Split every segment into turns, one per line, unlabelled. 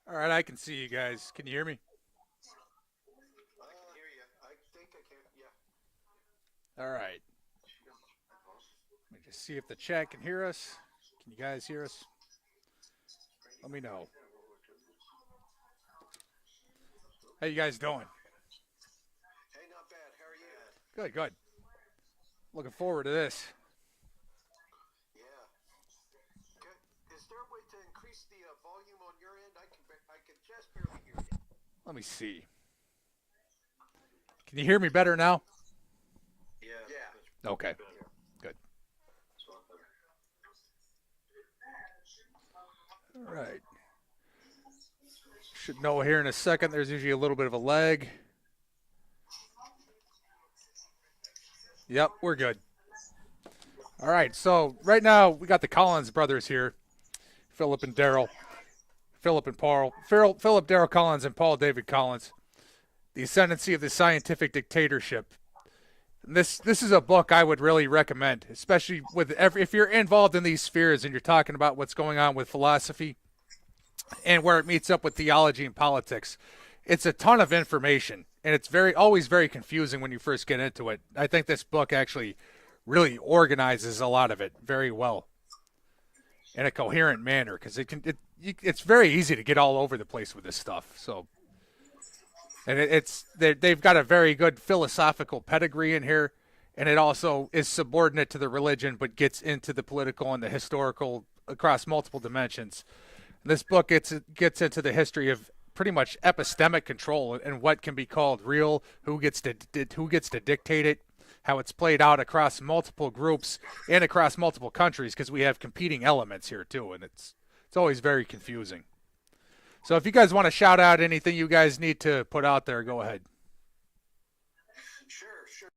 All right, I can see you guys. Can you hear me?
I can hear you. I think I can. Yeah.
All right. Let me just see if the chat can hear us. Can you guys hear us? Let me know. How you guys doing?
Hey, not bad. How are you?
Good, good. Looking forward to this.
Yeah. Okay. Is there a way to increase the volume on your end? I can just barely hear you.
Let me see. Can you hear me better now?
Yeah. Yeah.
Okay, good. All right. Should know here in a second. There's usually a little bit of a lag. Yep, we're good. All right, so right now we got the Collins brothers here, Philip and Daryl. Philip and Paul. Philip Daryl Collins and Paul David Collins. The Ascendancy of the Scientific Dictatorship. This is a book I would really recommend, especially if you're involved in these spheres and you're talking about what's going on with philosophy and where it meets up with theology and politics. It's a ton of information, and it's always very confusing when you first get into it. I think this book actually really organizes a lot of it very well in a coherent manner because it's very easy to get all over the place with this stuff. So, and they've got a very good philosophical pedigree in here, and it also is subordinate to the religion, but gets into the political and the historical across multiple dimensions. This book gets into the history of pretty much epistemic control and what can be called real, who gets to dictate it, how it's played out across multiple groups and across multiple countries because we have competing elements here too, and it's always very confusing. So if you guys want to shout out anything you guys need to put out there, go ahead.
Sure. Sure.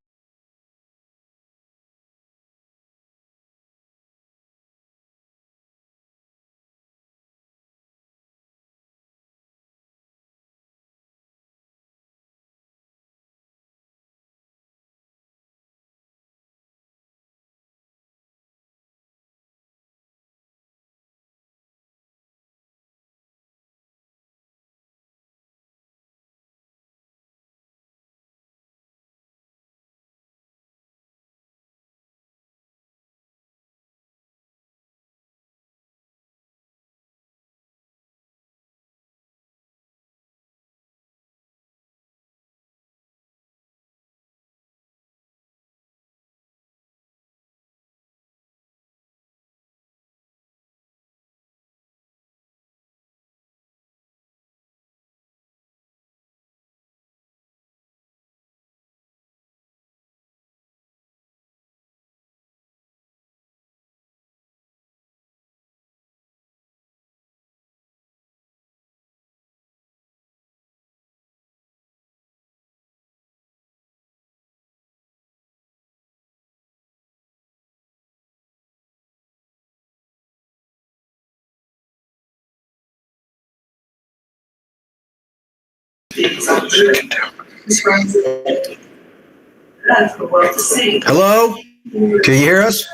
Hello? Can you hear us?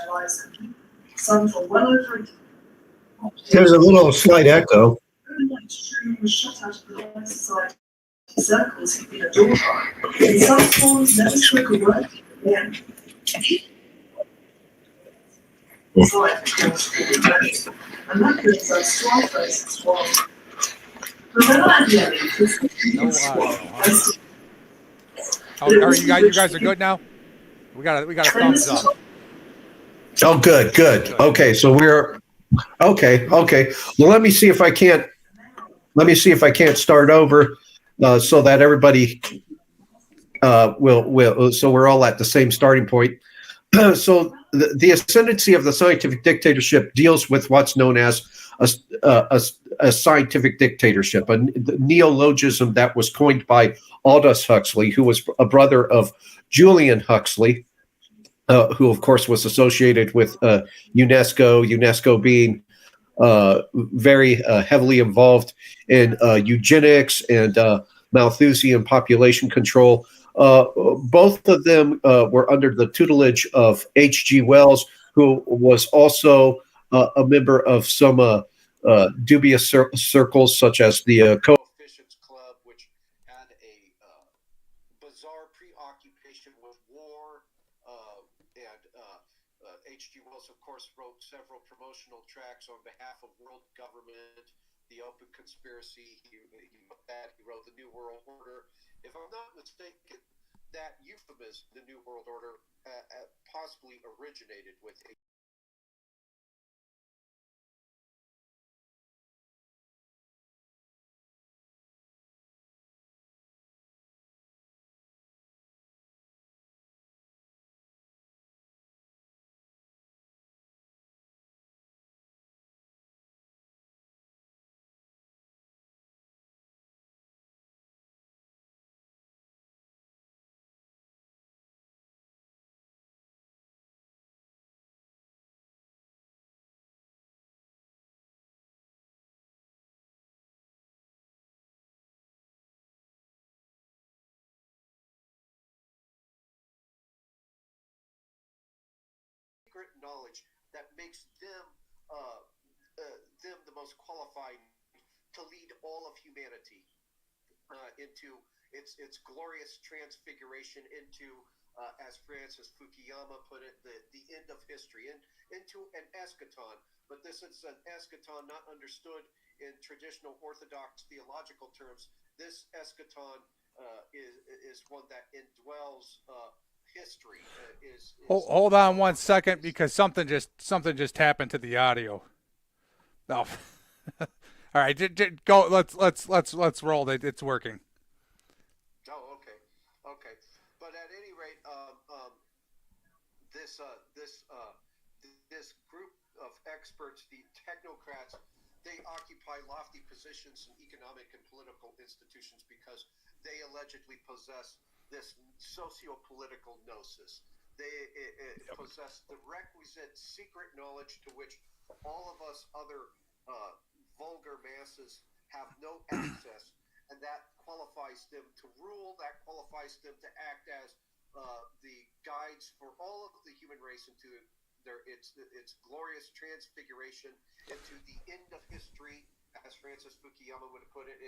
There's a little slight echo.
No audio, huh? Are you guys are good now? We got a thumbs up.
Oh, good, good. Okay, so we're okay. Okay. Well, let me see if I can't start over so that everybody will. So we're all at the same starting point. So the ascendancy of the scientific dictatorship deals with what's known as a, a scientific dictatorship, a neologism that was coined by Aldous Huxley, who was a brother of Julian Huxley, who of course was associated with UNESCO. UNESCO being very heavily involved in eugenics and Malthusian population control. Both of them were under the tutelage of H.G. Wells, who was also a member of some dubious circles such as the
Coefficients Club, which had a bizarre preoccupation with war. And H.G. Wells, of course, wrote several promotional tracks on behalf of world government, the Open Conspiracy. He wrote that. He wrote the New World Order. If I'm not mistaken, that euphemism, the New World Order, possibly originated with a secret knowledge that makes them the most qualified to lead all of humanity into its glorious transfiguration into, as Francis Fukuyama put it, the end of history, and into an eschaton. But this is an eschaton not understood in traditional Orthodox theological terms. This eschaton is one that indwells history.
Hold on one second, because something just happened to the audio. No. All right, go. Let's roll. It's working.
Oh, okay, okay. But at any rate, this this group of experts, the technocrats, they occupy lofty positions in economic and political institutions because they allegedly possess this socio-political gnosis. They possess the requisite secret knowledge to which all of us other vulgar masses have no access, and that qualifies them to rule. That qualifies them to act as the guides for all of the human race into its glorious transfiguration, into the end of history, as Francis Fukuyama would put it,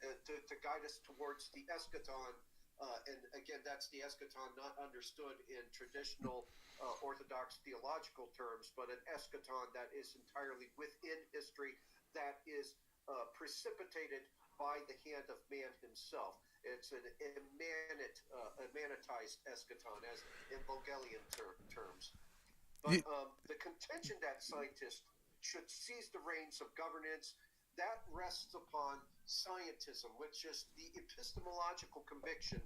to guide us towards the eschaton. And again, that's the eschaton not understood in traditional Orthodox theological terms, but an eschaton that is entirely within history, that is precipitated by the hand of man himself. It's an immanentized eschaton, as in Vogelian terms. But the contention that scientists should seize the reins of governance, that rests upon scientism, which is the epistemological conviction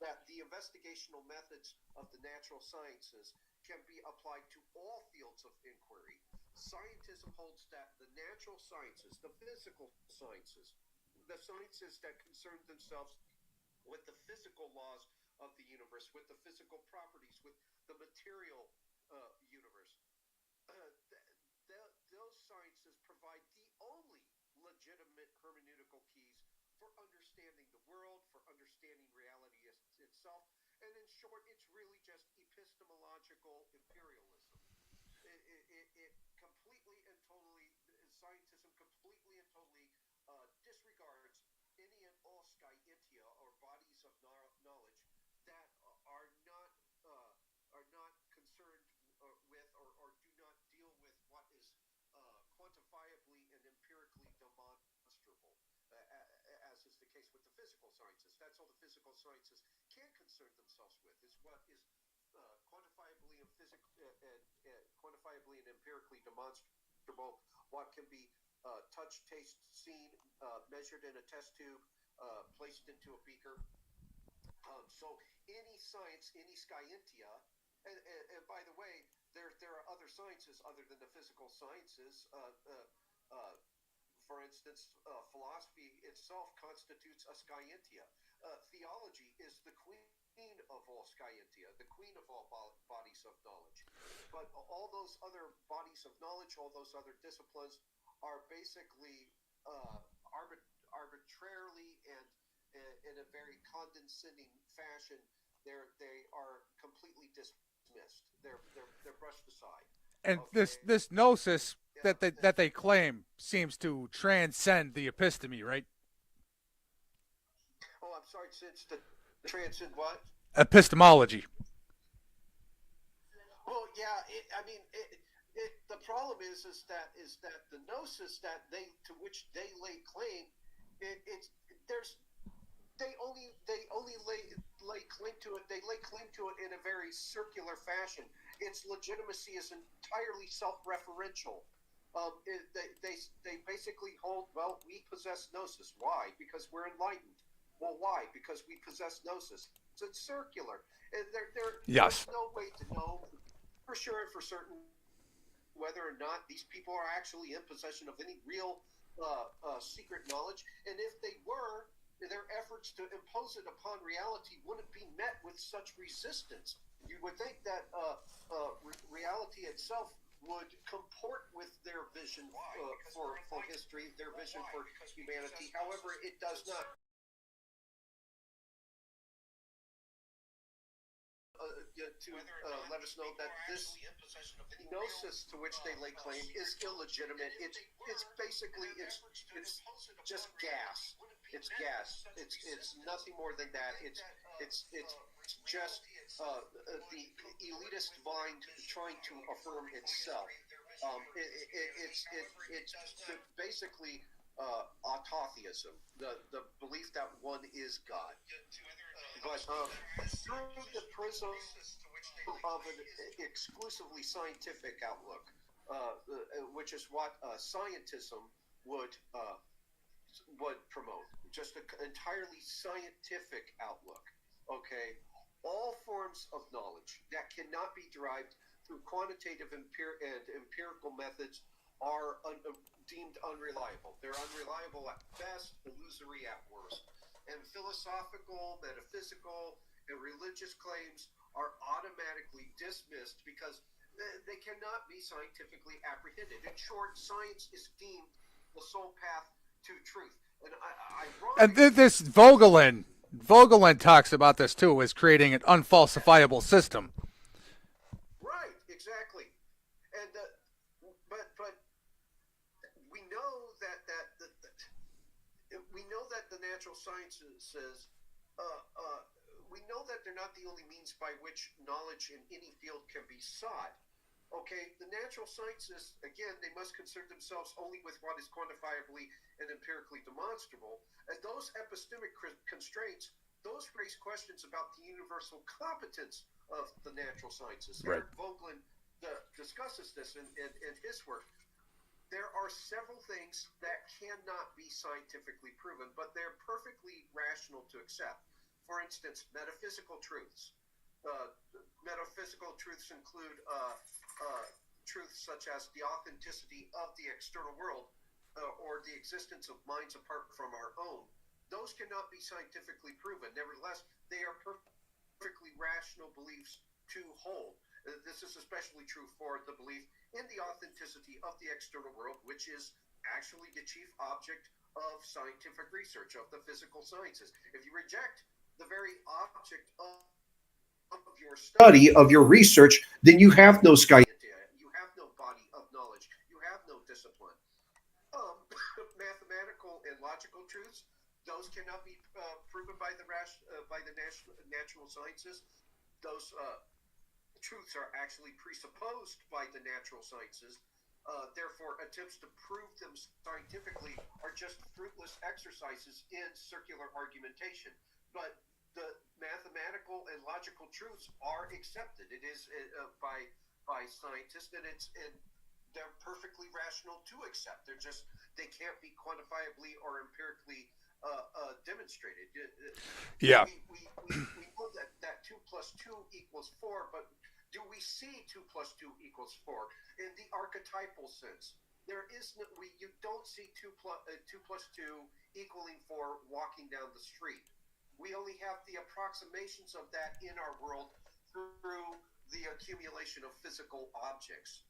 that the investigational methods of the natural sciences can be applied to all fields of inquiry. Scientism holds that the natural sciences, the physical sciences, the sciences that concern themselves with the physical laws of the universe, with the physical properties, with the material universe, those sciences provide the only legitimate hermeneutical keys for understanding the world, for understanding reality itself, and in short, it's really just epistemological imperialism. It completely and totally, scientism completely and totally disregards any and all scientia, or bodies of knowledge, that are not concerned with, or do not deal with what is quantifiably and empirically demonstrable, as is the case with the physical sciences. That's all the physical sciences can concern themselves with, is what is quantifiably and empirically demonstrable, what can be touched, tasted, seen, measured in a test tube, placed into a beaker. So any science, any scientia, and by the way, there are other sciences other than the physical sciences. For instance, philosophy itself constitutes a scientia. Theology is the queen of all scientia, the queen of all bodies of knowledge. But all those other bodies of knowledge, all those other disciplines, are basically arbitrarily and in a very condescending fashion, they are completely dismissed. They're brushed aside.
And
Okay?
this gnosis that they claim seems to transcend the episteme, right?
Oh, I'm sorry. Since the transcend what?
Epistemology.
Well, yeah. The problem is that the gnosis that they to which they lay claim, it's there's they only lay claim to it. They lay claim to it in a very circular fashion. Its legitimacy is entirely self-referential. They basically hold, well, we possess gnosis. Why? Because we're enlightened. Well, why? Because we possess gnosis. So it's circular. And there's
Yes.
no way to know for sure and for certain whether or not these people are actually in possession of any real secret knowledge. And if they were, their efforts to impose it upon reality wouldn't be met with such resistance. You would think that reality itself would comport with their vision for history, their vision for humanity. However, it does not. Let us know that this gnosis to which they lay claim is illegitimate. It's basically it's just gas. It's gas. It's nothing more than that. It's just the elitist mind trying to affirm itself. It's basically autotheism, the belief that one is God. But through the prism of an exclusively scientific outlook, which is what scientism would promote, just an entirely scientific outlook. Okay, all forms of knowledge that cannot be derived through quantitative and empirical methods are deemed unreliable. They're unreliable at best, illusory at worst. And philosophical, metaphysical, and religious claims are automatically dismissed because they cannot be scientifically apprehended. In short, science is deemed the sole path to truth.
And this Vogelin talks about this too, as creating an unfalsifiable system.
Right, exactly. And but we know that we know that the natural sciences we know that they're not the only means by which knowledge in any field can be sought. Okay, the natural sciences, again, they must concern themselves only with what is quantifiably and empirically demonstrable. And those epistemic constraints, those raise questions about the universal competence of the natural sciences.
Right.
Eric Vogelin discusses this in his work. There are several things that cannot be scientifically proven, but they're perfectly rational to accept. For instance, metaphysical truths. Metaphysical truths include truths such as the authenticity of the external world or the existence of minds apart from our own. Those cannot be scientifically proven. Nevertheless, they are perfectly rational beliefs to hold. This is especially true for the belief in the authenticity of the external world, which is actually the chief object of scientific research, of the physical sciences. If you reject the very object of your study,
Of your research, then you have no sky.
you have no body of knowledge. You have no discipline. Mathematical and logical truths, those cannot be proven by the natural sciences. Those truths are actually presupposed by the natural sciences. Therefore, attempts to prove them scientifically are just fruitless exercises in circular argumentation. But the mathematical and logical truths are accepted. It is by scientists, and they're perfectly rational to accept. They can't be quantifiably or empirically demonstrated.
Yeah.
We know that 2 plus 2 equals 4, but do we see 2 plus 2 equals 4 in the archetypal sense? There is you don't see 2 plus 2 equaling 4 walking down the street. We only have the approximations of that in our world through the accumulation of physical objects.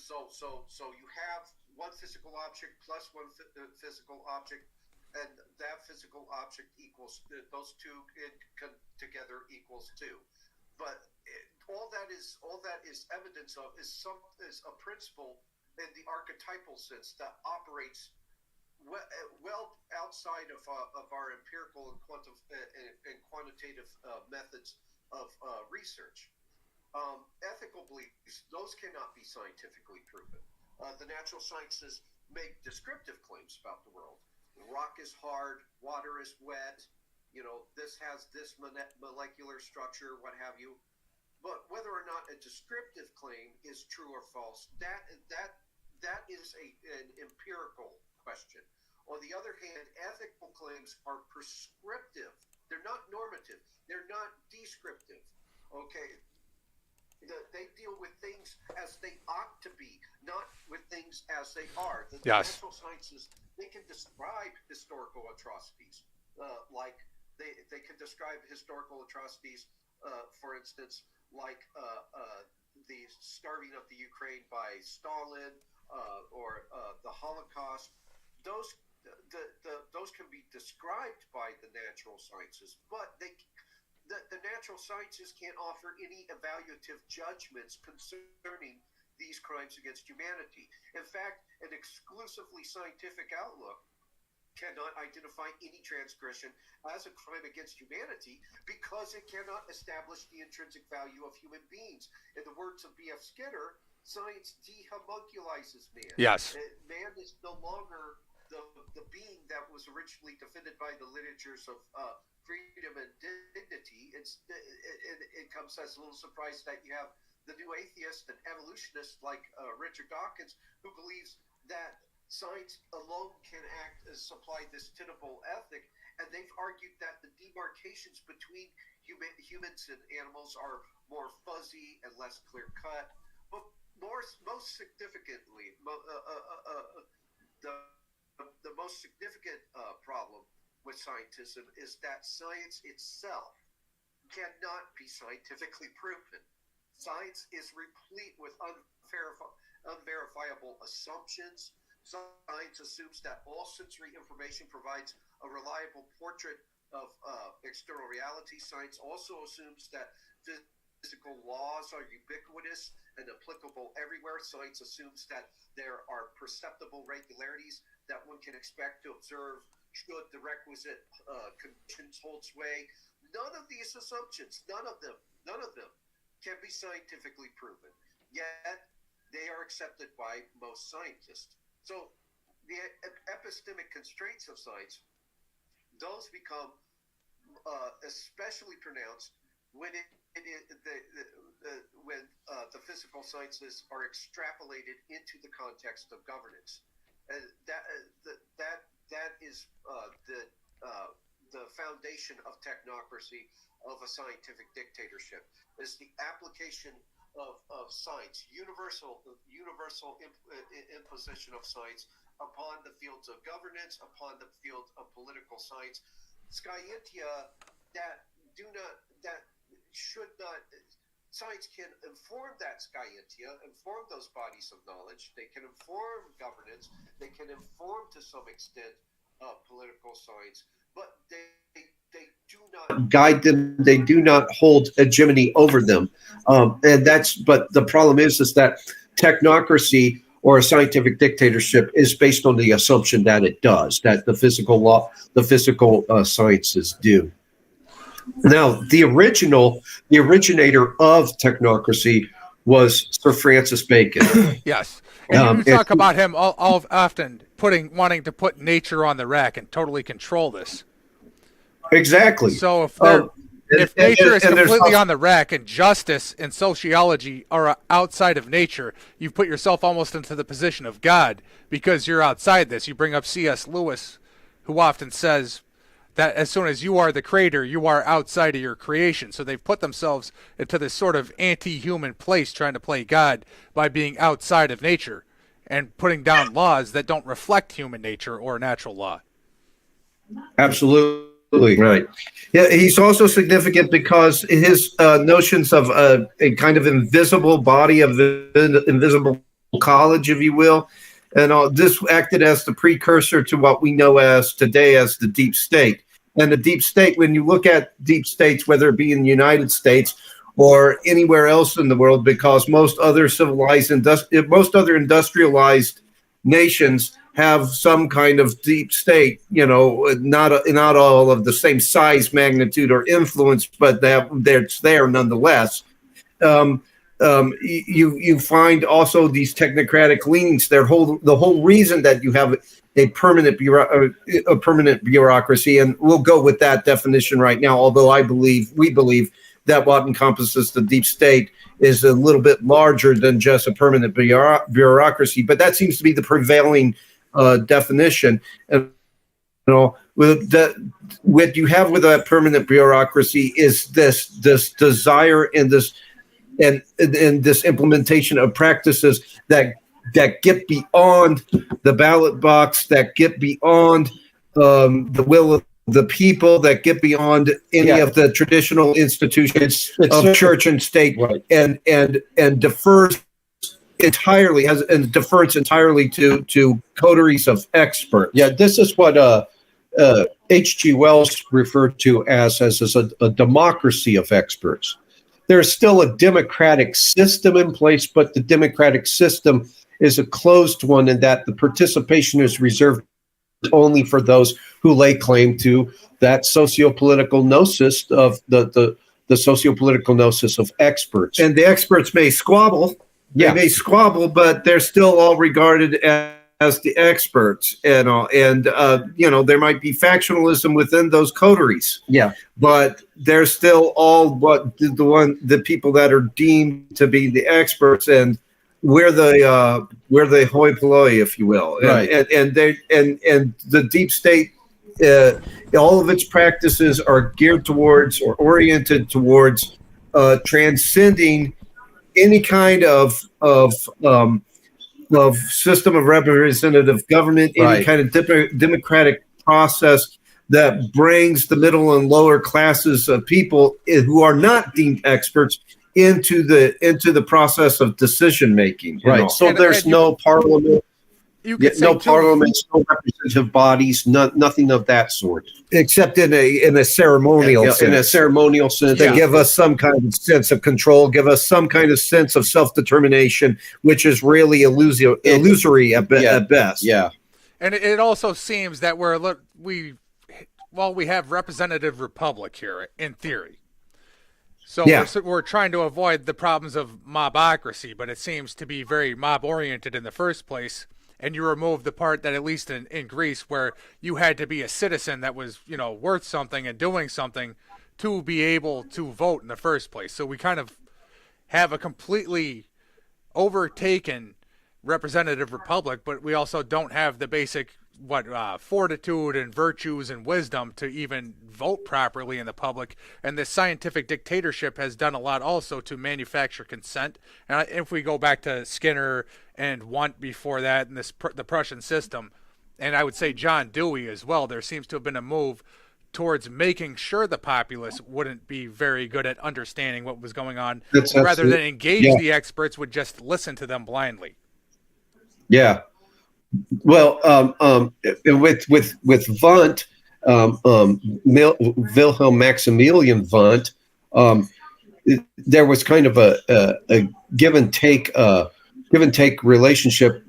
So you have one physical object plus one physical object, and that physical object equals those two together equals 2. all that is evidence of is a principle in the archetypal sense that operates well outside of our empirical and quantitative methods of research. Ethical beliefs, those cannot be scientifically proven. The natural sciences make descriptive claims about the world. Rock is hard, water is wet, this has this molecular structure, what have you. But whether or not a descriptive claim is true or false, that is an empirical question. On the other hand, ethical claims are prescriptive. They're not normative. They're not descriptive. Okay. They deal with things as they ought to be, not with things as they are. The natural sciences, they can describe historical atrocities. Like they can describe historical atrocities, for instance, like the starving of the Ukraine by Stalin, or the Holocaust. Those can be described by the natural sciences, but the natural sciences can't offer any evaluative judgments concerning these crimes against humanity. In fact, an exclusively scientific outlook cannot identify any transgression as a crime against humanity because it cannot establish the intrinsic value of human beings. In the words of B.F. Skinner, science dehomunculizes man.
Yes.
Man is no longer the being that was originally defended by the literatures of freedom and dignity. It comes as a little surprise that you have the new atheist and evolutionist like Richard Dawkins, who believes that science alone can supply this tenable ethic, and they've argued that the demarcations between humans and animals are more fuzzy and less clear cut. But most significantly, the most significant problem with scientism is that science itself cannot be scientifically proven. Science is replete with unverifiable assumptions. Science assumes that all sensory information provides a reliable portrait of external reality. Science also assumes that physical laws are ubiquitous and applicable everywhere. Science assumes that there are perceptible regularities that one can expect to observe should the requisite conditions hold sway. None of these assumptions, none of them can be scientifically proven. Yet they are accepted by most scientists. So the epistemic constraints of science, those become especially pronounced when the physical sciences are extrapolated into the context of governance. And that is the foundation of technocracy, of a scientific dictatorship, is the application of science, universal imposition of science upon the fields of governance, upon the field of political science. Scientia science can inform that scientia, inform those bodies of knowledge. They can inform governance. They can inform to some extent political science, but they do not
guide them. They do not hold hegemony over them. But the problem is that technocracy or a scientific dictatorship is based on the assumption that it does, that the physical sciences do. Now, the originator of technocracy was Sir Francis Bacon.
Yes. And you talk about him all often wanting to put nature on the rack and totally control this.
Exactly.
So if nature is completely on the rack and justice and sociology are outside of nature, you've put yourself almost into the position of God because you're outside this. You bring up C.S. Lewis, who often says that as soon as you are the creator, you are outside of your creation. So they've put themselves into this sort of anti-human place trying to play God by being outside of nature and putting down laws that don't reflect human nature or natural law.
Absolutely right. Yeah, he's also significant because his notions of a kind of invisible body, of the invisible college, if you will, and this acted as the precursor to what we know as today as the deep state. And the deep state, when you look at deep states, whether it be in the United States or anywhere else in the world, because most other most other industrialized nations have some kind of deep state, not all of the same size, magnitude, or influence, but that's there nonetheless. You find also these technocratic leanings. The whole reason that you have a permanent bureaucracy, and we'll go with that definition right now. Although we believe that what encompasses the deep state is a little bit larger than just a permanent bureaucracy, but that seems to be the prevailing definition. And what you have with that permanent bureaucracy is this desire and this implementation of practices that get beyond the ballot box, that get beyond the will of the people, that get beyond any of the traditional institutions of church and state, right, and defers entirely to coteries of experts.
Yeah, this is what H.G. Wells referred to as a democracy of experts. There's still a democratic system in place, but the democratic system is a closed one in that the participation is reserved only for those who lay claim to that socio-political gnosis of the socio-political gnosis of experts.
And the experts may squabble.
Yeah.
They may squabble, but they're still all regarded as the experts, and there might be factionalism within those coteries.
Yeah,
but they're still all the people that are deemed to be the experts, and we're the hoi polloi, if you will.
Right.
And the deep state, all of its practices are geared towards or oriented towards transcending any kind of system of representative government, any kind of democratic process that brings the middle and lower classes of people who are not deemed experts into the process of decision making.
Right. So there's no parliament. No parliaments, no representative bodies, nothing of that sort,
except in a ceremonial sense.
In a ceremonial sense,
to give us some kind of sense of control, give us some kind of sense of self-determination, which is really illusory at best.
Yeah,
and it also seems that we have representative republic here in theory. So we're trying to avoid the problems of mobocracy, but it seems to be very mob-oriented in the first place. And you remove the part that, at least in Greece, where you had to be a citizen that was, worth something and doing something to be able to vote in the first place. So we kind of have a completely overtaken representative republic, but we also don't have the basic fortitude and virtues and wisdom to even vote properly in the public. And this scientific dictatorship has done a lot also to manufacture consent. And if we go back to Skinner and Wundt before that, and the Prussian system, and I would say John Dewey as well, there seems to have been a move towards making sure the populace wouldn't be very good at understanding what was going on, rather than engage the experts, would just listen to them blindly.
Yeah. Well, with Wundt, Wilhelm Maximilian Wundt, there was kind of a give and take relationship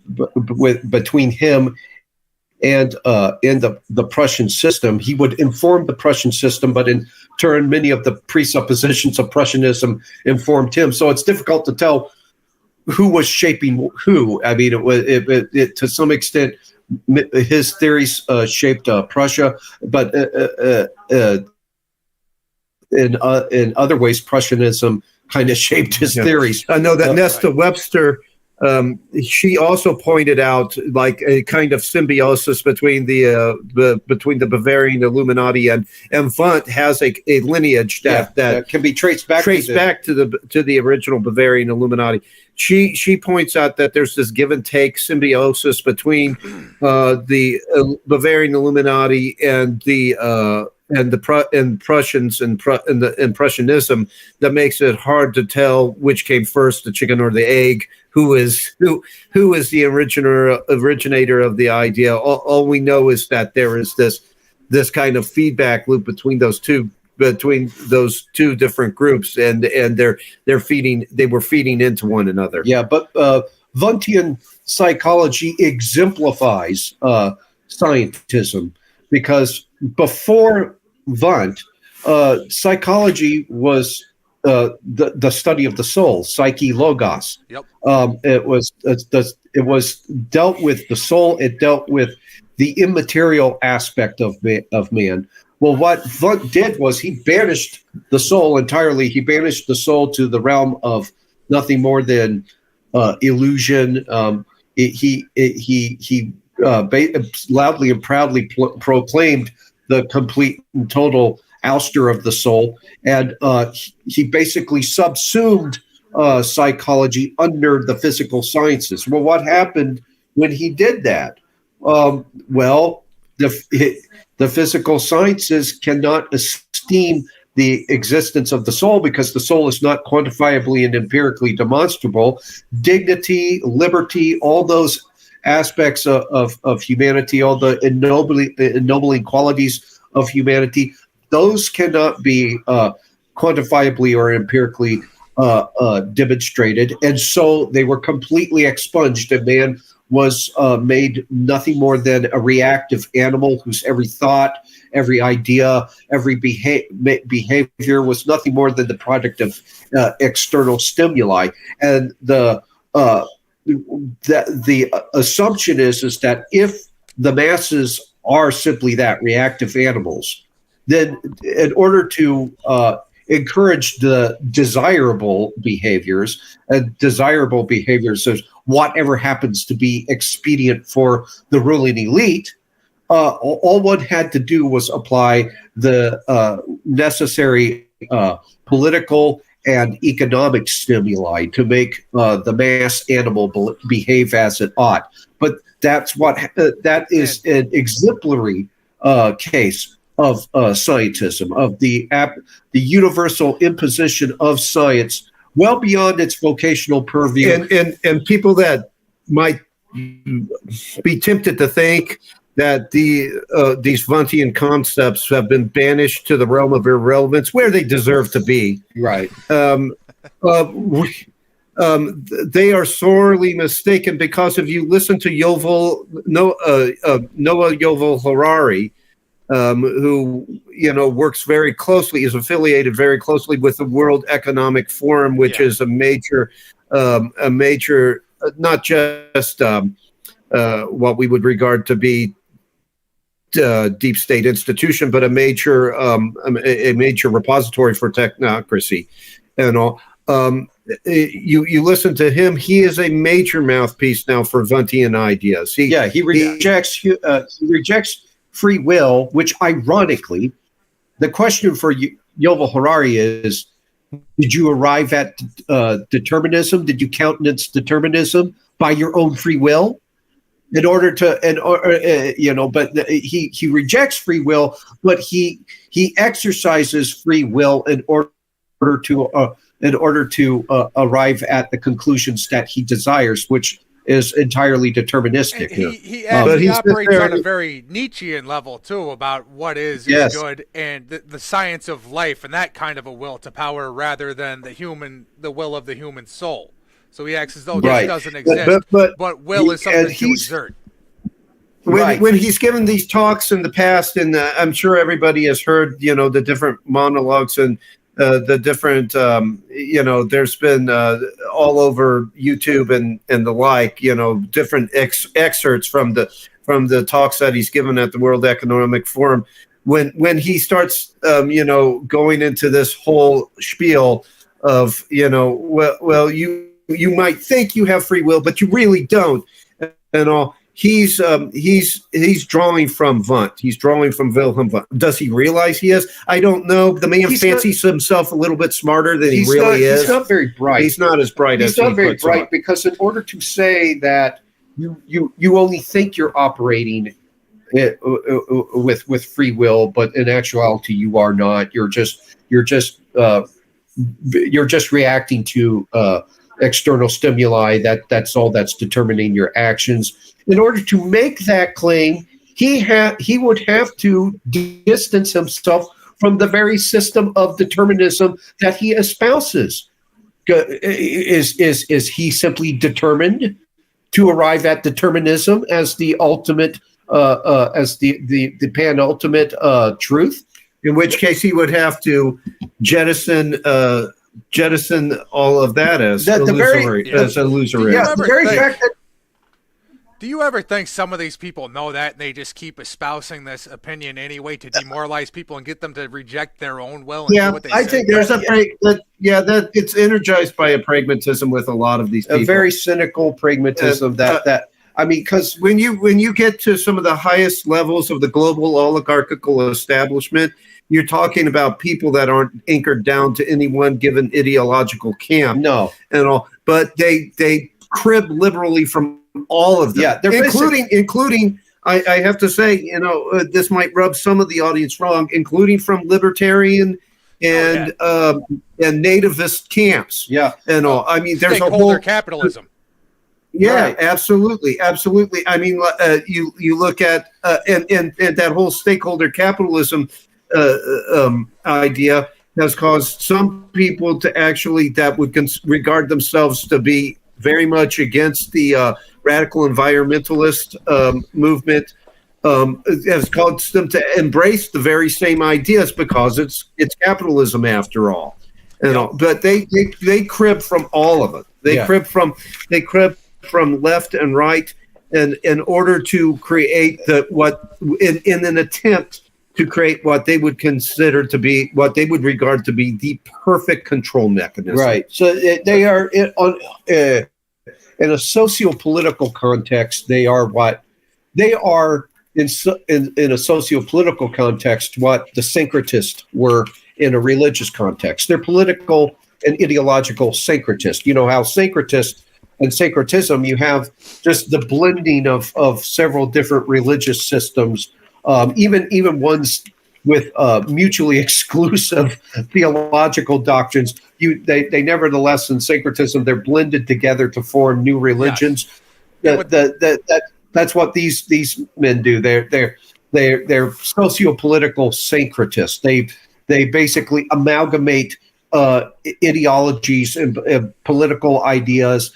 between him and the Prussian system. He would inform the Prussian system, but in turn, many of the presuppositions of Prussianism informed him. So it's difficult to tell who was shaping who. I mean, it to some extent, his theories shaped Prussia, but in other ways, Prussianism kind of shaped his theories.
I know that Nesta Webster, she also pointed out like a kind of symbiosis between the Bavarian Illuminati and Wundt has a lineage that
can be traced back
to the original Bavarian Illuminati. She points out that there's this give and take symbiosis between the Bavarian Illuminati and Prussians and Prussianism that makes it hard to tell which came first, the chicken or the egg. Who is the originator of the idea? All we know is that there is this kind of feedback loop between those two
between those two different groups, and they were feeding into one another.
Yeah, but Wundtian psychology exemplifies scientism, because before Wundt, psychology was the study of the soul, psyche logos.
Yep.
It was dealt with the soul. It dealt with the immaterial aspect of man. Well, what Wundt did was he banished the soul entirely. He banished the soul to the realm of nothing more than illusion. He loudly and proudly proclaimed the complete and total ouster of the soul, and he basically subsumed psychology under the physical sciences. Well, what happened when he did that? Well, the physical sciences cannot esteem the existence of the soul because the soul is not quantifiably and empirically demonstrable. Dignity, liberty, all those aspects of humanity, all the ennobling qualities of humanity, those cannot be quantifiably or empirically demonstrated. And so they were completely expunged, and man was made nothing more than a reactive animal whose every thought, every idea, every behavior was nothing more than the product of external stimuli. And the assumption is that if the masses are simply that, reactive animals, then in order to encourage the desirable behaviors, is whatever happens to be expedient for the ruling elite, all one had to do was apply the necessary political and economic stimuli to make the mass animal behave as it ought. But that is an exemplary case of scientism, of the universal imposition of science well beyond its vocational purview.
And people that might be tempted to think that these Wundtian concepts have been banished to the realm of irrelevance, where they deserve to be.
Right.
They are sorely mistaken, because if you listen to Noah Yuval Harari, who works very closely, is affiliated very closely with the World Economic Forum, which is a major, not just what we would regard to be deep state institution, but a major repository for technocracy and all. You listen to him; he is a major mouthpiece now for Wundtian ideas.
He rejects free will, which ironically, the question for Yuval Harari is: did you arrive at determinism? Did you countenance determinism by your own free will? In order to, but he rejects free will, but he exercises free will in order to arrive at the conclusions that he desires, which is entirely deterministic.
He operates on a very Nietzschean level too, about what is good, and the science of life, and that kind of a will to power, rather than the will of the human soul. So he acts as though this doesn't exist, but will is something to exert.
When he's given these talks in the past, and I'm sure everybody has heard, the different monologues and the different, there's been all over YouTube and the like, different excerpts from the talks that he's given at the World Economic Forum. When he starts, going into this whole spiel of, you might think you have free will, but you really don't, and all. He's drawing from Wundt. He's drawing from Wilhelm Wundt. Does he realize he is? I don't know. The man fancies himself a little bit smarter than he really is.
He's not very bright.
He's not as bright as he puts on. He's not very bright,
because in order to say that you only think you're operating with free will, but in actuality you are not. You're just reacting to external stimuli. That's all that's determining your actions. In order to make that claim, he would have to distance himself from the very system of determinism that he espouses. Is he simply determined to arrive at determinism as the ultimate, as the penultimate truth?
In which case, he would have to jettison all of that as illusory. As illusory.
Yeah, the very fact that.
Do you ever think some of these people know that and they just keep espousing this opinion anyway to demoralize people and get them to reject their own will and do what they say?
I think there's that it's energized by a pragmatism with a lot of these people.
A very cynical pragmatism
because when you get to some of the highest levels of the global oligarchical establishment, you're talking about people that aren't anchored down to any one given ideological camp.
No,
and all, but they crib liberally from all of them.
Yeah, they're
including. I have to say, this might rub some of the audience wrong, including from libertarian and nativist camps.
Yeah,
and all. I mean, there's a whole
capitalism.
Yeah,
right.
absolutely. I mean, you look at and that whole stakeholder capitalism idea has caused some people to actually that would regard themselves to be very much against the radical environmentalist movement. Has caused them to embrace the very same ideas because it's capitalism after all. But they crib from all of it. They crib from left and right, and in order to create in an attempt to create what they would consider to be what they would regard to be the perfect control mechanism.
Right. So they are in a socio-political context. They are what they are in a socio-political context. What the syncretists were in a religious context. They're political and ideological syncretists. You know how syncretists and syncretism, you have just the blending of several different religious systems, even ones with mutually exclusive theological doctrines. They nevertheless, in syncretism, they're blended together to form new religions.
Yes.
That's what these men do. They're socio-political syncretists. They basically amalgamate ideologies and political ideas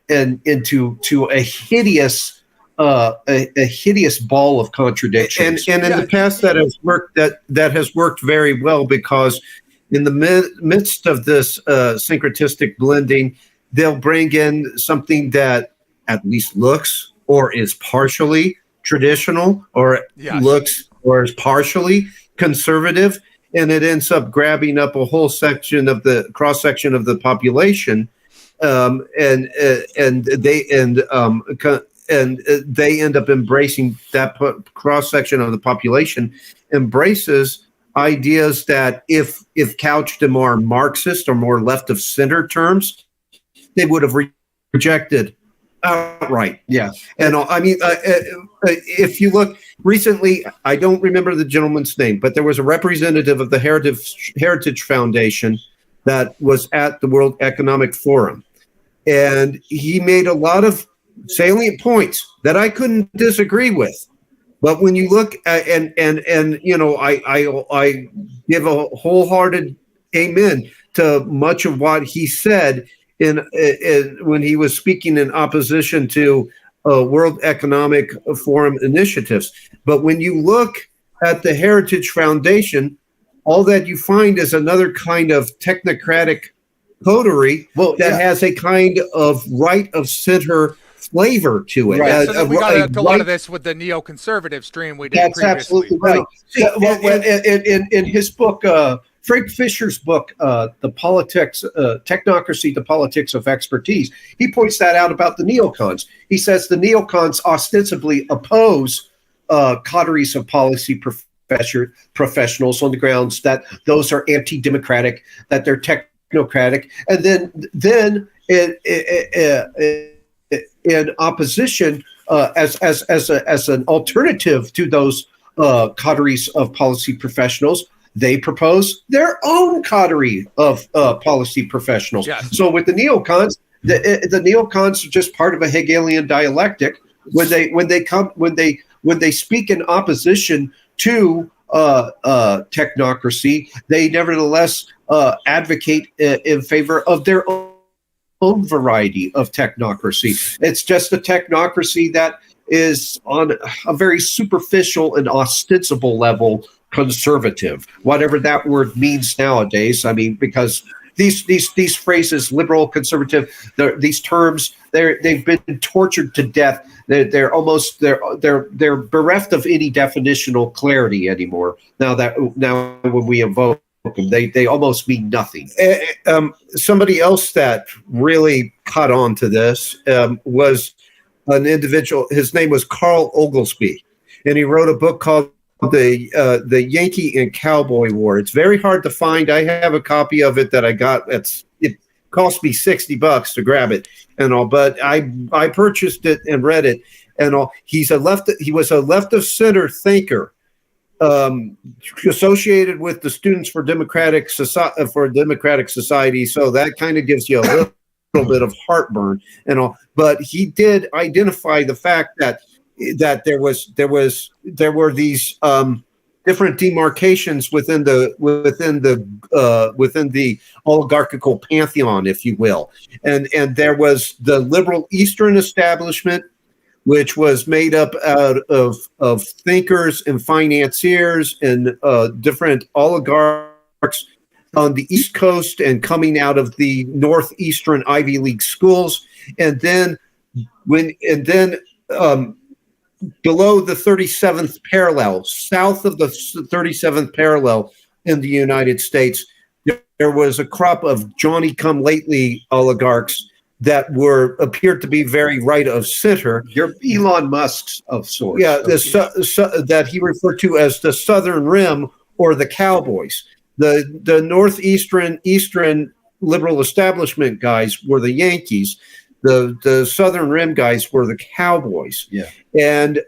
into a hideous ball of contradictions.
And in the past, that has worked very well, because in the midst of this syncretistic blending, they'll bring in something that at least looks or is partially traditional, or looks or is partially conservative, and it ends up grabbing up a whole section of the cross section of the population, and they end up embracing that cross section of the population embraces ideas that if couched in more Marxist or more left of center terms, they would have rejected outright.
Yeah.
And I mean, if you look recently, I don't remember the gentleman's name, but there was a representative of the Heritage Foundation that was at the World Economic Forum, and he made a lot of salient points that I couldn't disagree with. But when you look at, and you know, I give a wholehearted amen to much of what he said in when he was speaking in opposition to World Economic Forum initiatives. But when you look at the Heritage Foundation, all that you find is another kind of technocratic coterie that has a kind of right of center flavor to it.
Right. So we got into a lot of this with the neoconservative stream we did
That's
previously.
absolutely right. In his book, Frank Fisher's book, The Politics, Technocracy, The Politics of Expertise, he points that out about the neocons. He says the neocons ostensibly oppose coteries of policy professionals on the grounds that those are anti-democratic, that they're technocratic, and then in opposition, as an alternative to those coteries of policy professionals, they propose their own coterie of policy professionals.
Yes.
So with the neocons, the neocons are just part of a Hegelian dialectic. When they speak in opposition to technocracy. They nevertheless advocate in favor of their own variety of technocracy. It's just a technocracy that is on a very superficial and ostensible level conservative, whatever that word means nowadays. I mean, because these phrases, liberal, conservative, these terms, they've been tortured to death. They're bereft of any definitional clarity anymore. Now when we invoke them, they almost mean nothing.
Somebody else that really caught on to this was an individual. His name was Carl Oglesby, and he wrote a book called the Yankee and Cowboy War. It's very hard to find. I have a copy of it that I got. It cost me $60 to grab it and all, but I purchased it and read it and all. He was a left of center thinker, associated with the Students for Democratic Society. So that kind of gives you a little bit of heartburn and all. But he did identify the fact that there were these different demarcations within the oligarchical pantheon, if you will, and there was the liberal Eastern establishment, which was made up out of thinkers and financiers and different oligarchs on the East Coast and coming out of the northeastern Ivy League schools, and then below the 37th parallel, south of the 37th parallel in the United States, there was a crop of Johnny-come-lately oligarchs that appeared to be very right of center.
You're Elon Musk's of sorts.
Yeah, that he referred to as the Southern Rim or the Cowboys. The northeastern eastern liberal establishment guys were the Yankees. The Southern Rim guys were the Cowboys.
Yeah.
And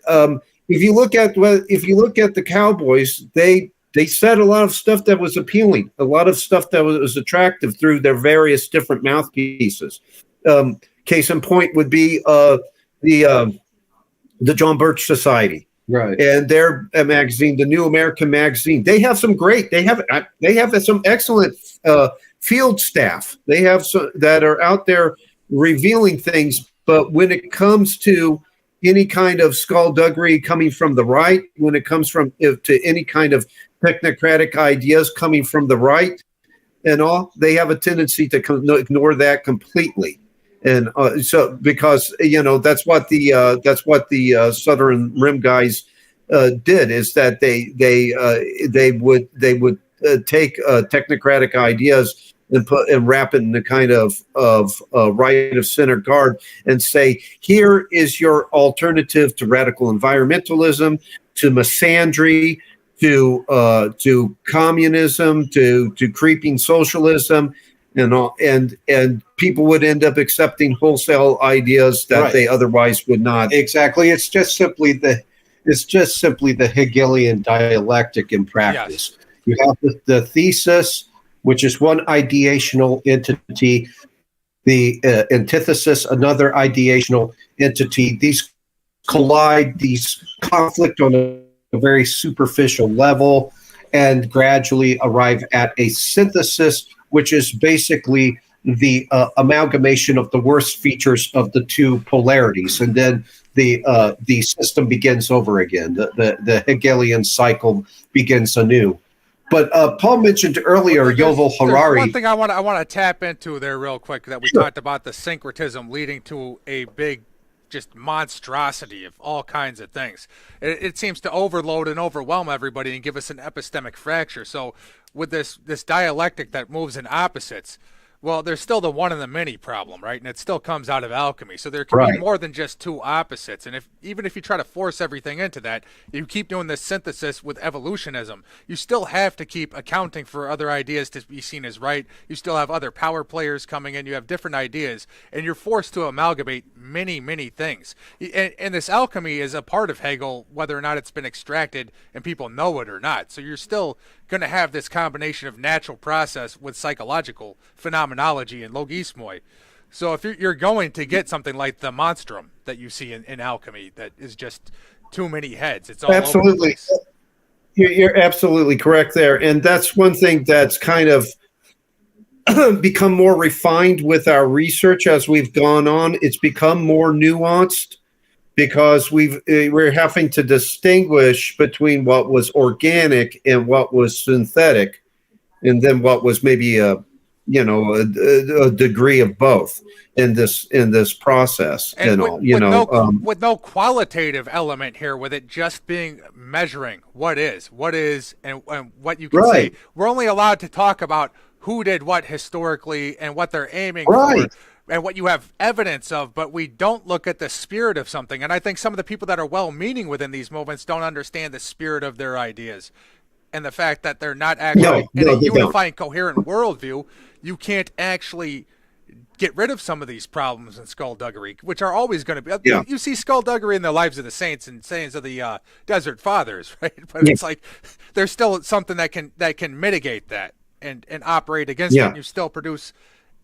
if you look at the Cowboys, they said a lot of stuff that was appealing, a lot of stuff that was attractive through their various different mouthpieces. Case in point would be the John Birch Society,
Right.
and their magazine, the New American Magazine. They have some some excellent field staff. They have some that are out there revealing things, but when it comes to any kind of skullduggery coming from the right, when it comes to any kind of technocratic ideas coming from the right and all, they have a tendency to ignore that completely. And so because that's what the Southern Rim guys did, is that they would take technocratic ideas and wrap it in the kind of right of center guard and say, here is your alternative to radical environmentalism, to misandry, to communism, to creeping socialism, and people would end up accepting wholesale ideas that they otherwise would not.
Exactly. It's just simply the Hegelian dialectic in practice. Yes. You have the thesis, which is one ideational entity, the antithesis, another ideational entity. These collide, these conflict on a very superficial level, and gradually arrive at a synthesis, which is basically the amalgamation of the worst features of the two polarities, and then the system begins over again. The Hegelian cycle begins anew. But Paul mentioned earlier Yuval Harari.
One thing I want to tap into there real quick, that we talked about the syncretism leading to a big just monstrosity of all kinds of things. It seems to overload and overwhelm everybody and give us an epistemic fracture. So with this dialectic that moves in opposites, well, there's still the one and the many problem, right? And it still comes out of alchemy. So there can be more than just two opposites. And even if you try to force everything into that, you keep doing this synthesis with evolutionism, you still have to keep accounting for other ideas to be seen as right. You still have other power players coming in. You have different ideas, and you're forced to amalgamate many, many things. And this alchemy is a part of Hegel, whether or not it's been extracted and people know it or not. So you're still going to have this combination of natural process with psychological phenomenology and logismoi. So if you're going to get something like the monstrum that you see in alchemy, that is just too many heads, it's all
Absolutely.
Over the place.
You're absolutely correct there. And that's one thing that's kind of become more refined with our research as we've gone on. It's become more nuanced because we're having to distinguish between what was organic and what was synthetic, and then what was maybe a degree of both in this process.
And with
You know,
no qualitative element here, with it just being measuring what is, and what you can
right,
say. We're only allowed to talk about who did what historically and what they're aiming
right,
for and what you have evidence of, but we don't look at the spirit of something. And I think some of the people that are well-meaning within these movements don't understand the spirit of their ideas and the fact that they're not actually in a
they don't.
unifying, coherent worldview. You can't actually get rid of some of these problems in skullduggery, which are always going to be.
Yeah.
You see skullduggery in the lives of the saints and sayings of the Desert Fathers, right? But it's like there's still something that can mitigate that and operate against it. And you still produce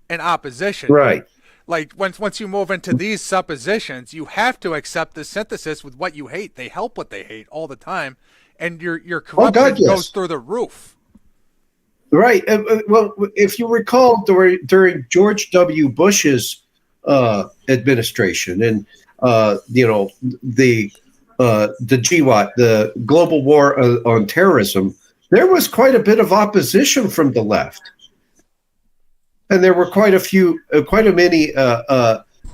an opposition,
Right.
Like once you move into these suppositions, you have to accept the synthesis with what you hate. They help what they hate all the time, and your corruption goes through the roof.
Right. Well, if you recall, during George W. Bush's administration, and the GWAT, the Global War on Terrorism, there was quite a bit of opposition from the left, and there were quite a many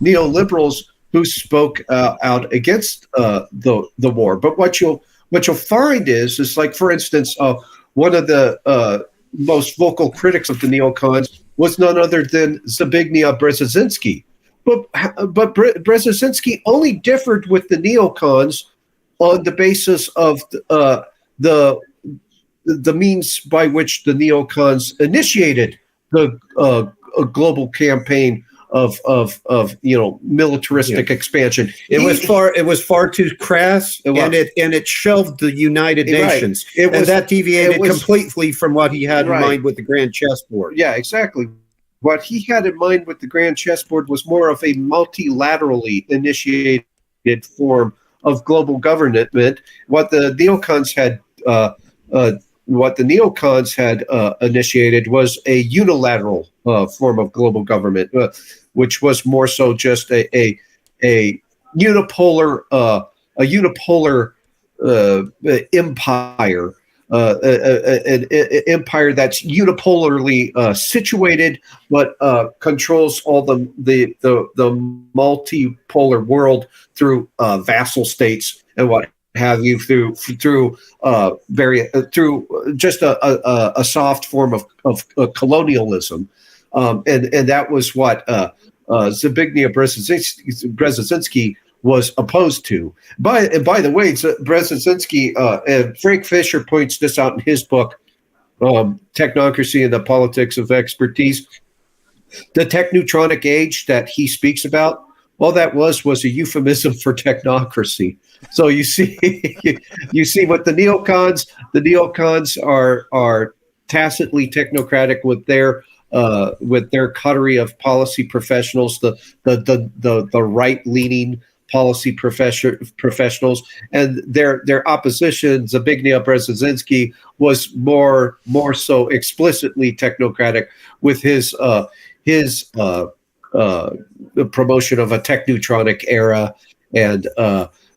neoliberals who spoke out against the war. But what you'll find is like, for instance, one of the most vocal critics of the neocons was none other than Zbigniew Brzezinski. But Brzezinski only differed with the neocons on the basis of the means by which the neocons initiated the a global campaign of militaristic expansion. It was far too crass, and it shelved the United Nations. That deviated completely from what he had in mind with the Grand Chessboard. Yeah, exactly. What he had in mind with the Grand Chessboard was more of a multilaterally initiated form of global government. What the neocons had initiated was a unilateral form of global government, which was more so just a unipolar empire, an empire that's unipolarly situated, but controls all the multipolar world through vassal states and what have you, through just a soft form of colonialism, and that was what Zbigniew Brzezinski was opposed to. By the way, Brzezinski, and Frank Fisher points this out in his book, Technocracy and the Politics of Expertise. The techneutronic age that he speaks about, all that was a euphemism for technocracy. So you see what the neocons are tacitly technocratic with their coterie of policy professionals, the right leaning policy professionals, and their opposition, Zbigniew Brzezinski, was more so explicitly technocratic with his the promotion of a techneutronic era, and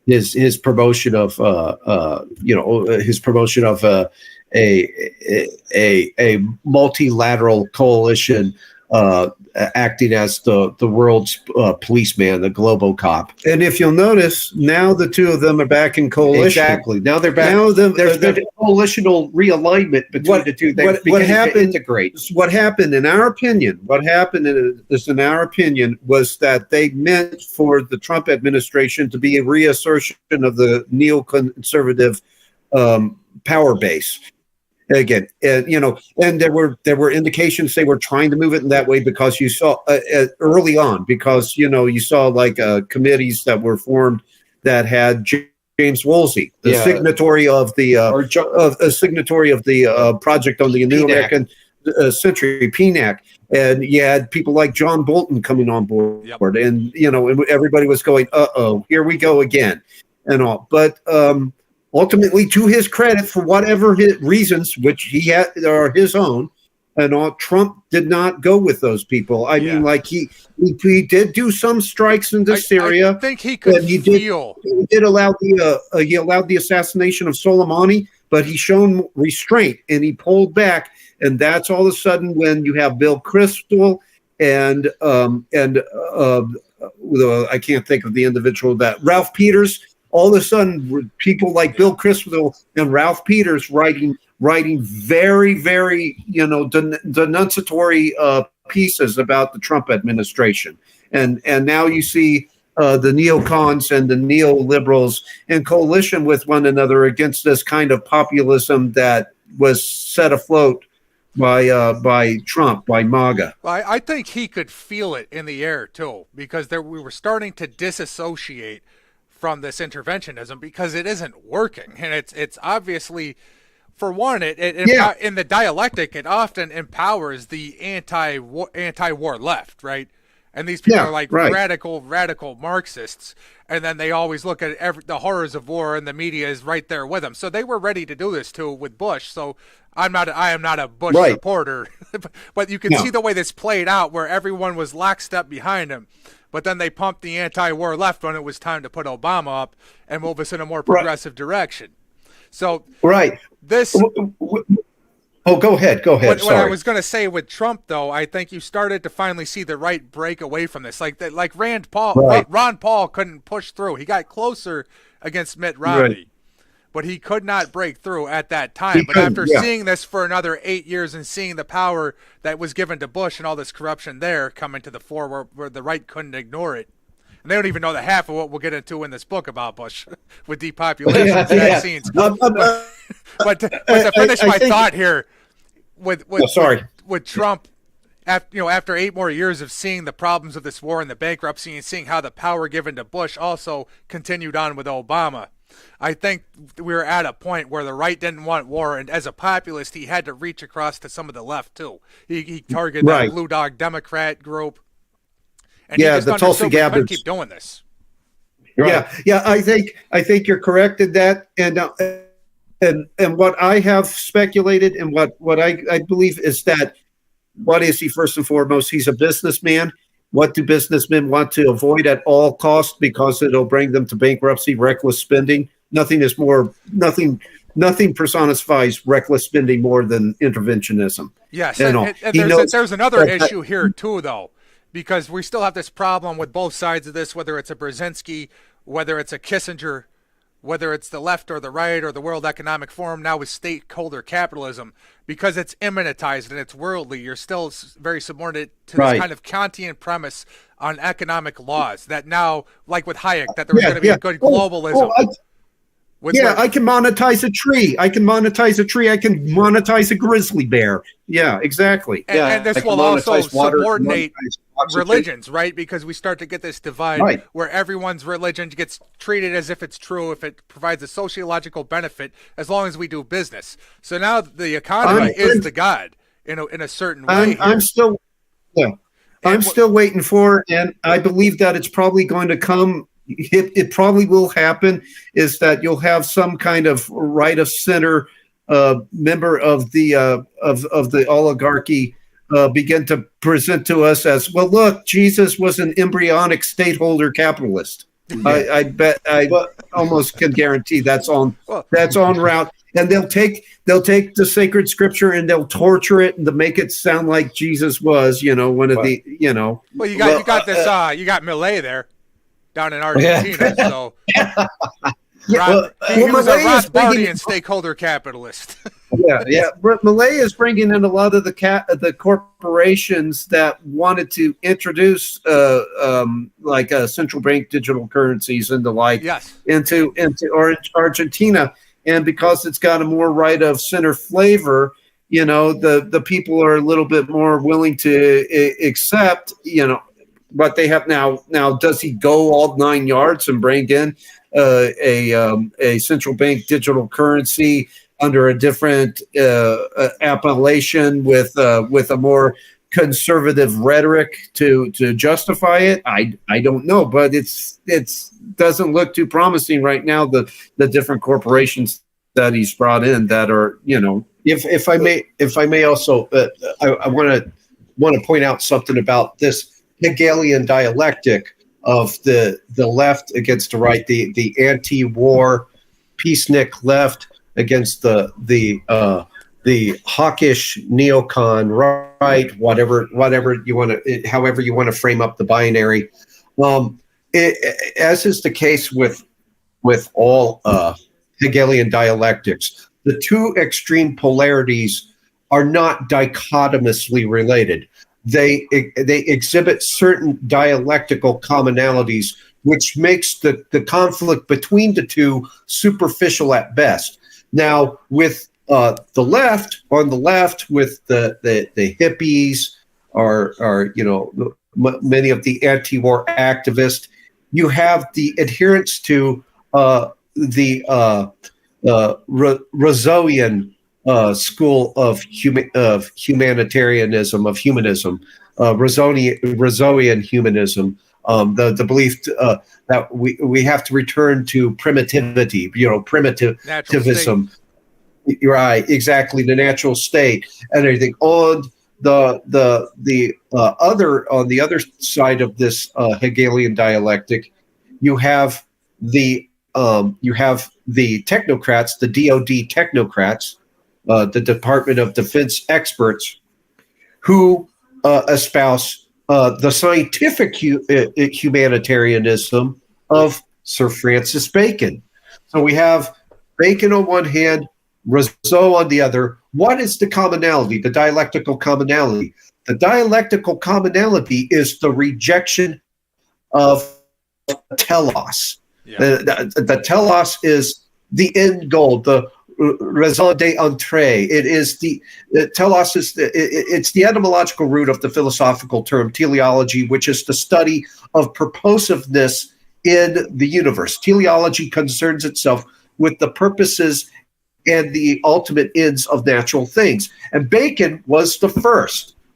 his promotion of a multilateral coalition acting as the world's policeman, the Globocop. And if you'll notice, now the two of them are back in coalition. Exactly. Now they're back. Now there's been a coalitional realignment between the two. What happened? What happened, in our opinion? What happened in our opinion was that they meant for the Trump administration to be a reassertion of the neoconservative power base. Again, and there were indications they were trying to move it in that way, because you saw early on, because you saw like committees that were formed that had James Woolsey, the signatory of the Project on the New American Century, PNAC, and you had people like John Bolton coming on board, and everybody was going, here we go again, and all, but. ultimately, to his credit, for whatever his reasons, which he had are his own, and all, Trump did not go with those people. I mean, like he did do some strikes into Syria.
I think he could feel.
He did allow he allowed the assassination of Soleimani, but he shown restraint and he pulled back. And that's all of a sudden when you have Bill Kristol and I can't think of the individual that Ralph Peters. All of a sudden, people like Bill Kristol and Ralph Peters writing very, very denunciatory pieces about the Trump administration, and now you see the neocons and the neoliberals in coalition with one another against this kind of populism that was set afloat by Trump, by MAGA.
Well, I think he could feel it in the air too, because we were starting to disassociate from this interventionism because it isn't working, and it's obviously, for one, in the dialectic, it often empowers the anti-war left, right? And these people are like radical Marxists, and then they always look at the horrors of war, and the media is right there with them. So they were ready to do this too with Bush. So I am not a Bush supporter, but you can see the way this played out, where everyone was lockstep behind him. But then they pumped the anti-war left when it was time to put Obama up and move us in a more progressive direction. So this.
Oh, go ahead.
What I was going to say with Trump, though, I think you started to finally see the right break away from this. Like Rand Paul, Ron Paul couldn't push through. He got closer against Mitt Romney, but he could not break through at that time. But after seeing this for another 8 years and seeing the power that was given to Bush and all this corruption there coming to the fore, where the right couldn't ignore it. And they don't even know the half of what we'll get into in this book about Bush with depopulation vaccines. But to finish my thought here, with Trump, after 8 more years of seeing the problems of this war and the bankruptcy and seeing how the power given to Bush also continued on with Obama, I think we were at a point where the right didn't want war, and as a populist, he had to reach across to some of the left too. He targeted that Blue Dog Democrat group. And
the Tulsi Gabbard
keep doing this.
I think you're correct in that, and what I have speculated and what I believe is that, what is he first and foremost? He's a businessman. What do businessmen want to avoid at all costs because it'll bring them to bankruptcy? Reckless spending. Nothing personifies reckless spending more than interventionism.
Yes, and there's another issue here too, though. Because we still have this problem with both sides of this, whether it's a Brzezinski, whether it's a Kissinger, whether it's the left or the right or the World Economic Forum now with stakeholder capitalism, because it's immanentized and it's worldly. You're still very subordinate to this kind of Kantian premise on economic laws that now, like with Hayek, that there's going to be a good globalism.
I can monetize a tree. I can monetize a grizzly bear. Yeah, exactly.
And this will also subordinate religions, right? Because we start to get this divide where everyone's religion gets treated as if it's true, if it provides a sociological benefit, as long as we do business. So now the economy is the God in a certain way.
I'm still waiting for, and I believe that it's probably going to come. It probably will happen, is that you'll have some kind of right of center member of the oligarchy begin to present to us as, well, look, Jesus was an embryonic stateholder capitalist. I bet I almost can guarantee that's on route. And they'll take the sacred scripture and they'll torture it and to make it sound like Jesus was, one of the.
Well, you got Milei there. Down in Argentina, so he was a Rothbardian stakeholder capitalist.
Milei is bringing in a lot of the corporations that wanted to introduce like central bank digital currencies and the like into Argentina, and because it's got a more right of center flavor, the people are a little bit more willing to accept, what they have now. Now, does he go all 9 yards and bring in a central bank digital currency under a different appellation with a more
conservative rhetoric to justify it. I don't know, but it's doesn't look too promising right now. The different corporations that he's brought in that are, if I may also, I want to point out something about this Hegelian dialectic of the left against the right, the anti-war peacenik left against the hawkish neocon right, whatever you want to, however you want to frame up the binary. As is the case with all Hegelian dialectics, the two extreme polarities are not dichotomously related. They exhibit certain dialectical commonalities, which makes the conflict between the two superficial at best. Now, with on the left, with the hippies, or many of the anti-war activists, you have the adherents to the Rousseauian school of humanitarianism, of humanism, Rousseauian humanism, the belief that we have to return to primitivity, primitivism. Right, exactly, the natural state and everything. On the other side of this Hegelian dialectic, you have the technocrats, the DoD technocrats, the Department of Defense experts, who espouse the scientific humanitarianism of Sir Francis Bacon. So we have Bacon on one hand, Rousseau on the other. What is the commonality, the dialectical commonality? The dialectical commonality is the rejection of telos. Yeah. The telos is the end goal, the raison d'être. It is the telos is it's the etymological root of the philosophical term teleology, which is the study of purposiveness in the universe. Teleology concerns itself with the purposes and the ultimate ends of natural things. And Bacon was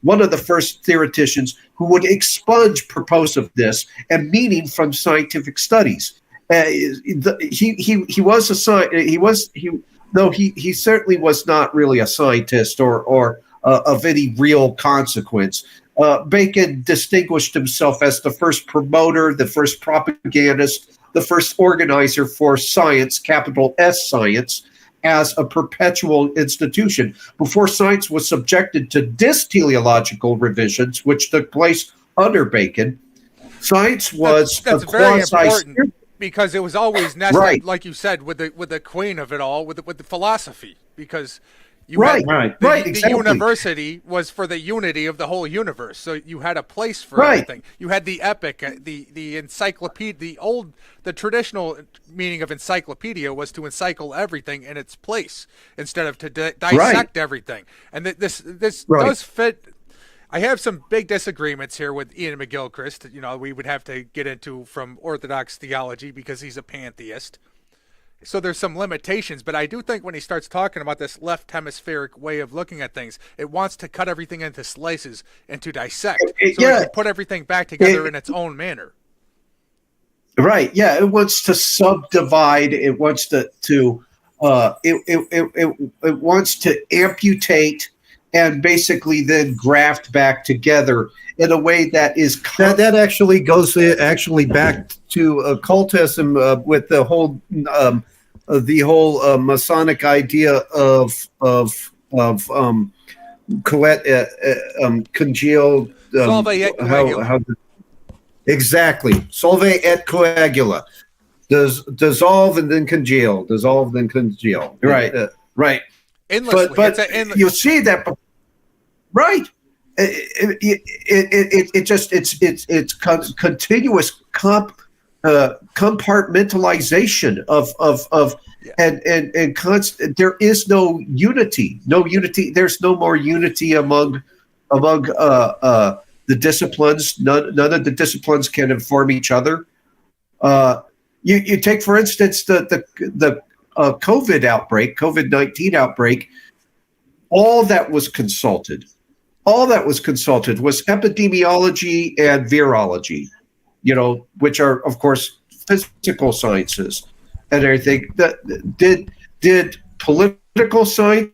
one of the first theoreticians who would expunge purposiveness and meaning from scientific studies. He certainly was not really a scientist or of any real consequence. Bacon distinguished himself as the first promoter, the first propagandist, the first organizer for science, capital S science, as a perpetual institution. Before science was subjected to dysteleological revisions, which took place under Bacon, science was
that's very important, because it was always nested, right, like you said, with the queen of it all, with the philosophy, because you the university was for the unity of the whole universe, so you had a place for everything. You had the epic, the encyclopedia, the traditional meaning of encyclopedia was to encycle everything in its place instead of to dissect everything. And this does fit. I have some big disagreements here with Ian McGilchrist. We would have to get into from Orthodox theology because he's a pantheist. So there's some limitations, but I do think when he starts talking about this left hemispheric way of looking at things, it wants to cut everything into slices and to dissect, so it can put everything back together in its own manner.
Right. Yeah. It wants to subdivide. It wants to it wants to amputate and basically then graft back together in a way that is that actually goes back to occultism with the whole Masonic idea of congealed. Exactly. Solve et coagula. Dissolve and then congeal. Dissolve then congeal. Right. Right.
Endlessly.
But you see that. Right. It's continuous compartmentalization of and constant. There is no unity. There's no more unity among the disciplines. None of the disciplines can inform each other. You take, for instance, the COVID-19 outbreak. All that was consulted.
all that was consulted was epidemiology and virology, which are, of course, physical sciences and everything. Did political science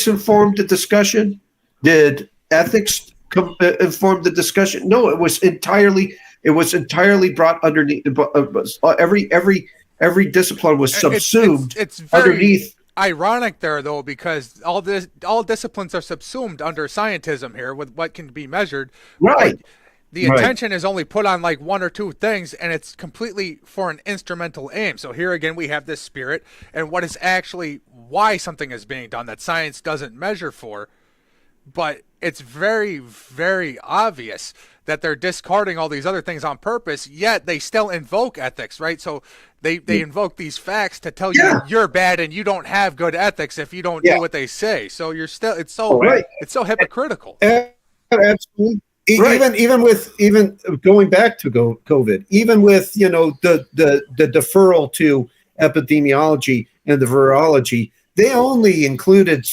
inform the discussion? Did ethics inform the discussion? No, it was entirely brought underneath. Every discipline was subsumed
it's very
underneath.
Ironic there, though, because all disciplines are subsumed under scientism here with what can be measured.
Right.
The attention is only put on like one or two things, and it's completely for an instrumental aim. So here again, we have this spirit and what is actually why something is being done that science doesn't measure for. But it's very, very obvious that they're discarding all these other things on purpose, yet they still invoke ethics, right? So they invoke these facts to tell you you're bad and you don't have good ethics if you don't do what they say. So you're still it's so hypocritical.
Absolutely. Even going back to COVID, even with the deferral to epidemiology and the virology, they only included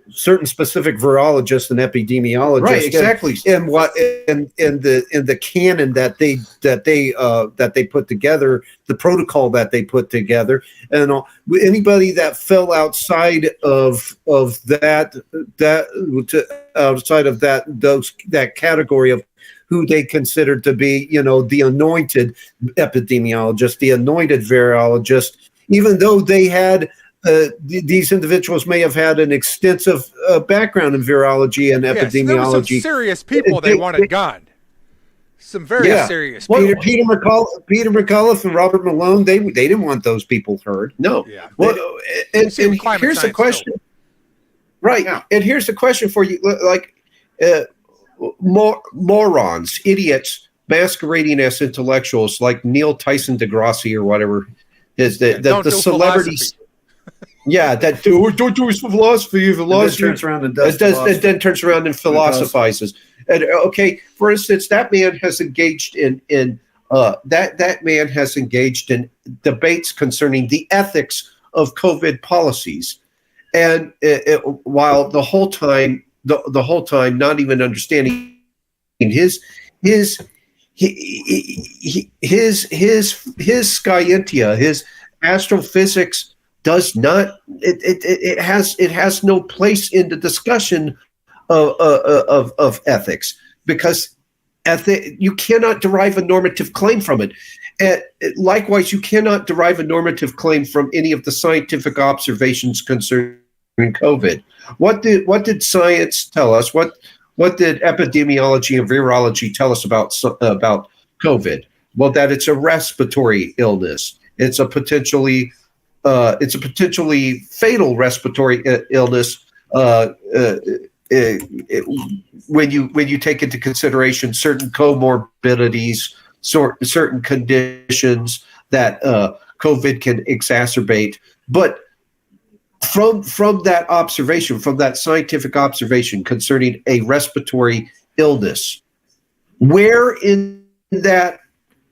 certain specific virologists and epidemiologists,
right? Exactly.
And what in the canon that they put together, the protocol that they put together, and anybody that fell outside of that outside of that category of who they considered to be, the anointed epidemiologist, the anointed virologist, even though they had. These individuals may have had an extensive background in virology and epidemiology.
There were some serious people they wanted gone. Some very serious people.
Peter McCullough and Robert Malone, they didn't want those people heard. No.
Yeah.
Well,
and here's the question.
Too.
Right. Yeah. And here's the question for you. Like morons, idiots masquerading as intellectuals like Neil Tyson deGrasse or whatever is the celebrities. Yeah, don't do his philosophy.
Philosophy turns around and does.
It then turns around and philosophizes. And okay, for instance, that man has engaged in debates concerning the ethics of COVID policies, and while the whole time not even understanding his scientia, his astrophysics. Does not it has no place in the discussion of ethics, because you cannot derive a normative claim from it. Likewise, you cannot derive a normative claim from any of the scientific observations concerning COVID. What did science tell us? What did epidemiology and virology tell us about COVID? Well, that it's a respiratory illness. It's a potentially fatal respiratory illness when you take into consideration certain comorbidities, certain conditions that COVID can exacerbate. But from that observation, from that scientific observation concerning a respiratory illness, where in that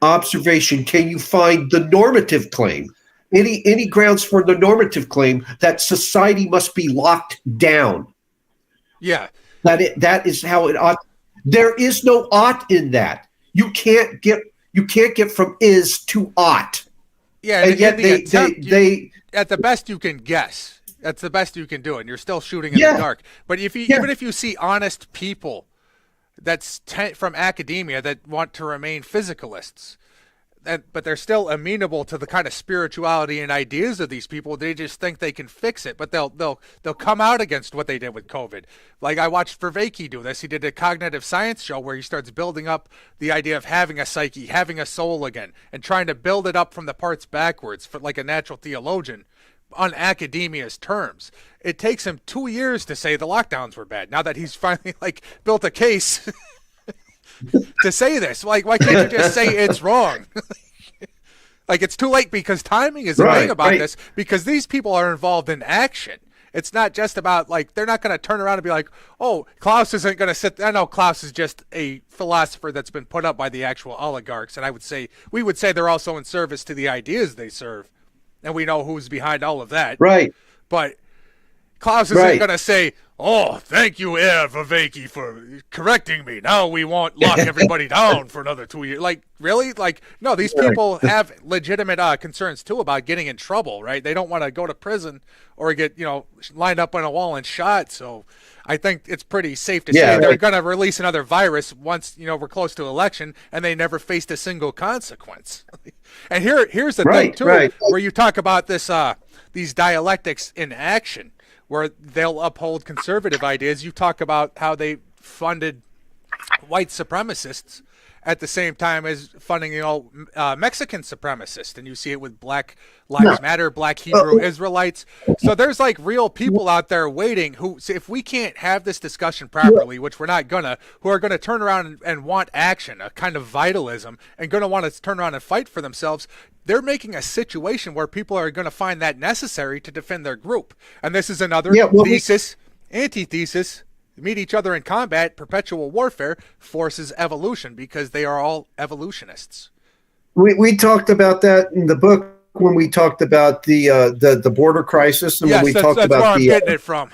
observation can you find the normative claim? Any grounds for the normative claim that society must be locked down?
Yeah,
that is how it ought. There is no ought in that. You can't get from is to ought.
Yeah, and yet they at the best you can guess. That's the best you can do, and you're still shooting in the dark. But even if you see honest people that's from academia that want to remain physicalists. But they're still amenable to the kind of spirituality and ideas of these people. They just think they can fix it, but they'll come out against what they did with COVID. Like I watched Vervaeke do this. He did a cognitive science show where he starts building up the idea of having a psyche, having a soul again, and trying to build it up from the parts backwards, for like a natural theologian, on academia's terms. It takes him 2 years to say the lockdowns were bad. Now that he's finally built a case. To say this, why can't you just say it's wrong? It's too late, because timing is the thing about this, because these people are involved in action. It's not just about they're not going to turn around and be like, oh, Klaus isn't going to sit. I know Klaus is just a philosopher that's been put up by the actual oligarchs, and we would say they're also in service to the ideas they serve, and we know who's behind all of that.
Right.
But Klaus isn't
Right.
going to say, "Oh, thank you, Air Viveki, for correcting me. Now we won't lock everybody down for another 2 years." Like, really? Like, no, these people have legitimate concerns, too, about getting in trouble, right? They don't want to go to prison or get, lined up on a wall and shot. So I think it's pretty safe to say they're going to release another virus once, we're close to election, and they never faced a single consequence. And here's the thing, too, where you talk about this these dialectics in action, where they'll uphold conservative ideas. You talk about how they funded white supremacists at the same time as funding, Mexican supremacists. And you see it with Black Lives Matter, Black Hebrew Israelites. So there's like real people out there waiting who, if we can't have this discussion properly, which we're not gonna, who are gonna turn around and want action, a kind of vitalism, and gonna want to turn around and fight for themselves. They're making a situation where people are going to find that necessary to defend their group. And this is another thesis, antithesis. Meet each other in combat, perpetual warfare forces evolution because they are all evolutionists.
We talked about that in the book when we talked about the border crisis, and when we talked about
where I'm getting it from.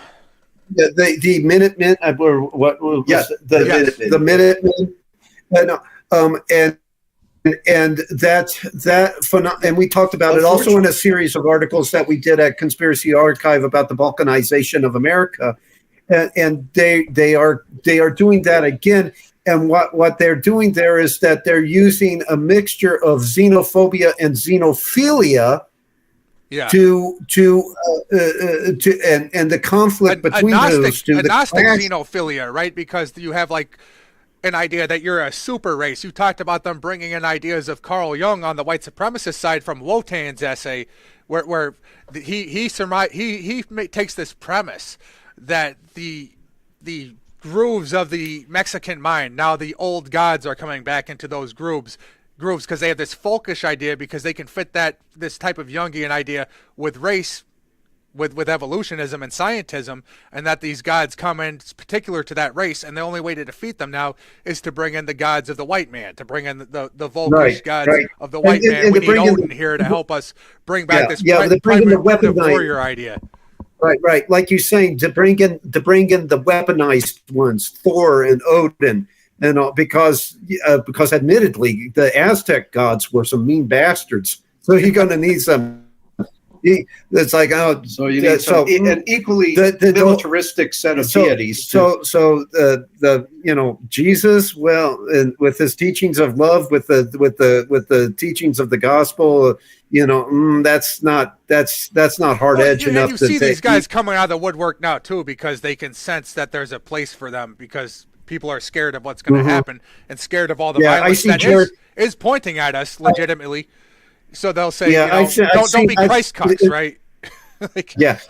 The Minutemen, or what?
Yes,
the Minutemen, and and we talked about it also in a series of articles that we did at Conspiracy Archive about the Balkanization of America, and they are doing that again. And what they're doing there is that they're using a mixture of xenophobia and xenophilia to the conflict between those two.
Agnostic xenophilia, right? Because you have like an idea that you're a super race. You talked about them bringing in ideas of Carl Jung on the white supremacist side from Wotan's essay, where he takes this premise that the grooves of the Mexican mind, now the old gods are coming back into those grooves because they have this folkish idea, because they can fit this type of Jungian idea with race, with evolutionism and scientism, and that these gods come in particular to that race, and the only way to defeat them now is to bring in the gods of the white man, to bring in the Volkish gods of the white man. And we need Odin here to help us bring back this primitive warrior idea.
Right. Like you're saying, to bring in the weaponized ones, Thor and Odin, and because admittedly the Aztec gods were some mean bastards, so you're going to need some. It's like,
so you need an equally militaristic set of deities.
So Jesus, well, and with his teachings of love, with the teachings of the gospel, that's not hard edge enough.
You see these guys coming out of the woodwork now too, because they can sense that there's a place for them, because people are scared of what's going to happen and scared of all the violence that is pointing at us legitimately. So they'll say, don't be Christ cucks, right?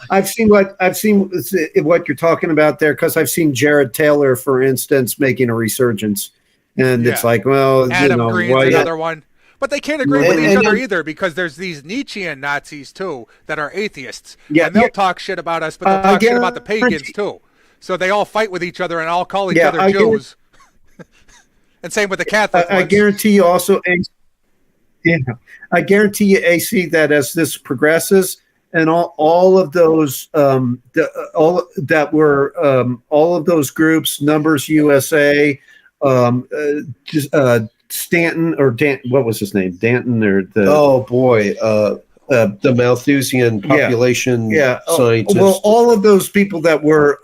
I've seen what you're talking about there, because I've seen Jared Taylor, for instance, making a resurgence, and it's like, well,
Adam Green's another one, but they can't agree with each other either, because there's these Nietzschean Nazis too that are atheists, and they'll talk shit about us, but they'll talk shit about the pagans too. So they all fight with each other and all call each other Jews. And same with the Catholic ones.
I guarantee you also. I guarantee you, AC, that as this progresses, and all of those all of those groups, Numbers USA, Stanton or what was his name, Danton or
the Malthusian population scientist.
Well, all of those people that were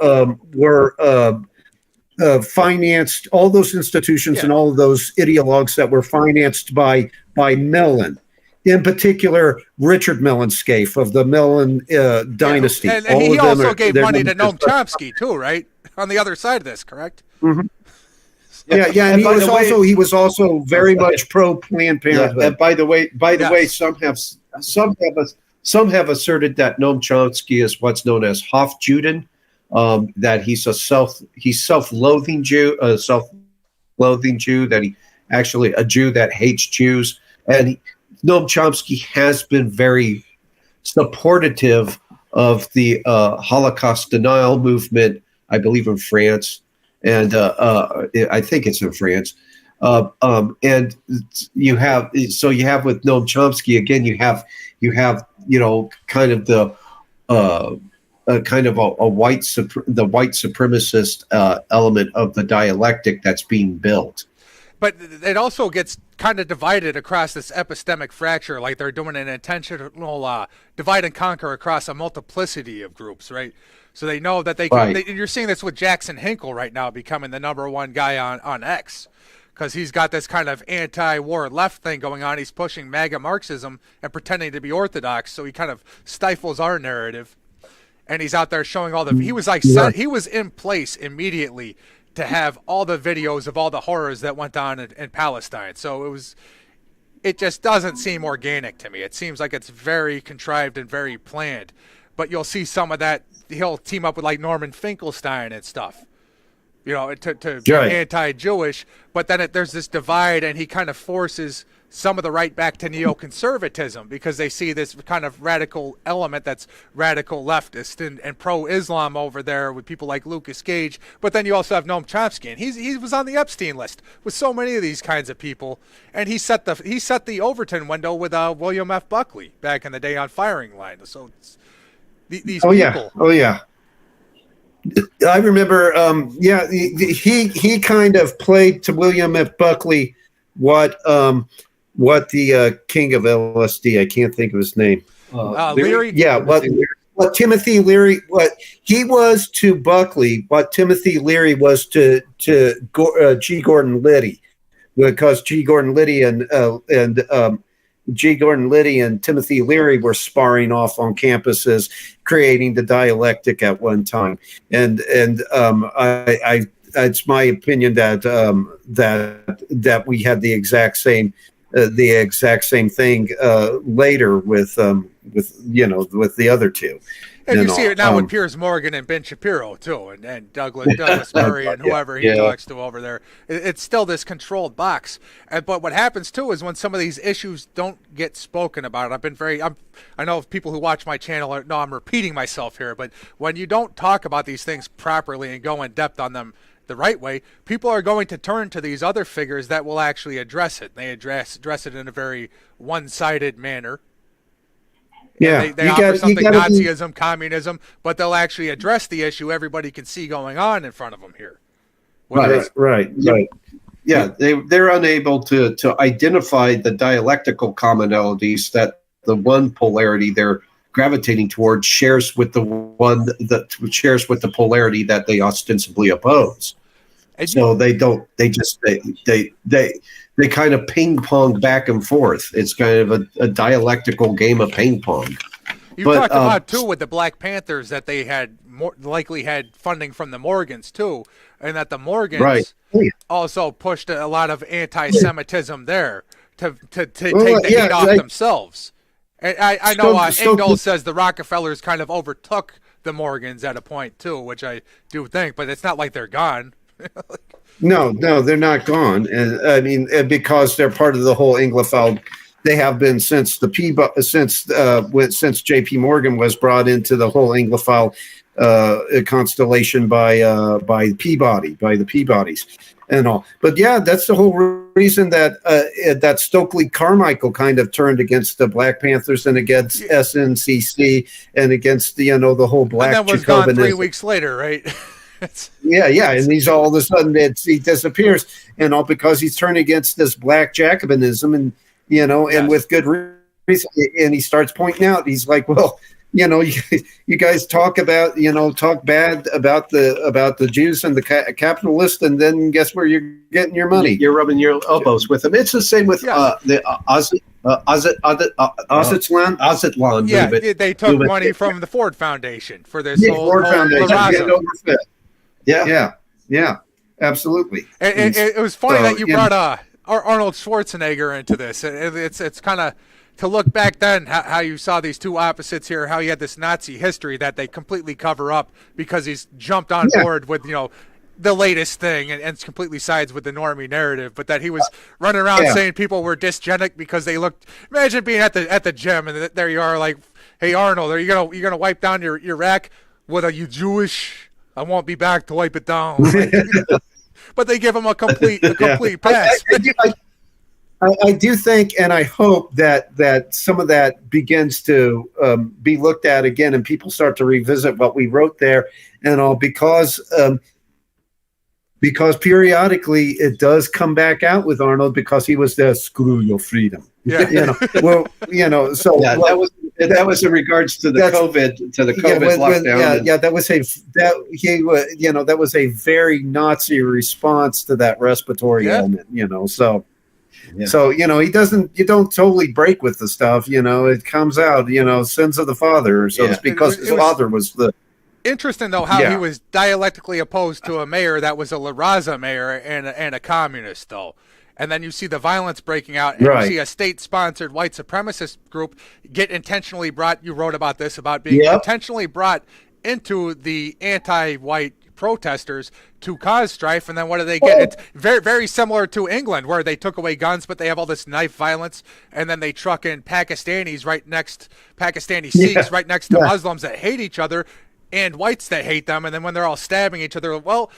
financed, all those institutions and all of those ideologues that were financed by Mellon, in particular Richard Mellon Scaife of the Mellon dynasty.
And he also gave money to Noam Chomsky too, right? On the other side of this, correct?
Mm-hmm. And he was also very much pro Planned Parenthood.
And by the way, some have asserted that Noam Chomsky is what's known as Hofjuden. That he's self-loathing Jew, that he actually a Jew that hates Jews, and Noam Chomsky has been very supportive of the Holocaust denial movement, I believe in France, and I think it's in France. And you have with Noam Chomsky again, you have kind of the
kind of the white supremacist element of the dialectic that's being built.
But it also gets kind of divided across this epistemic fracture, like they're doing an intentional divide and conquer across a multiplicity of groups, right? So they know that they can.
Right.
You're seeing this with Jackson Hinkle right now becoming the #1 guy on X, because he's got this kind of anti-war left thing going on. He's pushing MAGA Marxism and pretending to be orthodox, so he kind of stifles our narrative. And he's out there showing all the. He was like he was in place immediately to have all the videos of all the horrors that went on in Palestine. So it just doesn't seem organic to me. It seems like it's very contrived and very planned. But you'll see some of that. He'll team up with like Norman Finkelstein and stuff, to be anti-Jewish. But then there's this divide, and he kind of forces some of the right back to neoconservatism because they see this kind of radical element that's radical leftist and pro-Islam over there with people like Lucas Gage. But then you also have Noam Chomsky, and he was on the Epstein list with so many of these kinds of people, and he set the Overton window with William F. Buckley back in the day on Firing Line. So these people.
Yeah. I remember. He kind of played to William F. Buckley what the king of LSD, I can't think of his name.
Leary?
Yeah, what Timothy Leary, what he was to Buckley, what Timothy Leary was to G. Gordon Liddy, because G. Gordon Liddy and Timothy Leary were sparring off on campuses, creating the dialectic at one time. And it's my opinion that we had the exact same thing later with the other two.
And you see it now with Piers Morgan and Ben Shapiro too, and Douglas Murray and whoever he talks to over there. It's still this controlled box. But what happens too is when some of these issues don't get spoken about. I know people who watch my channel I'm repeating myself here, but when you don't talk about these things properly and go in depth on them the right way, people are going to turn to these other figures that will actually address it. They address it in a very one-sided manner.
Yeah,
they offer something Nazism, communism, but they'll actually address the issue everybody can see going on in front of them here.
Right. Yeah, they're unable to identify the dialectical commonalities that the one polarity they're gravitating toward shares with the polarity that they ostensibly oppose. So they kind of ping pong back and forth. It's kind of a dialectical game of ping pong.
You talked about too with the Black Panthers that they had likely had funding from the Morgans too, and that the Morgans also pushed a lot of anti-Semitism there to take the heat off themselves. And I know Engdahl says the Rockefellers kind of overtook the Morgans at a point too, which I do think, but it's not like they're gone.
No, they're not gone, and I mean, because they're part of the whole Anglophile. They have been since J.P. Morgan was brought into the whole Anglophile constellation by the Peabodys and all. But yeah, that's the whole reason that Stokely Carmichael kind of turned against the Black Panthers and against SNCC and against the whole Black.
And that was gone 3 weeks later, right?
And he's all of a sudden he disappears, and all because he's turned against this Black Jacobinism, and and with good reason. And he starts pointing out, he's like, well, you guys talk bad about the Jews and the capitalists, and then guess where you're getting your money? You're rubbing your elbows with them. It's the same with the Azatlan.
Yeah, they took money from the Ford Foundation for this whole
Foundation. Yeah, absolutely.
And it was funny that you brought Arnold Schwarzenegger into this. It's kind of to look back then how you saw these two opposites here, how you had this Nazi history that they completely cover up because he's jumped on board with the latest thing and completely sides with the normie narrative, but that he was running around saying people were dysgenic because they looked. Imagine being at the gym and there you are, like, hey Arnold, are you gonna wipe down your rack? What are you, Jewish? I won't be back to wipe it down. But they give him a complete pass.
I do think, and I hope that some of that begins to be looked at again, and people start to revisit what we wrote there, and all because periodically it does come back out with Arnold because he was there. Screw your freedom.
Yeah.
So
Yeah, that was in regards to the COVID lockdown.
That was a very Nazi response to that respiratory element. So you don't totally break with the stuff. It comes out. Sins of the father, so to speak, because his father was the.
Interesting, though, how he was dialectically opposed to a mayor that was a La Raza mayor and a communist, though. And then you see the violence breaking out, and you see a state-sponsored white supremacist group get intentionally brought. You wrote about this, about being intentionally brought into the anti-white protesters to cause strife. And then what do they get? It's very, very similar to England, where they took away guns, but they have all this knife violence, and then they truck in Pakistani Sikhs right next to Muslims that hate each other, and whites that hate them, and then when they're all stabbing each other, well,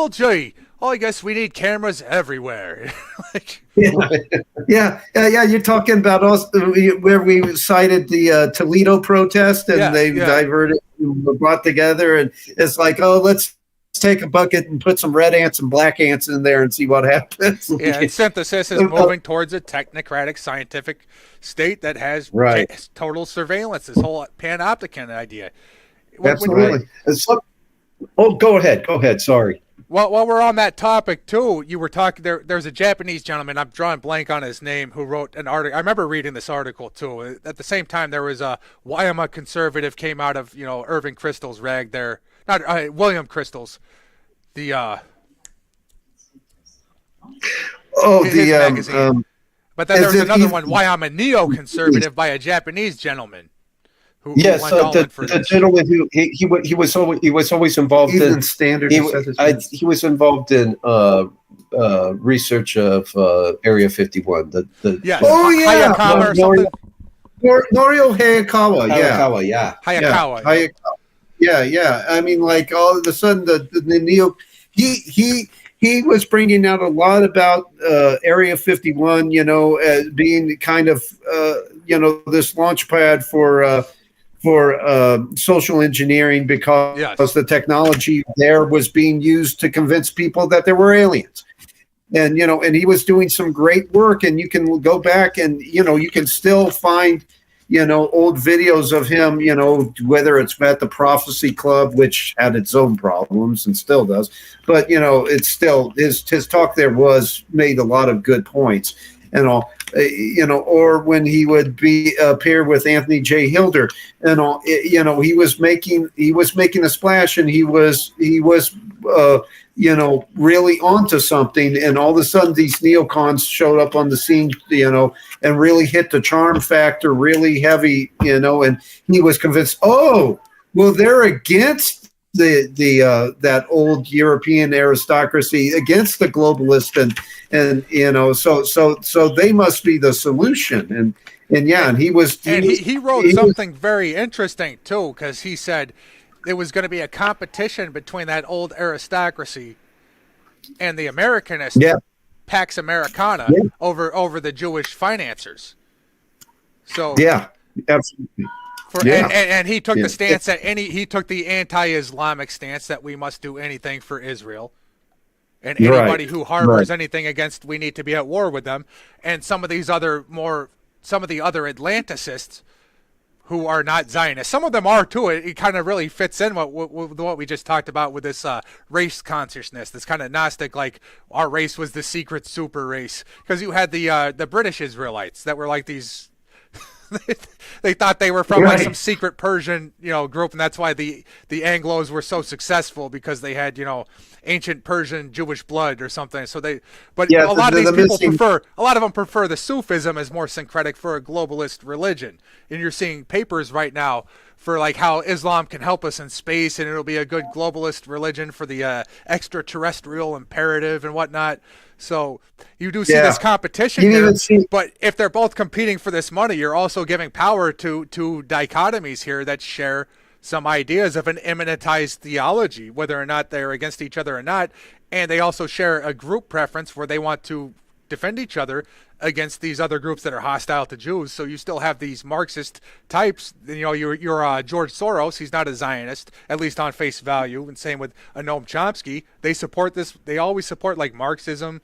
gee, I guess we need cameras everywhere.
You're talking about us where we cited the Toledo protest, and they diverted, brought together, and it's like, let's take a bucket and put some red ants and black ants in there and see what happens.
And synthesis is moving towards a technocratic scientific state that has total surveillance. This whole panopticon idea.
Absolutely. Go ahead. Sorry.
Well, while we're on that topic too, you were talking there's a Japanese gentleman, I'm drawing blank on his name, who wrote an article. I remember reading this article too. At the same time, there was a Why I'm a Conservative came out of, Irving Kristol's rag there. Not William Kristol's. The magazine. But then there's another one, Why I'm a Neoconservative, by a Japanese gentleman.
The gentleman who he was always involved in standard. He was involved in research of Area 51.
Hayakawa or something.
Norio Hayakawa.
Hayakawa.
Yeah. I mean, like all of a sudden, the neo he was bringing out a lot about Area 51. As being kind of this launch pad for social engineering, because the technology there was being used to convince people that there were aliens. And he was doing some great work, and you can go back and you can still find old videos of him, whether it's at the Prophecy Club, which had its own problems and still does, but it's still his talk there made a lot of good points and all. Or when he would appear with Anthony J. Hilder, and all, he was making a splash, and he was really onto something, and all of a sudden these neocons showed up on the scene, and really hit the charm factor really heavy, and he was convinced, they're against that old European aristocracy, against the globalists, and so they must be the solution, and he
wrote something very interesting too, because he said there was going to be a competition between that old aristocracy and the Americanist Pax Americana over the Jewish financiers. So
absolutely.
And he took the stance he took the anti-Islamic stance that we must do anything for Israel, and anybody who harbors anything against, we need to be at war with them. And some of the other Atlanticists who are not Zionists, some of them are too. It kind of really fits in what we just talked about with this race consciousness, this kind of Gnostic, like our race was the secret super race, because you had the British Israelites that were like these. They thought they were from like some secret Persian, group, and that's why the Anglos were so successful, because they had, ancient Persian Jewish blood or something. So a lot of them prefer the Sufism as more syncretic for a globalist religion. And you're seeing papers right now for like how Islam can help us in space, and it'll be a good globalist religion for the extraterrestrial imperative and whatnot. So you do see this competition here, but if they're both competing for this money, you're also giving power to dichotomies here that share some ideas of an immanentized theology, whether or not they're against each other or not. And they also share a group preference where they want to defend each other against these other groups that are hostile to Jews. So you still have these Marxist types. You know, you're George Soros. He's not a Zionist, at least on face value. And same with Noam Chomsky. They support this. They always support like Marxism,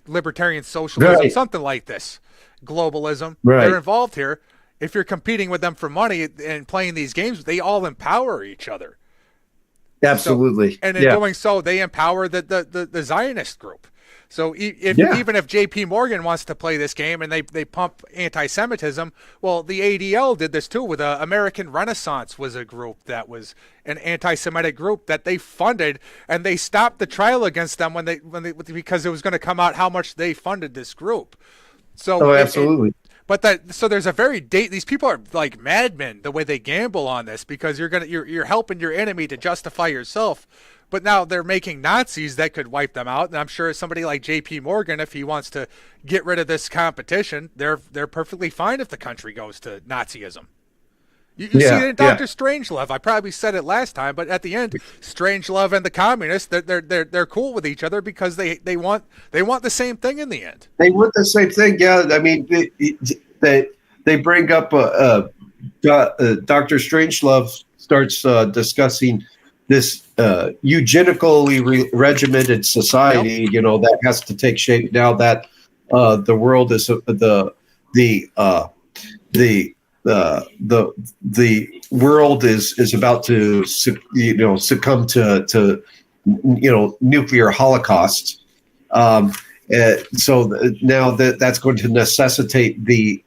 libertarian socialism,
Right.
something like this, globalism.
Right.
They're involved here. If you're competing with them for money and playing these games, they all empower each other.
Absolutely.
So, and in doing so, they empower the Zionist group. So even if J.P. Morgan wants to play this game and they pump anti-Semitism, well, the ADL did this too with American Renaissance was a group that was an anti-Semitic group that they funded, and they stopped the trial against them when they because it was going to come out how much they funded this group. So
absolutely.
So there's a very these people are like madmen the way they gamble on this, because you're helping your enemy to justify yourself. But now they're making Nazis that could wipe them out, and I'm sure somebody like J.P. Morgan, if he wants to get rid of this competition, they're perfectly fine if the country goes to Nazism. You see it in Dr. Strangelove. I probably said it last time, but at the end, Strangelove and the communists, they're cool with each other because they want the same thing in the end.
They want the same thing. Yeah, I mean, they bring up Dr. Strangelove starts discussing this eugenically regimented society.
Yep.
You know, that has to take shape now that the world is the world is about to succumb to nuclear holocaust. So now that's going to necessitate the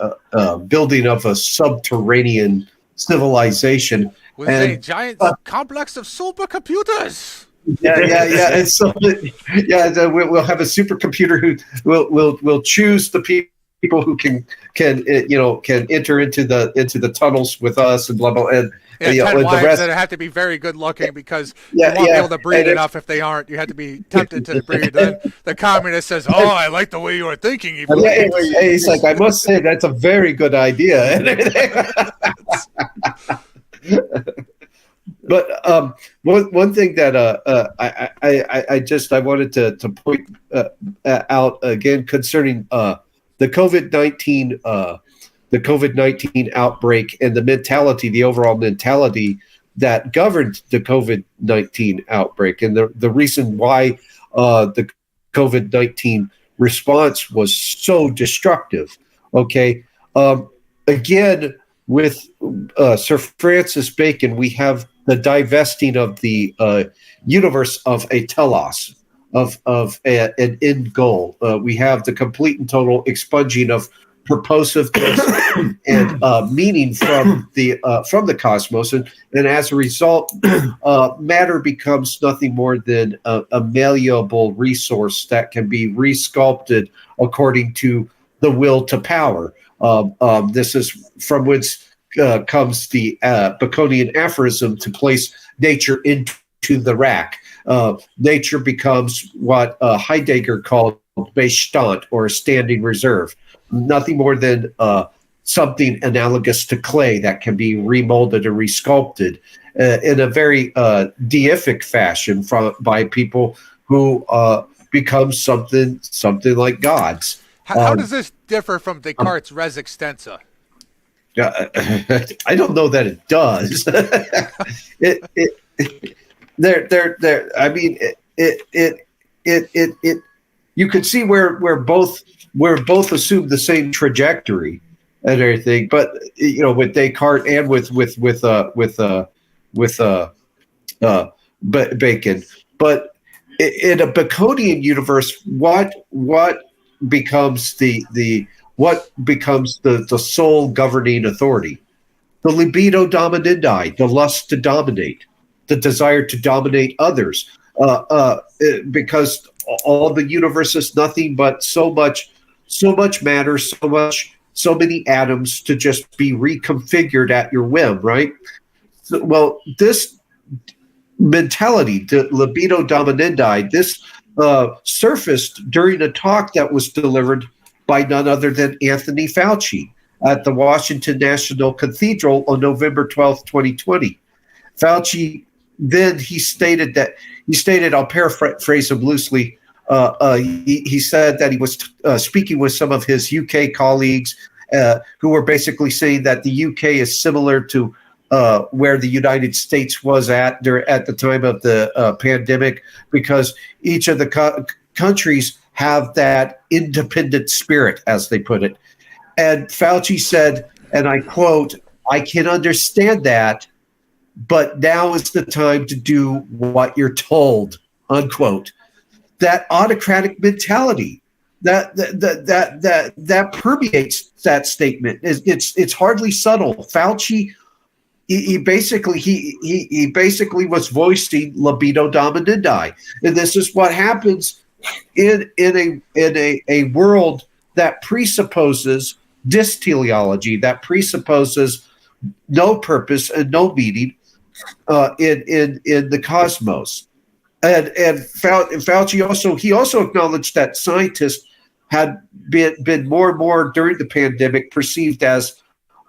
building of a subterranean civilization
with a giant complex of supercomputers.
Yeah. And so, we'll have a supercomputer who will choose the people who can enter into the tunnels with us and blah blah. And
10 wives
the rest
that have to be very good looking because you won't be able to breed enough if they aren't. You have to be tempted to breed. Then the communist says, "Oh, I like the way you were thinking."
He's like, "I must say that's a very good idea." But one thing that I wanted to point out again concerning the COVID-19 outbreak and the overall mentality that governed the COVID-19 outbreak, and the reason why the COVID-19 response was so destructive. Okay, again, with Sir Francis Bacon, we have the divesting of the universe of a telos, of an end goal. We have the complete and total expunging of purposiveness and meaning from the cosmos, and as a result, matter becomes nothing more than a malleable resource that can be resculpted according to the will to power. This is from whence comes the Baconian aphorism to place nature into the rack. Nature becomes what Heidegger called Bestand, or a standing reserve. Nothing more than something analogous to clay that can be remolded and resculpted in a very deific fashion by people who become something like gods.
How does this differ from Descartes' res extensa?
I don't know that it does. I mean, it. You could see where both assume the same trajectory and everything, but with Descartes and with Bacon. But in a Baconian universe, what becomes the sole governing authority? The libido dominandi, the lust to dominate, the desire to dominate others, because all the universe is nothing but so much matter, so many atoms to just be reconfigured at your whim, right? So, well, this mentality, the libido dominandi, this surfaced during a talk that was delivered by none other than Anthony Fauci at the Washington National Cathedral on November 12th, 2020. Fauci then he stated, I'll paraphrase him loosely,
He said that he was speaking with some of his UK colleagues who were basically saying that the UK is similar to where the United States was at the time of the pandemic, because each of the countries have that independent spirit, as they put it. And Fauci said, and I quote, "I can understand that, but now is the time to do what you're told," unquote. That autocratic mentality that permeates that statement. It's hardly subtle. Fauci, he basically was voicing libido dominandi, and this is what happens in a world that presupposes dysteleology, that presupposes no purpose and no meaning in the cosmos. And Fauci also acknowledged that scientists had been more and more during the pandemic perceived as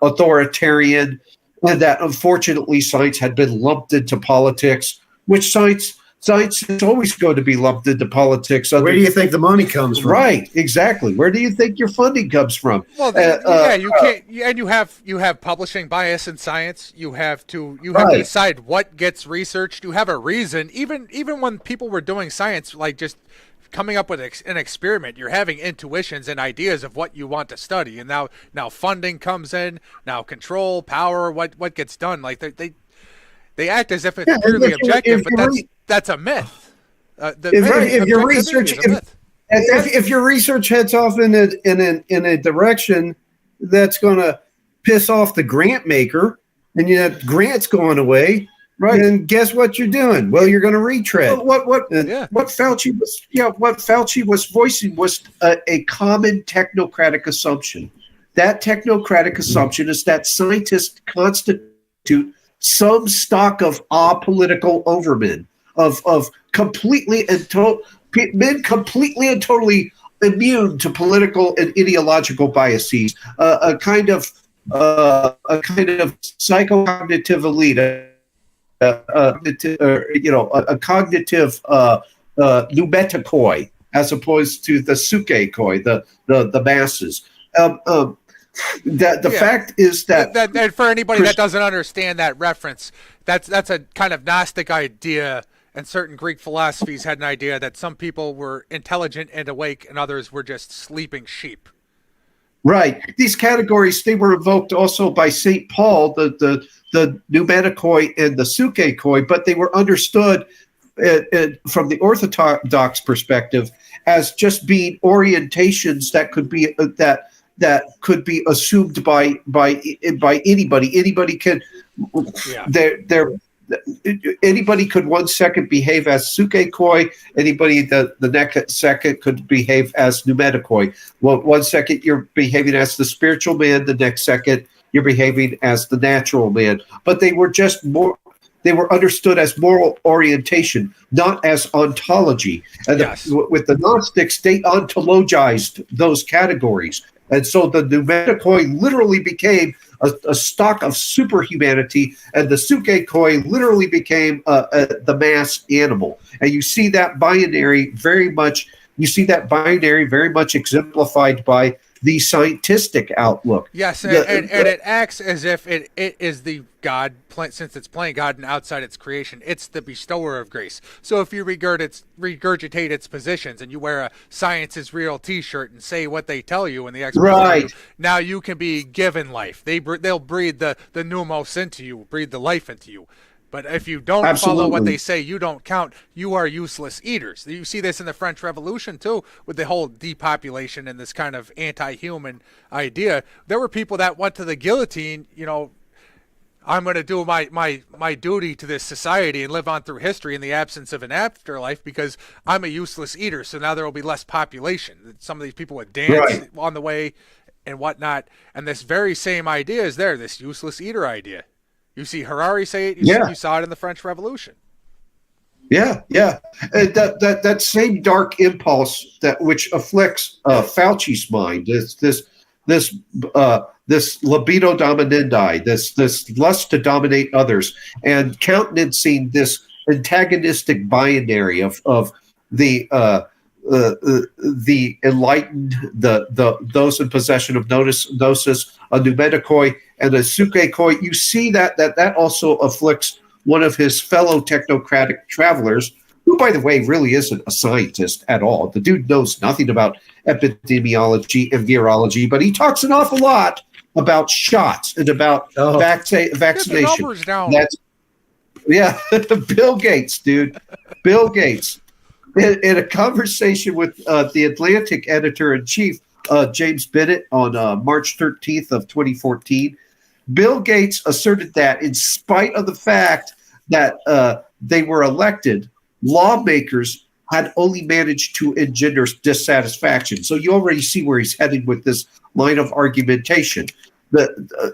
authoritarian, and that unfortunately science had been lumped into politics, which science is always going to be lumped into politics.
Where do you think the money comes from?
Right, exactly. Where do you think your funding comes from?
Well, you can't, and you have publishing bias in science. You have to decide what gets researched. You have a reason. Even when people were doing science, like just coming up with an experiment, you're having intuitions and ideas of what you want to study. And now funding comes in. Now control, power, what gets done. Like they act as if it's purely objective, but that's a myth.
If your research heads off in a direction that's going to piss off the grant maker, and that grant's going away, right? Then guess what you're doing? Well, you're going to retread.
What Fauci was voicing was a common technocratic assumption. That technocratic assumption is that scientists constitute some stock of apolitical overmen, of completely and completely and totally immune to political and ideological biases, a kind of psychocognitive elite, a cognitive pneumatikoi, as opposed to the sukekoi, the masses. The fact is that
and for anybody that doesn't understand that reference, that's a kind of Gnostic idea, and certain Greek philosophies had an idea that some people were intelligent and awake and others were just sleeping sheep.
Right. These categories, they were evoked also by St. Paul, the pneumatikoi and the sukekoi, but they were understood from the Orthodox perspective as just being orientations that could be that could be assumed by anybody. Anybody can. Anybody could 1 second behave as sukekoi. Anybody the next second could behave as pneumatikoi. Well, 1 second you're behaving as the spiritual man. The next second you're behaving as the natural man. But they were just more. They were understood as moral orientation, not as ontology. And with the Gnostics, they ontologized those categories. And so the pneumatikoi literally became a stock of superhumanity, and the sukekoi literally became the mass animal. And you see that binary very much. You see that binary very much exemplified by the scientific outlook.
Yes, and it acts as if it is the God, since it's playing God and outside its creation, it's the bestower of grace. So if you regurgitate its positions and you wear a science is real t-shirt and say what they tell you and the experts tell you, now you can be given life. They'll breathe the pneumos into you, breathe the life into you. But if you don't follow what they say, you don't count. You are useless eaters. You see this in the French Revolution, too, with the whole depopulation and this kind of anti-human idea. There were people that went to the guillotine, I'm going to do my duty to this society and live on through history in the absence of an afterlife because I'm a useless eater. So now there will be less population. Some of these people would dance on the way and whatnot. And this very same idea is there, this useless eater idea. You see Harari say it. You saw it in the French Revolution.
Yeah. That same dark impulse which afflicts Fauci's mind, this libido dominandi, this lust to dominate others, and countenancing this antagonistic binary of the the enlightened, those in possession of gnosis, a pneumaticoi, and a sukeikoi, you see that also afflicts one of his fellow technocratic travelers, who, by the way, really isn't a scientist at all. The dude knows nothing about epidemiology and virology, but he talks an awful lot about shots and about vaccination.
Get the numbers down.
Bill Gates, dude. Bill Gates. In a conversation with the Atlantic editor-in-chief, James Bennett, on March 13th of 2014, Bill Gates asserted that in spite of the fact that they were elected, lawmakers had only managed to engender dissatisfaction. So you already see where he's heading with this line of argumentation.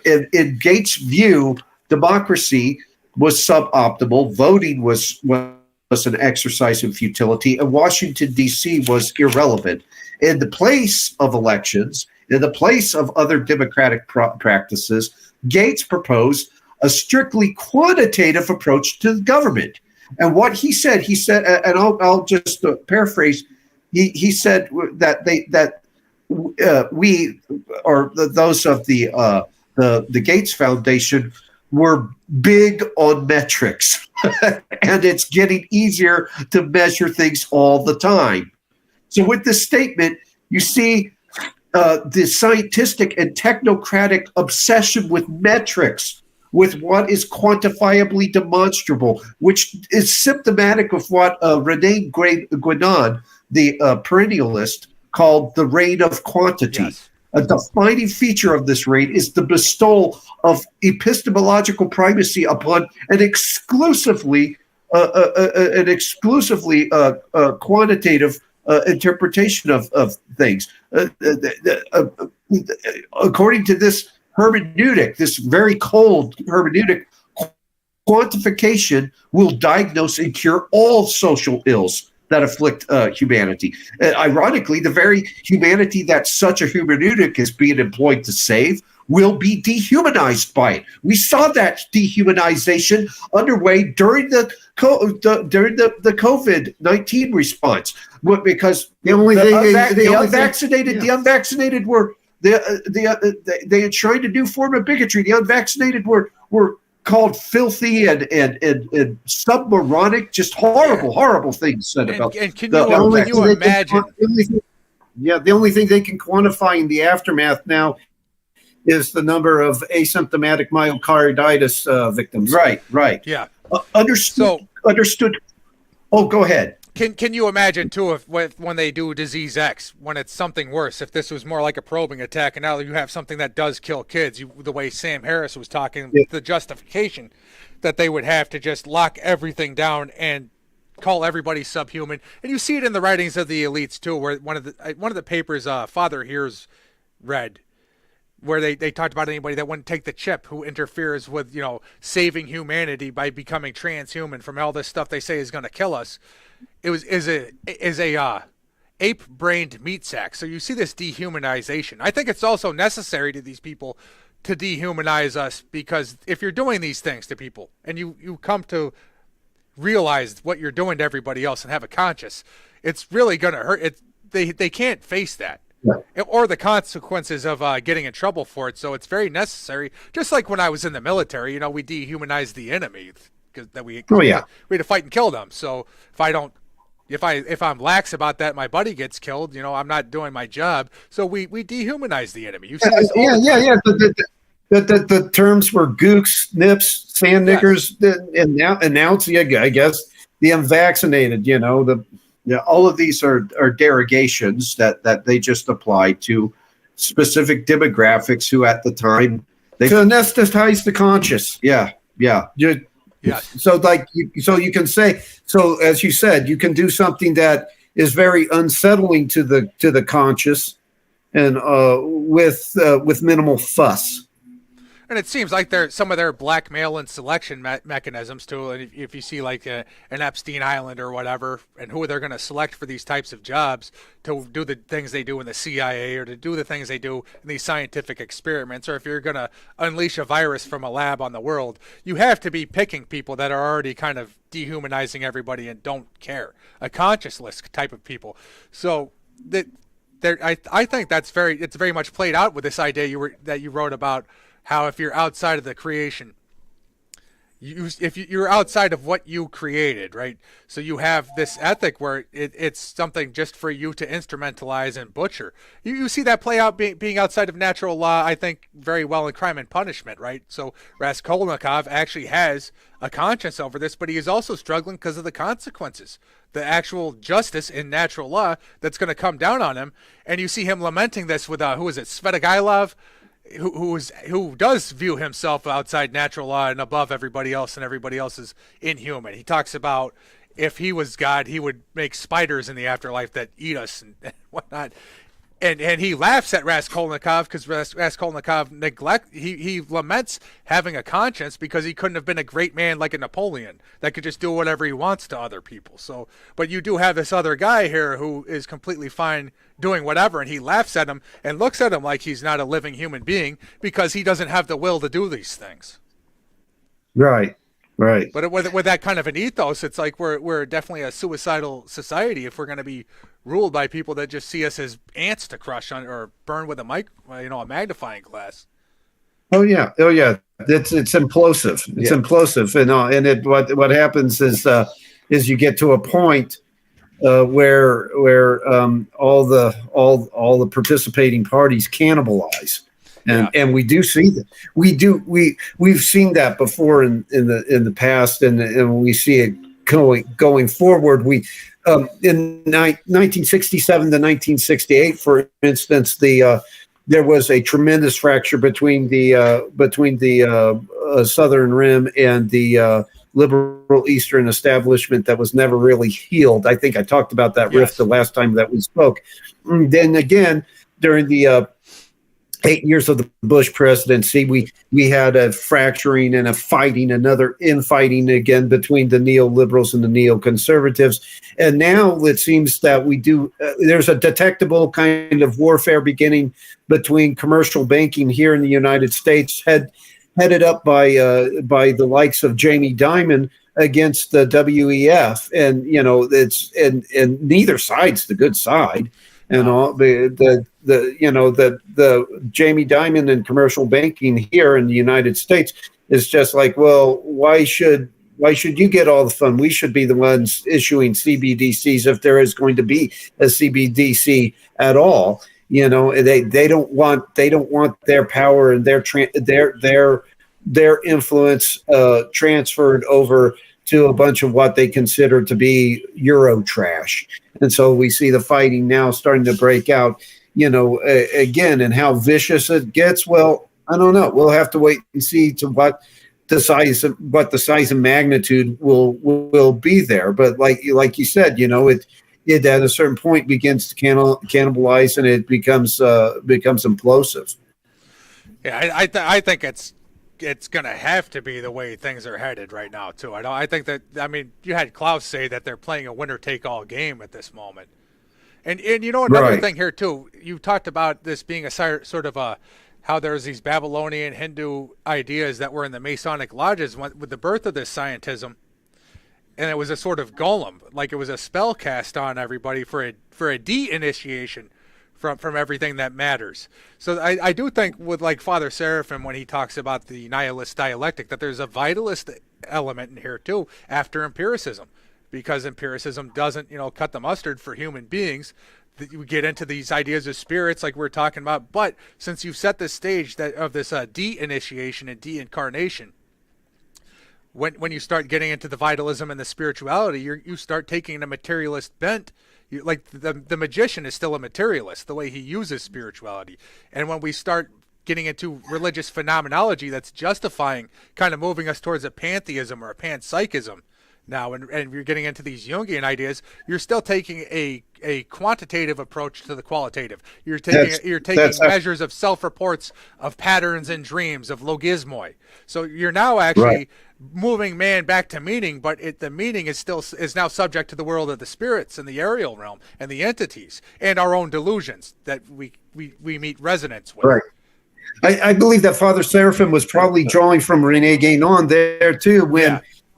In Gates' view, democracy was suboptimal, voting was an exercise in futility, and Washington, D.C. was irrelevant. In the place of elections, in the place of other democratic practices, Gates proposed a strictly quantitative approach to the government. And what he said, and I'll just paraphrase. He said that we, or those of the Gates Foundation, were big on metrics, and it's getting easier to measure things all the time. So with this statement, you see the scientific and technocratic obsession with metrics, with what is quantifiably demonstrable, which is symptomatic of what Rene Guénon, the perennialist, called the reign of quantity.
Yes.
A defining feature of this reign is the bestowal of epistemological primacy upon an exclusively quantitative interpretation of things. According to this hermeneutic, this very cold hermeneutic, quantification will diagnose and cure all social ills that afflict humanity. Ironically, the very humanity that such a hermeneutic is being employed to save will be dehumanized by it. We saw that dehumanization underway during the COVID-19 response, because the unvaccinated were they had tried a new form of bigotry. The unvaccinated were called filthy and submoronic, just horrible things said about.
And can you imagine?
The only thing they can quantify in the aftermath now is the number of asymptomatic myocarditis victims.
Right.
Yeah.
Understood. Oh, go ahead.
Can you imagine too if when they do disease X, when it's something worse, if this was more like a probing attack, and now you have something that does kill kids, the way Sam Harris was talking, the justification that they would have to just lock everything down and call everybody subhuman, and you see it in the writings of the elites too, where one of the papers Father Hears read, where they talked about anybody that wouldn't take the chip who interferes with saving humanity by becoming transhuman from all this stuff they say is going to kill us. It is a ape-brained meat sack. So you see this dehumanization. I think it's also necessary to these people to dehumanize us, because if you're doing these things to people and you come to realize what you're doing to everybody else and have a conscience, it's really going to hurt. They can't face that. Or the consequences of getting in trouble for it. So it's very necessary. Just like when I was in the military, we dehumanized the enemy that we had to fight and kill them. So if I'm lax about that, my buddy gets killed. I'm not doing my job. So we dehumanize the enemy. You see this
The terms were gooks, nips, sand knickers, and now I guess the unvaccinated.
All of these are derogations that they just apply to specific demographics who, at the time,
to anesthetize the conscious.
Yeah.
So you can say, so as you said, you can do something that is very unsettling to the conscious, and with minimal fuss.
And it seems like there some of their blackmail and selection mechanisms too. And if you see like an Epstein Island or whatever, and who they're going to select for these types of jobs to do the things they do in the CIA or to do the things they do in these scientific experiments, or if you're going to unleash a virus from a lab on the world, you have to be picking people that are already kind of dehumanizing everybody and don't care, a conscienceless type of people. So that I think it's very much played out with this idea that you wrote about how if you're outside of the creation, if you're outside of what you created, right? So you have this ethic where it's something just for you to instrumentalize and butcher. You see that play out being outside of natural law, I think, very well in Crime and Punishment, right? So Raskolnikov actually has a conscience over this, but he is also struggling because of the consequences, the actual justice in natural law that's going to come down on him. And you see him lamenting this with, who is it, Svetagailov, who does view himself outside natural law and above everybody else, and everybody else is inhuman. He talks about if he was God, he would make spiders in the afterlife that eat us and whatnot. And he laughs at Raskolnikov because Raskolnikov he laments having a conscience because he couldn't have been a great man like a Napoleon that could just do whatever he wants to other people. So, but you do have this other guy here who is completely fine doing whatever, and he laughs at him and looks at him like he's not a living human being because he doesn't have the will to do these things.
Right. Right.
But with that kind of an ethos, it's like we're definitely a suicidal society if we're going to be ruled by people that just see us as ants to crush on or burn with a a magnifying glass.
Oh yeah. It's implosive. It's implosive, and what happens is you get to a point where all the participating parties cannibalize. And we do see that. We've seen that before in the past, and we see it going forward. We in 1967 to 1968, for instance, there was a tremendous fracture between the Southern Rim and the liberal Eastern establishment that was never really healed. I think I talked about that rift the last time that we spoke. And then again, during the 8 years of the Bush presidency, we had a fracturing and another infighting again between the neoliberals and the neoconservatives. And now it seems that there's a detectable kind of warfare beginning between commercial banking here in the United States, headed up by the likes of Jamie Dimon against the WEF. And, and neither side's the good side. And all the Jamie Dimon and commercial banking here in the United States is just like, well, why should you get all the fun? We should be the ones issuing CBDCs if there is going to be a CBDC at all. They don't want their power and their influence transferred over to a bunch of what they consider to be Euro trash. And so we see the fighting now starting to break out, again, and how vicious it gets. Well, I don't know. We'll have to wait and see to what the size and magnitude will be there. But like you said, it at a certain point begins to cannibalize, and it becomes implosive.
Yeah, I think it's going to have to be the way things are headed right now, too. I think that, you had Klaus say that they're playing a winner-take-all game at this moment. And another thing here, too, you talked about this being a sort of how there's these Babylonian Hindu ideas that were in the Masonic lodges with the birth of this scientism. And it was a sort of golem, like it was a spell cast on everybody for a de-initiation from everything that matters. So I do think with like Father Seraphim, when he talks about the nihilist dialectic, that there's a vitalist element in here too after empiricism, because empiricism doesn't, cut the mustard for human beings. We get into these ideas of spirits like we're talking about, but since you've set the stage of this de-initiation and de-incarnation, when you start getting into the vitalism and the spirituality, you start taking a materialist bent. Like the magician is still a materialist, the way he uses spirituality. And when we start getting into religious phenomenology that's justifying kind of moving us towards a pantheism or a panpsychism, now, and you're getting into these Jungian ideas, you're still taking a quantitative approach to the qualitative. You're taking measures of self-reports of patterns and dreams of logismoi. So you're now actually moving man back to meaning, but the meaning is now subject to the world of the spirits and the aerial realm and the entities and our own delusions that we meet resonance with.
Right. I believe that Father Seraphim was probably drawing from Rene Guénon there too,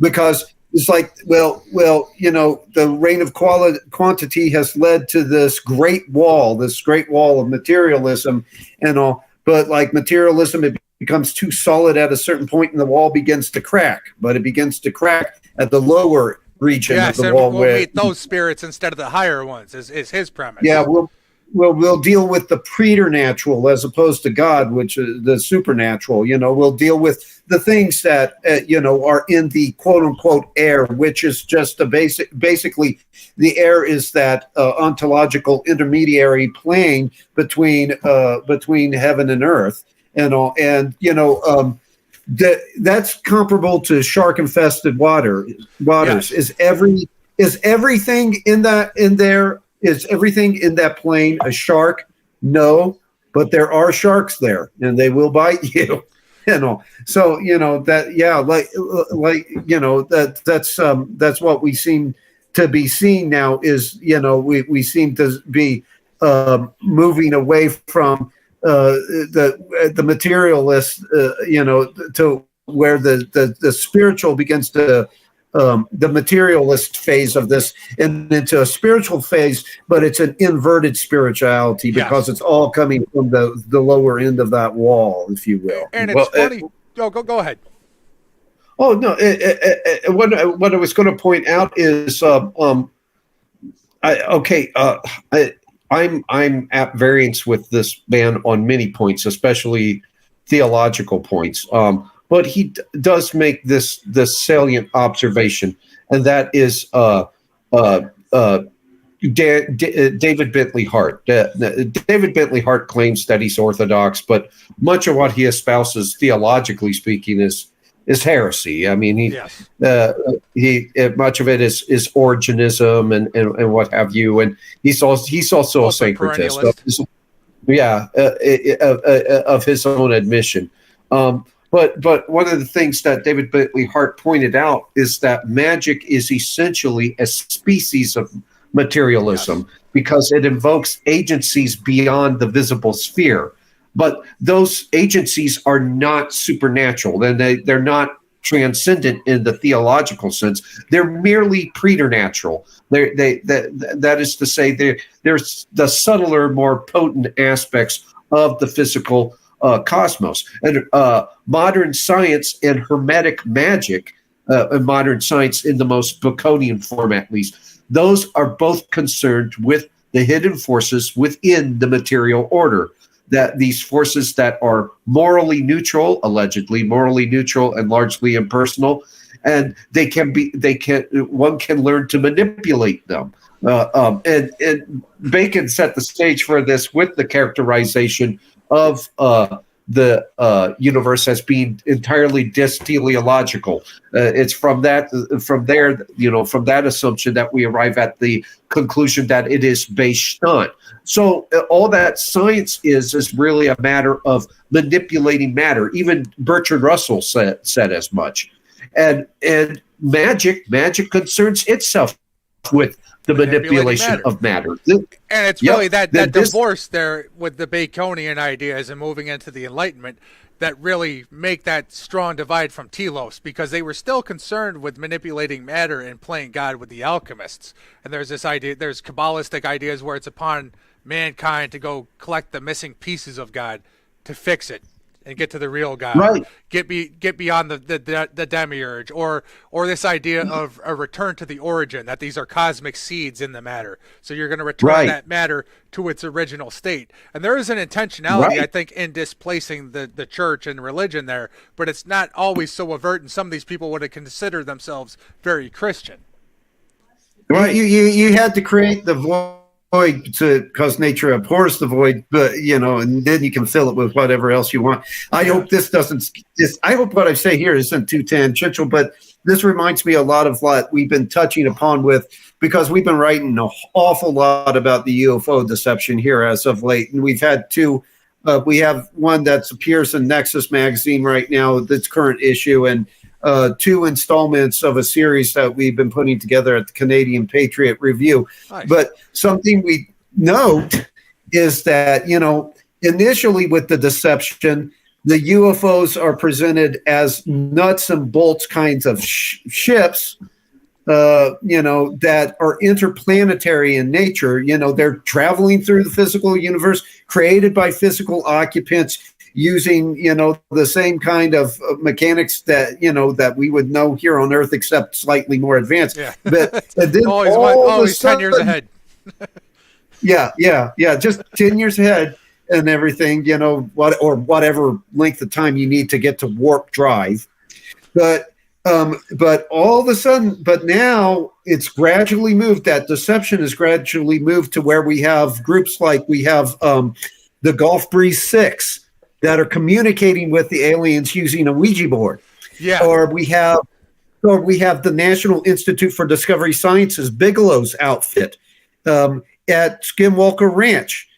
because it's like, well, the reign of quantity has led to this great wall of materialism and all. But like materialism, it becomes too solid at a certain point, and the wall begins to crack. But it begins to crack at the lower region of the wall.
We'll meet those spirits instead of the higher ones. Is his premise?
Yeah, we'll deal with the preternatural as opposed to God, which is the supernatural. We'll deal with the things that are in the quote unquote air, which is just basically the air is that ontological intermediary plane between heaven and earth, that's comparable to shark infested waters.
Yes.
Is everything in there? Is everything in that plane a shark? No, but there are sharks there, and they will bite you. So that's what we seem to be seeing now. Is we seem to be moving away from the materialist, to where the spiritual begins to. The materialist phase of this and into a spiritual phase, but it's an inverted spirituality because it's all coming from the lower end of that wall, if you will.
And it's funny. Go ahead.
Oh no! What I was going to point out is, I'm at variance with this man on many points, especially theological points. But he does make this salient observation, and that is David Bentley Hart. David Bentley Hart claims that he's Orthodox, but much of what he espouses, theologically speaking, is heresy. I mean, much of it is Origenism and what have you, and he's also a syncretist. Of his own admission. But one of the things that David Bentley Hart pointed out is that magic is essentially a species of materialism because it invokes agencies beyond the visible sphere. But those agencies are not supernatural, and they're not transcendent in the theological sense. They're merely preternatural. That is to say, they're the subtler, more potent aspects of the physical cosmos. And modern science and hermetic magic, modern science in the most Baconian form at least, those are both concerned with the hidden forces within the material order, that these forces that are allegedly morally neutral and largely impersonal, and one can learn to manipulate them. And Bacon set the stage for this with the characterization of the universe as being entirely dysteleological. It's from that assumption that we arrive at the conclusion that it is Beistan. So all that science is really a matter of manipulating matter. Even Bertrand Russell said as much. And magic concerns itself with the manipulation of matter.
And it's really that divorce there with the Baconian ideas and moving into the Enlightenment that really make that strong divide from telos, because they were still concerned with manipulating matter and playing God with the alchemists. And there's this idea, there's Kabbalistic ideas where it's upon mankind to go collect the missing pieces of God to fix it and get to the real God,
right?
Get beyond the demiurge, or this idea of a return to the origin, that these are cosmic seeds in the matter. So you're going to return that matter to its original state. And there is an intentionality, I think, in displacing the church and religion there, but it's not always so overt. And some of these people would have considered themselves very Christian.
Right. You had to create the void because nature abhors the void, but and then you can fill it with whatever else you want. I hope this doesn't. I hope what I say here isn't too tangential, but this reminds me a lot of what we've been touching upon with, because we've been writing an awful lot about the UFO deception here as of late. And we've had two, we have one that appears in Nexus magazine right now, that's current issue, and two installments of a series that we've been putting together at the Canadian Patriot Review.
Nice.
But something we note is that, initially with the deception, the UFOs are presented as nuts and bolts kinds of ships, that are interplanetary in nature. They're traveling through the physical universe, created by physical occupants, using, the same kind of mechanics that, that we would know here on Earth, except slightly more advanced.
Yeah.
But and then
always 10 years ahead.
Yeah. Just 10 years ahead and everything, whatever length of time you need to get to warp drive. But all of a sudden, but now it's gradually moved. That deception is gradually moved to where we have groups like we have the Gulf Breeze 6 that are communicating with the aliens using a Ouija board.
Yeah.
Or we have the National Institute for Discovery Sciences, Bigelow's outfit, at Skinwalker Ranch,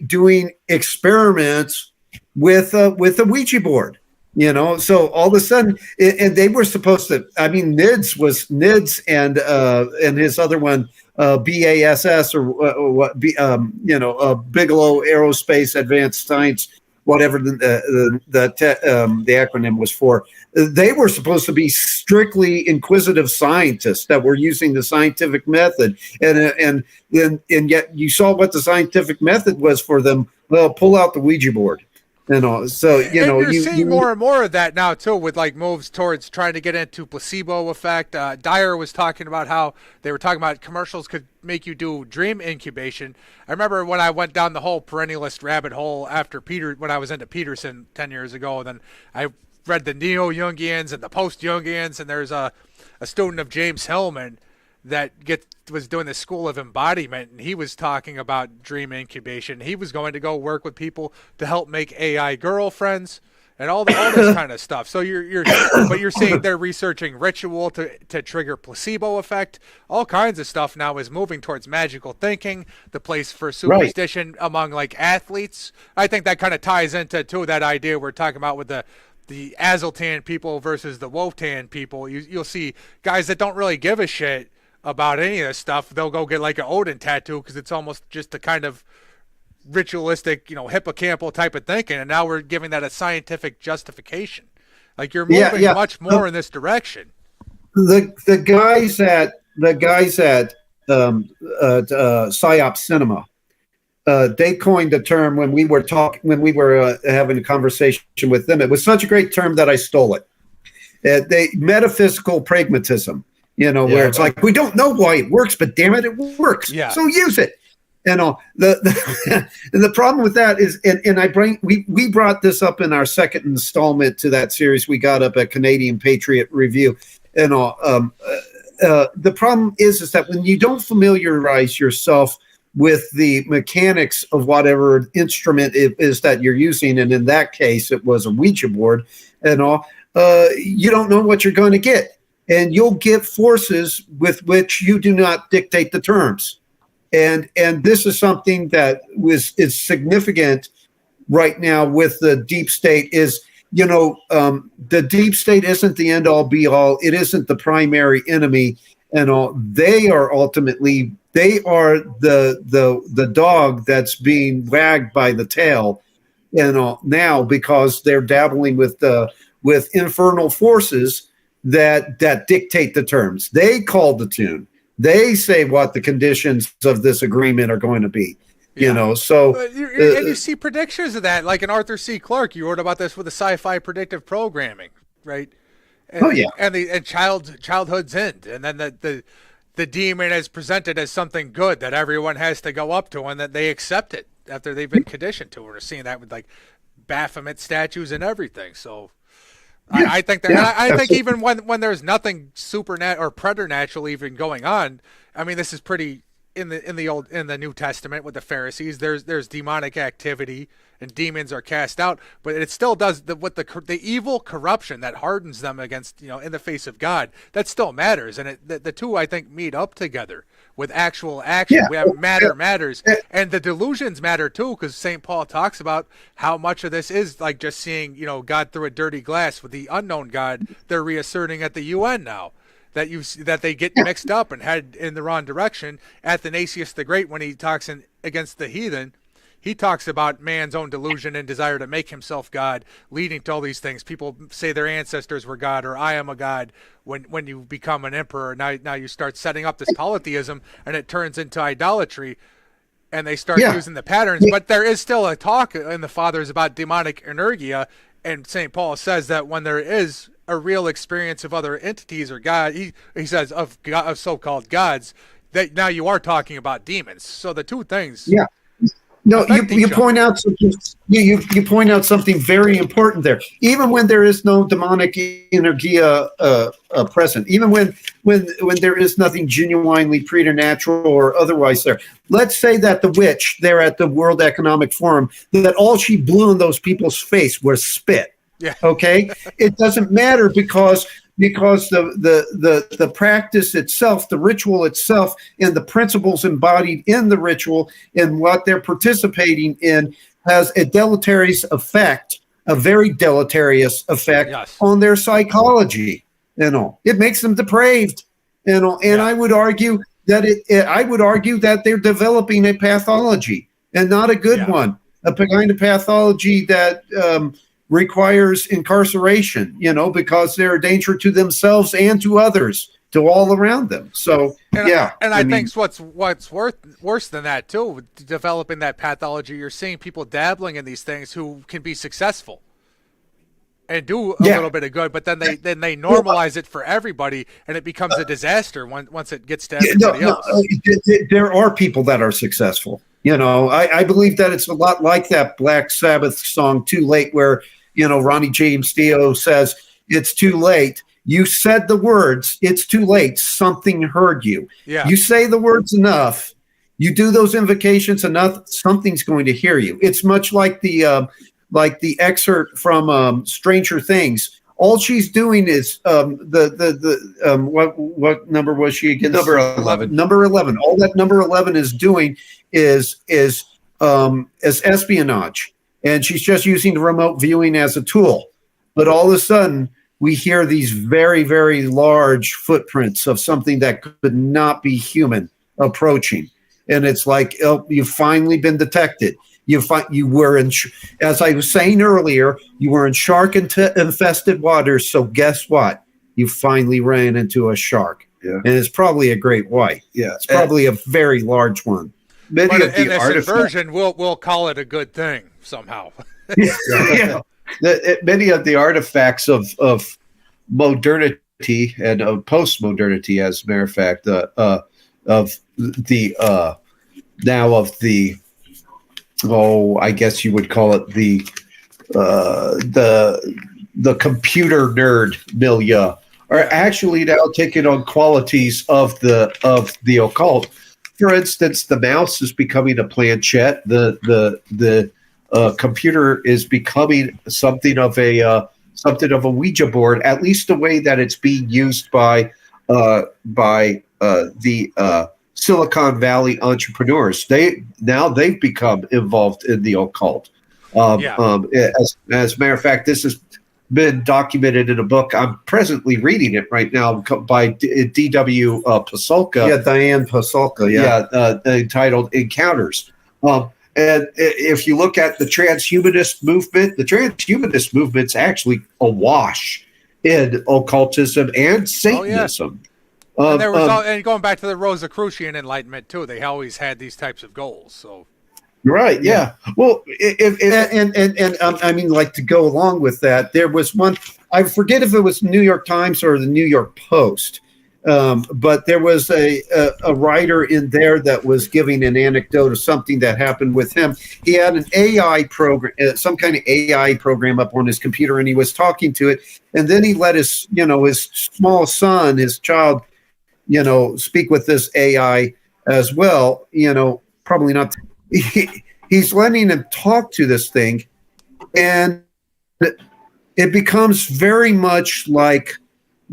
doing experiments with a Ouija board. So all of a sudden, and they were supposed to. I mean, NIDS and his other one, BASS or what? Bigelow Aerospace Advanced Science, whatever the acronym was for. They were supposed to be strictly inquisitive scientists that were using the scientific method, and yet you saw what the scientific method was for them. Well, pull out the Ouija board. So
you're seeing more and more of that now too, with like moves towards trying to get into placebo effect. Dyer was talking about how they were talking about commercials could make you do dream incubation. I remember when I went down the whole perennialist rabbit hole after when I was into Peterson 10 years ago. Then I read the neo-Jungians and the post-Jungians, and there's a student of James Hillman that was doing the School of Embodiment, and he was talking about dream incubation. He was going to go work with people to help make AI girlfriends and all this kind of stuff. So you're seeing they're researching ritual to trigger placebo effect. All kinds of stuff now is moving towards magical thinking, the place for superstition among like athletes. I think that kind of ties into that idea we're talking about with the Azultan people versus the Wotan people. You'll see guys that don't really give a shit about any of this stuff. They'll go get like an Odin tattoo because it's almost just a kind of ritualistic, hippocampal type of thinking. And now we're giving that a scientific justification. Like you're moving much more in this direction.
The guys at PSYOP Cinema, they coined the term when we were having a conversation with them. It was such a great term that I stole it. Metaphysical pragmatism. Where it's like, we don't know why it works, but damn it, it works.
Yeah.
So use it. And the problem with that is, we brought this up in our second installment to that series we got up at Canadian Patriot Review. And the problem is that when you don't familiarize yourself with the mechanics of whatever instrument it is that you're using, and in that case, it was a Ouija board, and you don't know what you're going to get. And you'll get forces with which you do not dictate the terms. And this is something that is significant right now with the deep state is, the deep state isn't the end all be all. It isn't the primary enemy and all. They are the dog that's being wagged by the tail, now because they're dabbling with infernal forces that dictate the terms. They call the tune. They say what the conditions of this agreement are going to be. So
and you see predictions of that, like in Arthur C. Clarke. You wrote about this with the sci-fi predictive programming, right? And childhood's end, and then the demon is presented as something good that everyone has to go up to, and that they accept it after they've been conditioned to. We're seeing that with like Baphomet statues and everything. So. Yeah, I think that. Yeah, I think even when there's nothing supernatural or preternatural even going on, I mean, this is pretty in the New Testament with the Pharisees, there's demonic activity and demons are cast out, but it still does the evil corruption that hardens them against, in the face of God. That still matters, and the two, I think, meet up together with actual action.
Yeah.
We have matters, and the delusions matter too, because St. Paul talks about how much of this is like just seeing God through a dirty glass with the unknown God they're reasserting at the UN now. That they get mixed up and head in the wrong direction. Athanasius the Great, when he talks against the heathen, he talks about man's own delusion and desire to make himself God, leading to all these things. People say their ancestors were God, or I am a God. When you become an emperor, now you start setting up this polytheism, and it turns into idolatry, and they start using the patterns. But there is still a talk in the Fathers about demonic energia, and St. Paul says that when there is a real experience of other entities or God, he says of so-called gods, that now you are talking about demons. So the two things.
Yeah. No, you point out something. You point out something very important there. Even when there is no demonic energia present, even when there is nothing genuinely preternatural or otherwise there. Let's say that the witch there at the World Economic Forum, that all she blew in those people's face was spit.
Yeah.
Okay. It doesn't matter because the practice itself, the ritual itself, and the principles embodied in the ritual and what they're participating in has a deleterious effect, a very deleterious effect on their psychology. It makes them depraved. And I would argue that they're developing a pathology, and not a good one, a kind of pathology that requires incarceration, because they're a danger to themselves and to others, to all around them. So,
I think what's worse than that too, developing that pathology, you're seeing people dabbling in these things who can be successful and do a little bit of good, but then they normalize it for everybody, and it becomes a disaster once it gets to everybody else.
There are people that are successful. I believe that it's a lot like that Black Sabbath song, Too Late, where, Ronnie James Dio says, it's too late. You said the words, it's too late. Something heard you.
Yeah.
You say the words enough. You do those invocations enough, something's going to hear you. It's much like the excerpt from Stranger Things. All she's doing is what number was she again?
Number 11.
Number 11. All that number 11 is doing is espionage, and she's just using the remote viewing as a tool. But all of a sudden, we hear these very, very large footprints of something that could not be human approaching, and it's like, oh, you've finally been detected. You were in, as I was saying earlier, you were in shark infested waters. So guess what? You finally ran into a shark, and it's probably a great white. Yeah, it's probably a very large one.
But in this inversion, we'll call it a good thing somehow.
Many of the artifacts of modernity and of post-modernity, as a matter of fact, I guess you would call it the computer nerd milieu, are actually now taking on qualities of the occult. For instance, the mouse is becoming a planchette. The computer is becoming something of a Ouija board, at least the way that it's being used by the Silicon Valley entrepreneurs. They've become involved in the occult. As a matter of fact, this has been documented in a book. I'm presently reading it right now by D.W. Pasulka.
Yeah, Diane Pasulka.
Entitled Encounters. And if you look at the transhumanist movement's actually awash in occultism and Satanism.
And there was and going back to the Rosicrucian Enlightenment too, they always had these types of goals. So,
right, yeah. Well,
I mean, like, to go along with that, there was one. I forget if it was New York Times or the New York Post, but there was a writer in there that was giving an anecdote of something that happened with him. He had an AI program, some kind of AI program up on his computer, and he was talking to it. And then he let his small son, his child, speak with this AI as well. Probably not. He's letting him talk to this thing, and it becomes very much like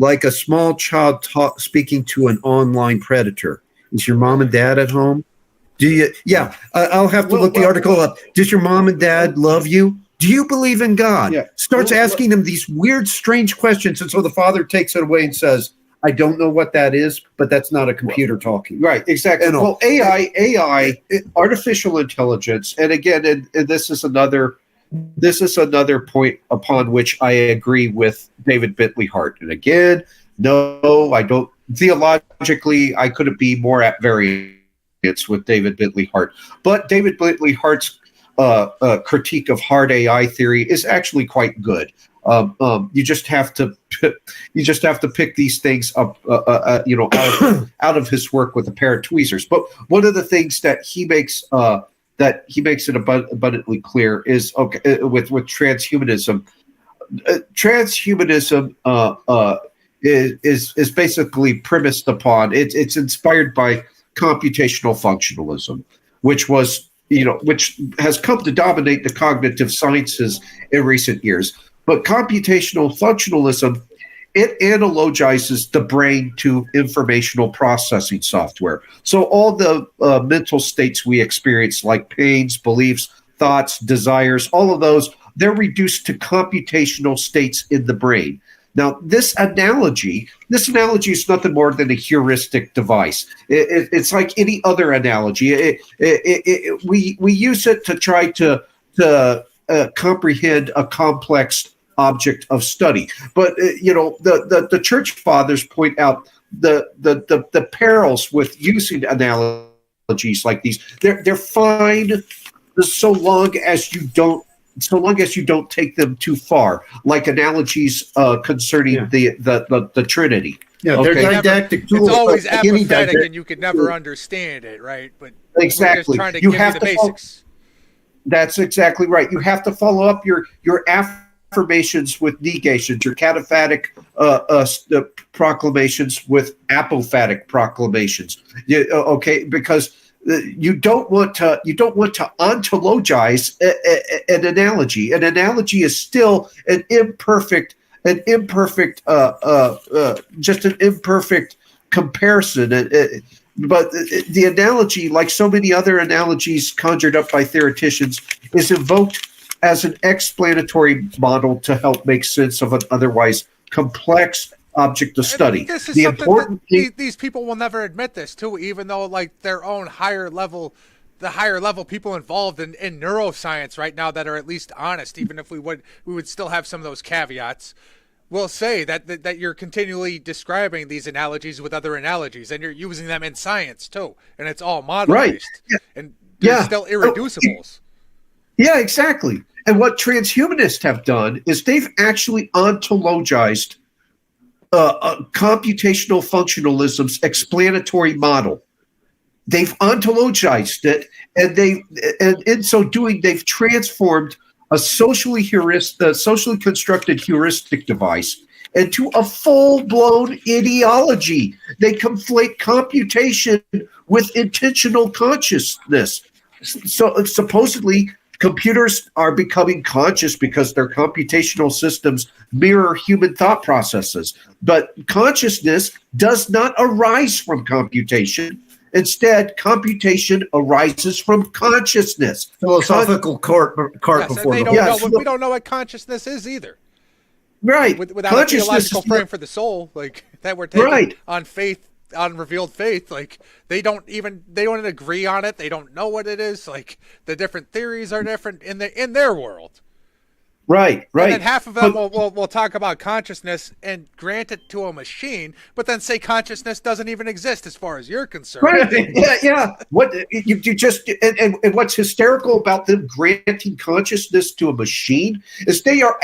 a small child speaking to an online predator. Is your mom and dad at home? Do you? Yeah, I'll have to look the article up. Does your mom and dad love you? Do you believe in God?
Yeah.
Starts asking him these weird, strange questions, and so the father takes it away and says, "I don't know what that is, but that's not a computer talking."
Right, exactly.
And
Well, AI, artificial intelligence, and again, and this is another point upon which I agree with David Bentley Hart. And again, no, I don't. Theologically, I couldn't be more at variance with David Bentley Hart. But David Bentley Hart's critique of hard AI theory is actually quite good. You just have to pick these things up, out of his work with a pair of tweezers. But one of the things that he makes it abundantly clear is with transhumanism. Transhumanism is basically premised upon it's inspired by computational functionalism, which has come to dominate the cognitive sciences in recent years. But computational functionalism, it analogizes the brain to informational processing software. So all the mental states we experience, like pains, beliefs, thoughts, desires, all of those, they're reduced to computational states in the brain. Now, this analogy is nothing more than a heuristic device. It's like any other analogy. We use it to try to comprehend a complex object of study. But the church fathers point out the perils with using analogies like these. They're fine so long as you don't take them too far, like analogies concerning the Trinity.
Yeah, they're didactic tools.
It's always
like any
apathetic, and you could never understand it, right? But
exactly,
we're just trying to give you the basics.
That's exactly right. You have to follow up your affirmations with negations, your cataphatic proclamations with apophatic proclamations. Because you don't want to ontologize an analogy. An analogy is still an imperfect comparison. But the analogy, like so many other analogies conjured up by theoreticians, is invoked as an explanatory model to help make sense of an otherwise complex object of study.
This is something that these people will never admit this too, even though like their own higher level people involved in neuroscience right now that are at least honest, even if we would still have some of those caveats, will say that you're continually describing these analogies with other analogies, and you're using them in science too, and it's all model based, and they're still irreducibles.
Yeah, exactly. And what transhumanists have done is they've actually ontologized computational functionalism's explanatory model. They've ontologized it, and in so doing, they've transformed a socially constructed heuristic device into a full-blown ideology. They conflate computation with intentional consciousness. So supposedly, computers are becoming conscious because their computational systems mirror human thought processes. But consciousness does not arise from computation. Instead, computation arises from consciousness.
Philosophical cart before the horse.
We don't know what consciousness is either.
Right.
Without a theological frame for the soul, like that we're taking on faith, on revealed faith, like they don't agree on it. They don't know what it is. Like the different theories are different in their world.
Right.
And then half of them will talk about consciousness and grant it to a machine, but then say consciousness doesn't even exist as far as you're concerned.
Right. Yeah. What you just and what's hysterical about them granting consciousness to a machine is they are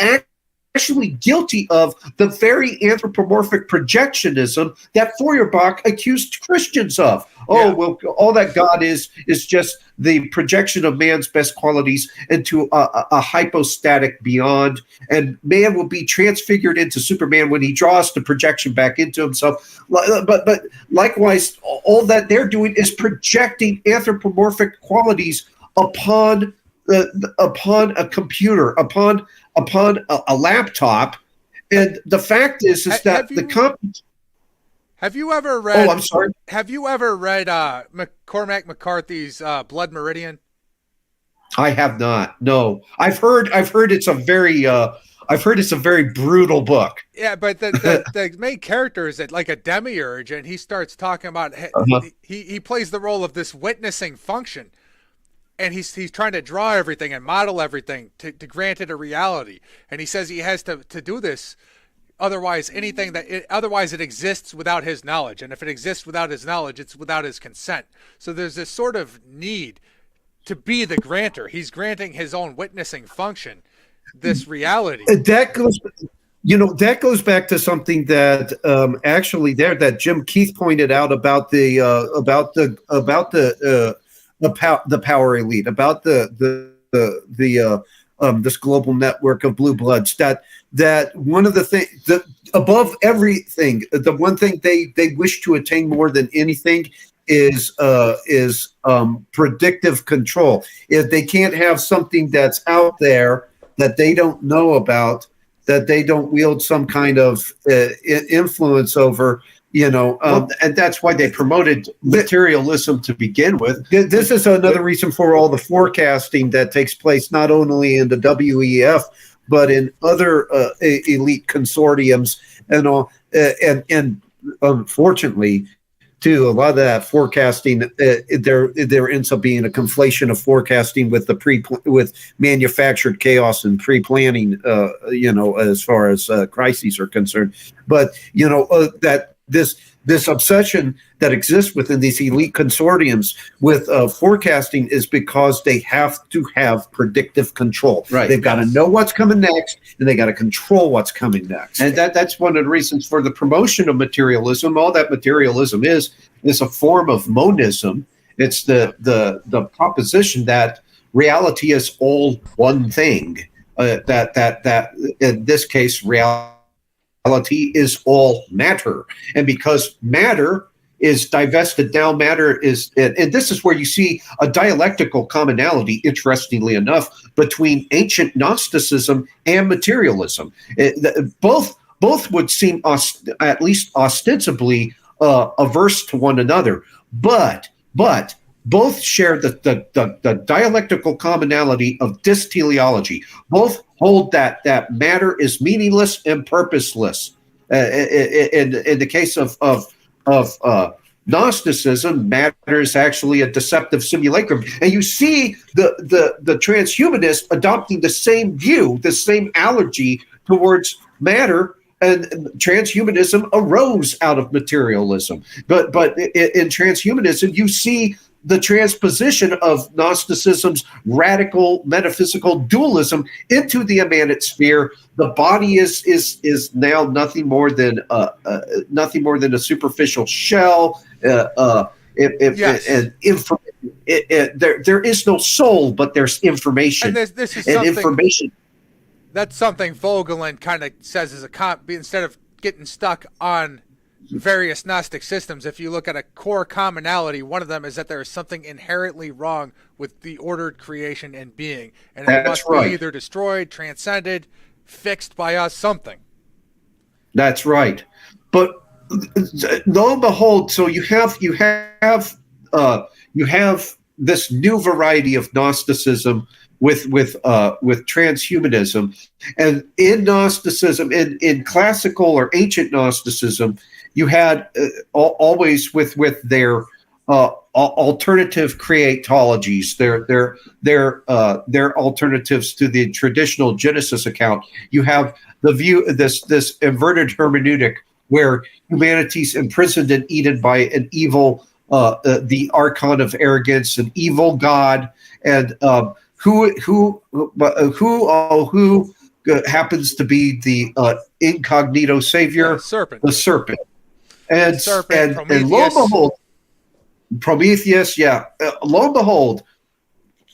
actually guilty of the very anthropomorphic projectionism that Feuerbach accused Christians of. Oh, well, all that God is just the projection of man's best qualities into a hypostatic beyond, and man will be transfigured into Superman when he draws the projection back into himself. But likewise, all that they're doing is projecting anthropomorphic qualities upon a computer, upon a laptop. And the fact is that
have you ever read?
Oh, I'm sorry.
Have you ever read Cormac McCarthy's Blood Meridian?
I have not. No, I've heard it's a very brutal book.
Yeah, but the main character is like a demiurge, and he starts talking about he plays the role of this witnessing function, and he's trying to draw everything and model everything to grant it a reality, and he says he has to do this. Otherwise, it exists without his knowledge, and if it exists without his knowledge, it's without his consent. So there's this sort of need to be the grantor. He's granting his own witnessing function, this reality.
That goes back to something that that Jim Keith pointed out about the power elite, about this global network of blue bloods, that one of the things that above everything, the one thing they wish to attain more than anything is predictive control. If they can't have something that's out there that they don't know about, that they don't wield some kind of influence over, and that's why they promoted materialism to begin with. This is another reason for all the forecasting that takes place not only in the WEF but in other elite consortiums and all. And unfortunately, too, a lot of that forecasting there ends up being a conflation of forecasting with with manufactured chaos and pre-planning. As far as crises are concerned, but that this obsession that exists within these elite consortiums with forecasting is because they have to have predictive control.
Right.
They've got to know what's coming next, and they got to control what's coming next.
And that's one of the reasons for the promotion of materialism. All that materialism is a form of monism. It's the proposition that reality is all one thing. That in this case, reality is all matter, and because matter is divested now, matter is, and this is where you see a dialectical commonality, interestingly enough, between ancient Gnosticism and materialism. Both would seem at least ostensibly averse to one another, but both share the dialectical commonality of dysteleology. Both hold that matter is meaningless and purposeless. In the case of Gnosticism, matter is actually a deceptive simulacrum, and you see the transhumanists adopting the same view, the same allergy towards matter. And transhumanism arose out of materialism, but in transhumanism, you see the transposition of Gnosticism's radical metaphysical dualism into the immanent sphere. The body is now nothing more than a superficial shell.
Yes.
And there is no soul, but there's information.
And this is
and
something,
information.
That's something Vogelin kind of says as instead of getting stuck on various Gnostic systems, if you look at a core commonality, one of them is that there is something inherently wrong with the ordered creation and being, and it must be either destroyed, transcended, fixed by us, something.
That's right. But lo and behold, so you have this new variety of Gnosticism with transhumanism, and in Gnosticism, in classical or ancient Gnosticism, you had always with their alternative creatologies, their alternatives to the traditional Genesis account. You have the view, this inverted hermeneutic where humanity's imprisoned in Eden by an evil, the archon of arrogance, an evil God, and who happens to be the incognito savior,
serpent.
the serpent. And
Serpent,
and lo and
Prometheus.
behold, Prometheus, lo and behold,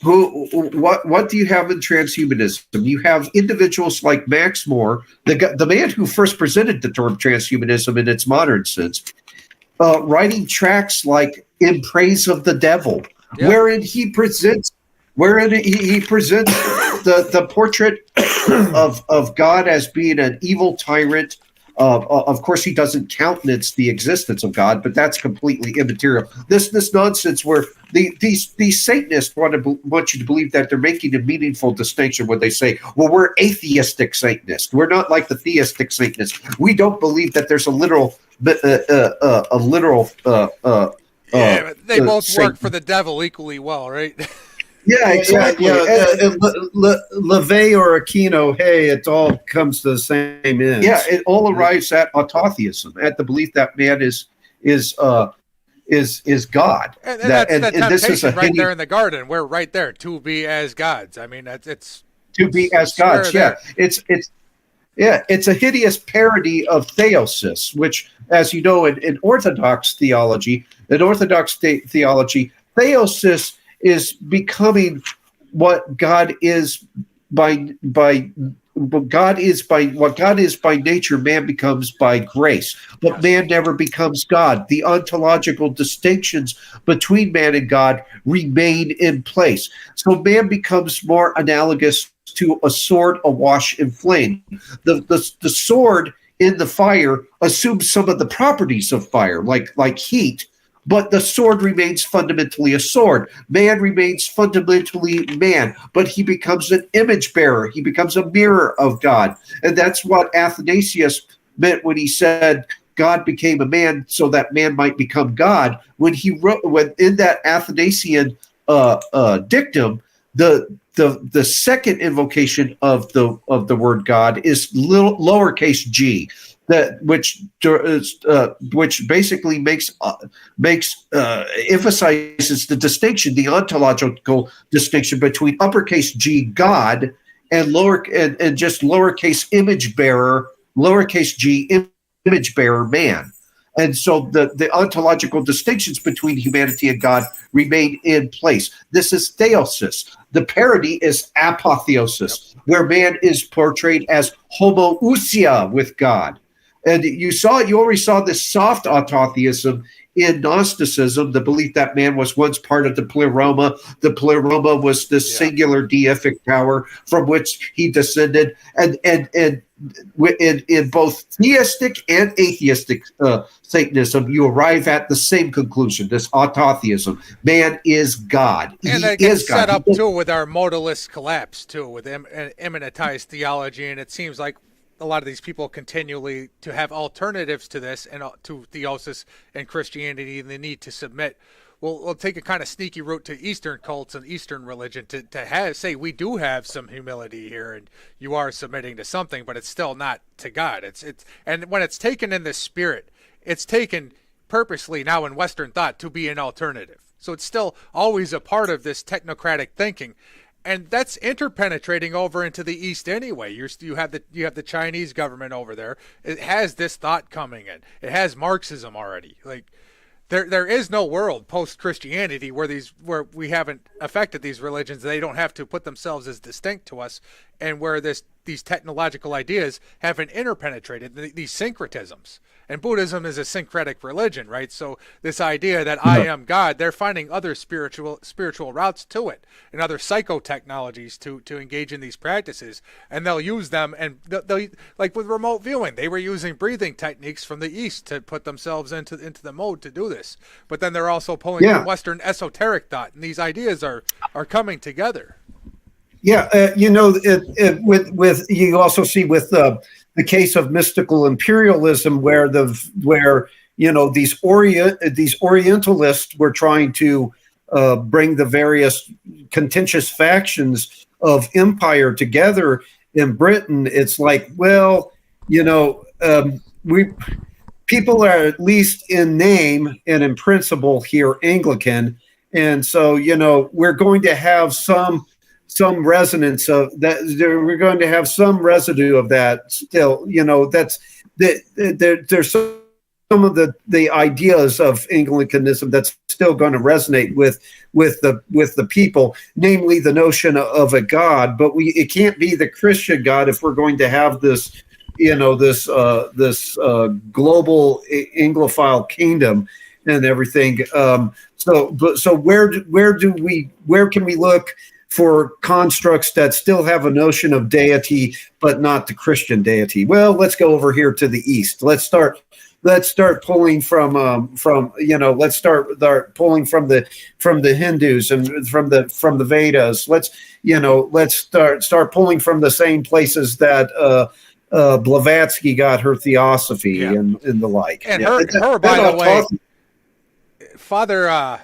what do you have in transhumanism? You have individuals like Max Moore, the man who first presented the term transhumanism in its modern sense, writing tracts like "In Praise of the Devil," wherein he presents the portrait of God as being an evil tyrant. Of course, he doesn't countenance the existence of God, but that's completely immaterial. This nonsense where these Satanists want you to believe that they're making a meaningful distinction when they say, "Well, we're atheistic Satanists. We're not like the theistic Satanists. We don't believe that there's a literal." But
they both work for the devil equally well, right?
Yeah, exactly.
LaVey or Aquino, hey, it all comes to the same end.
Yeah, it all arrives at autotheism, at the belief that man is God.
And that's the temptation
this is
right there in the garden. We're right there to be as gods. I mean, it's
to be as gods. Yeah, it's a hideous parody of theosis, which, as you know, in Orthodox theology, theosis is becoming what God is by nature. Man becomes by grace, but man never becomes God. The ontological distinctions between man and God remain in place. So man becomes more analogous to a sword awash in flame. The sword in the fire assumes some of the properties of fire, like heat, but the sword remains fundamentally a sword. Man remains fundamentally man, but he becomes an image bearer. He becomes a mirror of God. And that's what Athanasius meant when he said God became a man so that man might become God. When in that Athanasian dictum, the second invocation of the word God is lowercase g, which basically emphasizes the distinction, the ontological distinction between uppercase G God and just lowercase image bearer, lowercase G image bearer man. And so the ontological distinctions between humanity and God remain in place. This is theosis. The parody is apotheosis, where man is portrayed as homoousia with God. And you already saw this soft autotheism in Gnosticism, the belief that man was once part of the pleroma. The pleroma was this singular deific power from which he descended. And in both theistic and atheistic Satanism, you arrive at the same conclusion, this autotheism. Man is God.
And that gets set up, too, with our modalist collapse, too, with immanentized theology. And it seems like a lot of these people continually to have alternatives to this and to theosis and Christianity, and the need to submit. We'll take a kind of sneaky route to Eastern cults and Eastern religion to say we do have some humility here and you are submitting to something, but it's still not to God. And when it's taken in this spirit, it's taken purposely now in Western thought to be an alternative. So it's still always a part of this technocratic thinking. And that's interpenetrating over into the East anyway. You have the Chinese government over there. It has this thought coming in. It has Marxism already. Like there is no world post Christianity where we haven't affected these religions. They don't have to put themselves as distinct to us, and where these technological ideas haven't interpenetrated these syncretisms. And Buddhism is a syncretic religion, right? So this idea that I am God, they're finding other spiritual routes to it and other psychotechnologies to engage in these practices, and they'll use them. And they'll like with remote viewing, they were using breathing techniques from the East to put themselves into the mode to do this. But then they're also pulling from Western esoteric thought, and these ideas are coming together.
Yeah, with you also see with the case of mystical imperialism, where these Orientalists were trying to bring the various contentious factions of empire together in Britain. It's like, well, people are at least in name and in principle here Anglican, and so we're going to have some some resonance of that. We're going to have some residue of that still. That's there's some of the ideas of Anglicanism that's still going to resonate with the people, namely the notion of a God. But it can't be the Christian God if we're going to have this, this global Anglophile kingdom and everything. So where can we look for constructs that still have a notion of deity, but not the Christian deity? Well, let's go over here to the East. Let's start pulling from let's start pulling from the Hindus and from the Vedas. Let's start pulling from the same places that Blavatsky got her theosophy and the like.
And her by the way, Father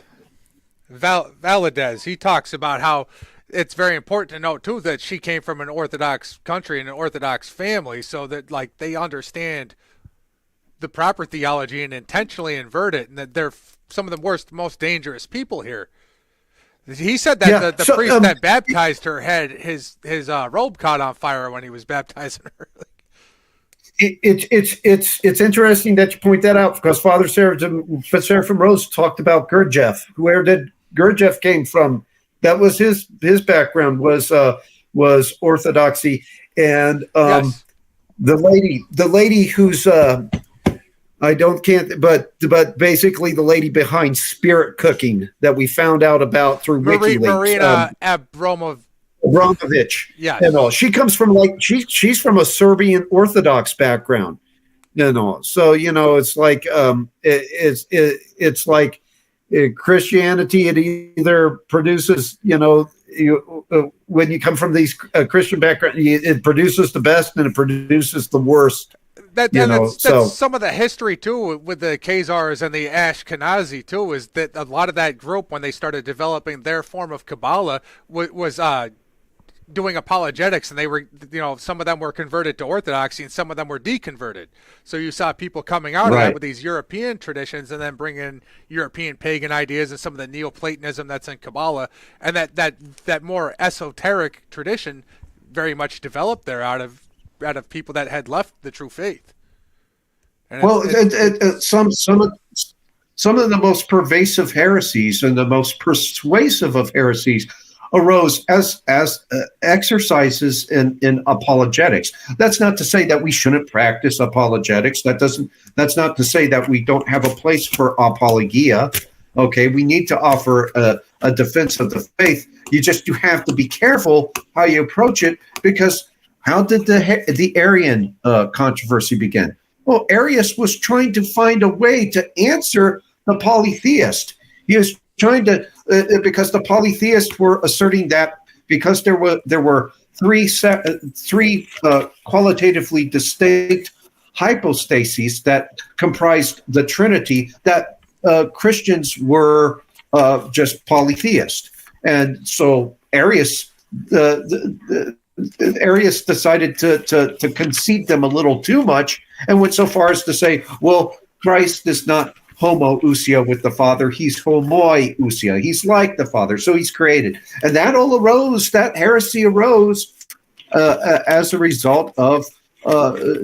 Valadez, he talks about how it's very important to note too that she came from an Orthodox country and an Orthodox family, so that like they understand the proper theology and intentionally invert it, and that they're some of the most dangerous people here. He said that the priest that baptized her had his robe caught on fire when he was baptizing her.
It's interesting that you point that out, because Father Seraphim Rose talked about Gurdjieff. Where did Gurdjieff came from? That was his background was Orthodoxy, and
Yes.
the lady who's but basically the lady behind Spirit Cooking that we found out about through WikiLeaks.
Marina
Abramovich.
Yeah.
She comes from she's from a Serbian Orthodox background. So it's like it's like Christianity. It either produces when you come from these Christian background, it produces the best and it produces the worst.
That's some of the history too with the Khazars and the Ashkenazi too, is that a lot of that group, when they started developing their form of Kabbalah, was doing apologetics, and they were, some of them were converted to Orthodoxy and some of them were deconverted. So you saw people coming out of that with these European traditions and then bring in European pagan ideas and some of the Neoplatonism that's in Kabbalah, and that more esoteric tradition very much developed there out of people that had left the true faith. And
some of the most pervasive heresies and the most persuasive of heresies arose as exercises in apologetics. That's not to say that we shouldn't practice apologetics. That's not to say that we don't have a place for apologia. Okay, we need to offer a defense of the faith. You have to be careful how you approach it, because how did the Arian controversy begin? Well, Arius was trying to find a way to answer the polytheist. He was trying to, because the polytheists were asserting that because there were three qualitatively distinct hypostases that comprised the Trinity, that Christians were just polytheist, and so Arius decided to concede them a little too much, and went so far as to say, well, Christ is not homoousia with the Father, he's homoiousia. He's like the Father, so he's created. And that heresy arose as a result of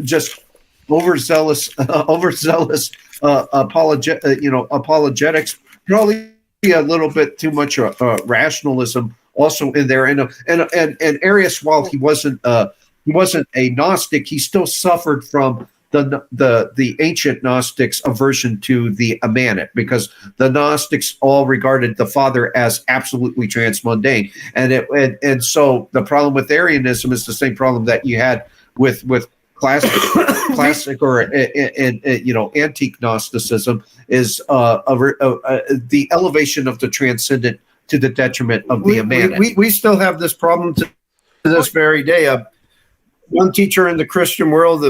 just overzealous apologetics, probably a little bit too much rationalism also in there. And Arius, while he wasn't a Gnostic, he still suffered from the ancient Gnostics' aversion to the immanent, because the Gnostics all regarded the Father as absolutely transmundane, and so the problem with Arianism is the same problem that you had with classic or antique Gnosticism, is the elevation of the transcendent to the detriment of the immanent.
We still have this problem to this very day. One teacher in the Christian world,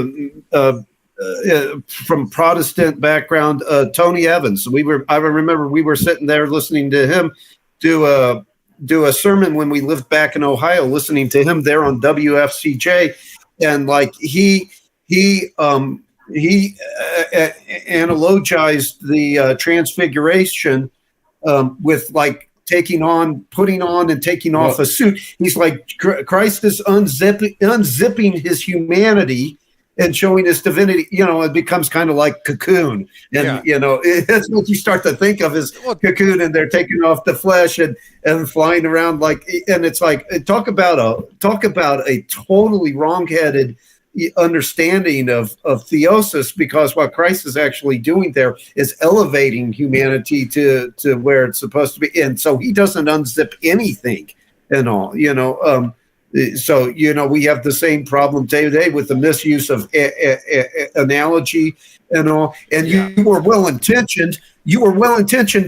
from Protestant background, Tony Evans. I remember we were sitting there listening to him do a sermon when we lived back in Ohio, listening to him there on WFCJ, and like he analogized the Transfiguration with like putting on and taking off a suit. He's like, Christ is unzipping his humanity and showing his divinity. It becomes kind of like Cocoon. And, that's what you start to think of as Cocoon, and they're taking off the flesh and flying around and it's like, talk about a totally wrongheaded understanding of theosis, because what Christ is actually doing there is elevating humanity to where it's supposed to be. And so he doesn't unzip anything and all, so, we have the same problem today with the misuse of analogy and all. And you were well-intentioned,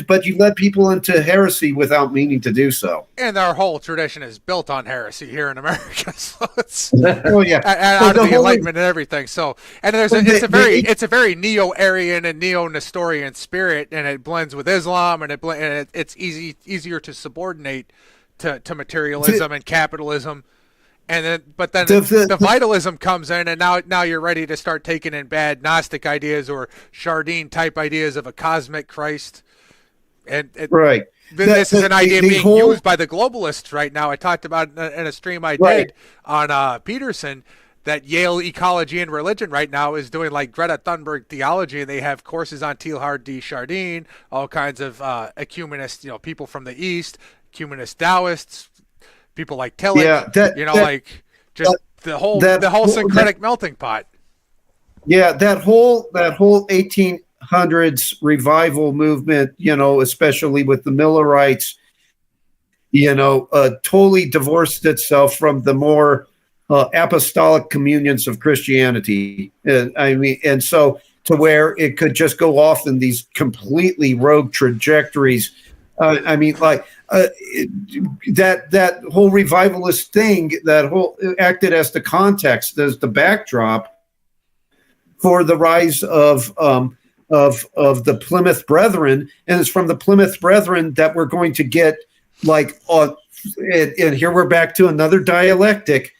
but you led people into heresy without meaning to do so.
And our whole tradition is built on heresy here in America. So it's
oh yeah,
out of the Enlightenment and everything. So, and it's a very neo-Aryan and neo-Nestorian spirit, and it blends with Islam, and it's easier to subordinate to materialism and capitalism. And then, but then the vitalism comes in, and now you're ready to start taking in bad Gnostic ideas or Chardin type ideas of a cosmic Christ.
Right.
This is an idea being used by the globalists right now. I talked about in a stream I did on Peterson that Yale Ecology and Religion right now is doing like Greta Thunberg theology, and they have courses on Teilhard de Chardin, all kinds of ecumenist, people from the East, ecumenist Taoists, people like Tillich, the whole syncretic melting pot.
Yeah, that whole 1800s revival movement, especially with the Millerites, totally divorced itself from the more apostolic communions of Christianity. And so to where it could just go off in these completely rogue trajectories. That whole revivalist thing, acted as the context, as the backdrop for the rise of the Plymouth Brethren, and it's from the Plymouth Brethren that we're going to get and here we're back to another dialectic,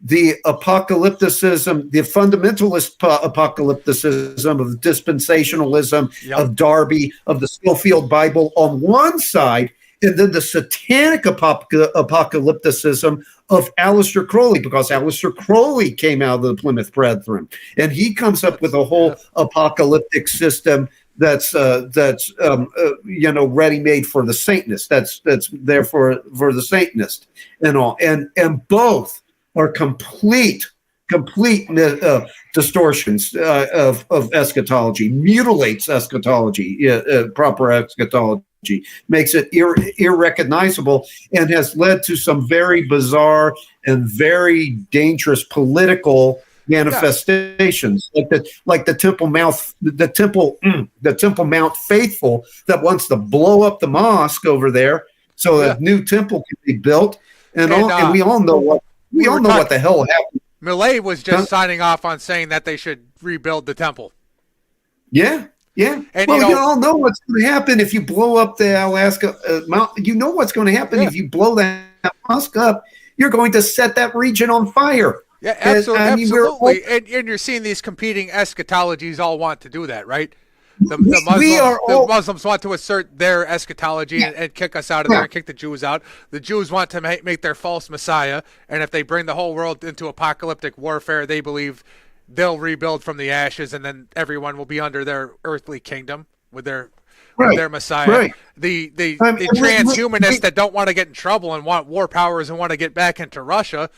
the apocalypticism, the fundamentalist apocalypticism of dispensationalism, of Darby, of the Schofield Bible on one side, and then the satanic apocalypticism of Aleister Crowley, because Aleister Crowley came out of the Plymouth Brethren, and he comes up with a whole apocalyptic system that's ready-made for the Satanist. That's there for the Satanist and all, and both are complete distortions of eschatology, mutilates eschatology, proper eschatology, makes it irrecognizable, and has led to some very bizarre and very dangerous political manifestations, like the Temple Mount faithful that wants to blow up the mosque over there so a new temple can be built, and we all know what what the hell happened.
Millet was just signing off on saying that they should rebuild the temple.
Yeah. And you all know what's going to happen if you blow up the Alaska mountain. You know what's going to happen if you blow that mosque up. You're going to set that region on fire.
Yeah, absolutely. And you're seeing these competing eschatologies all want to do that, right? The Muslims want to assert their eschatology and kick us out of there and kick the Jews out. The Jews want to make their false Messiah, and if they bring the whole world into apocalyptic warfare, they believe they'll rebuild from the ashes, and then everyone will be under their earthly kingdom with their Messiah.
Right.
The transhumanists that don't want to get in trouble and want war powers and want to get back into Russia,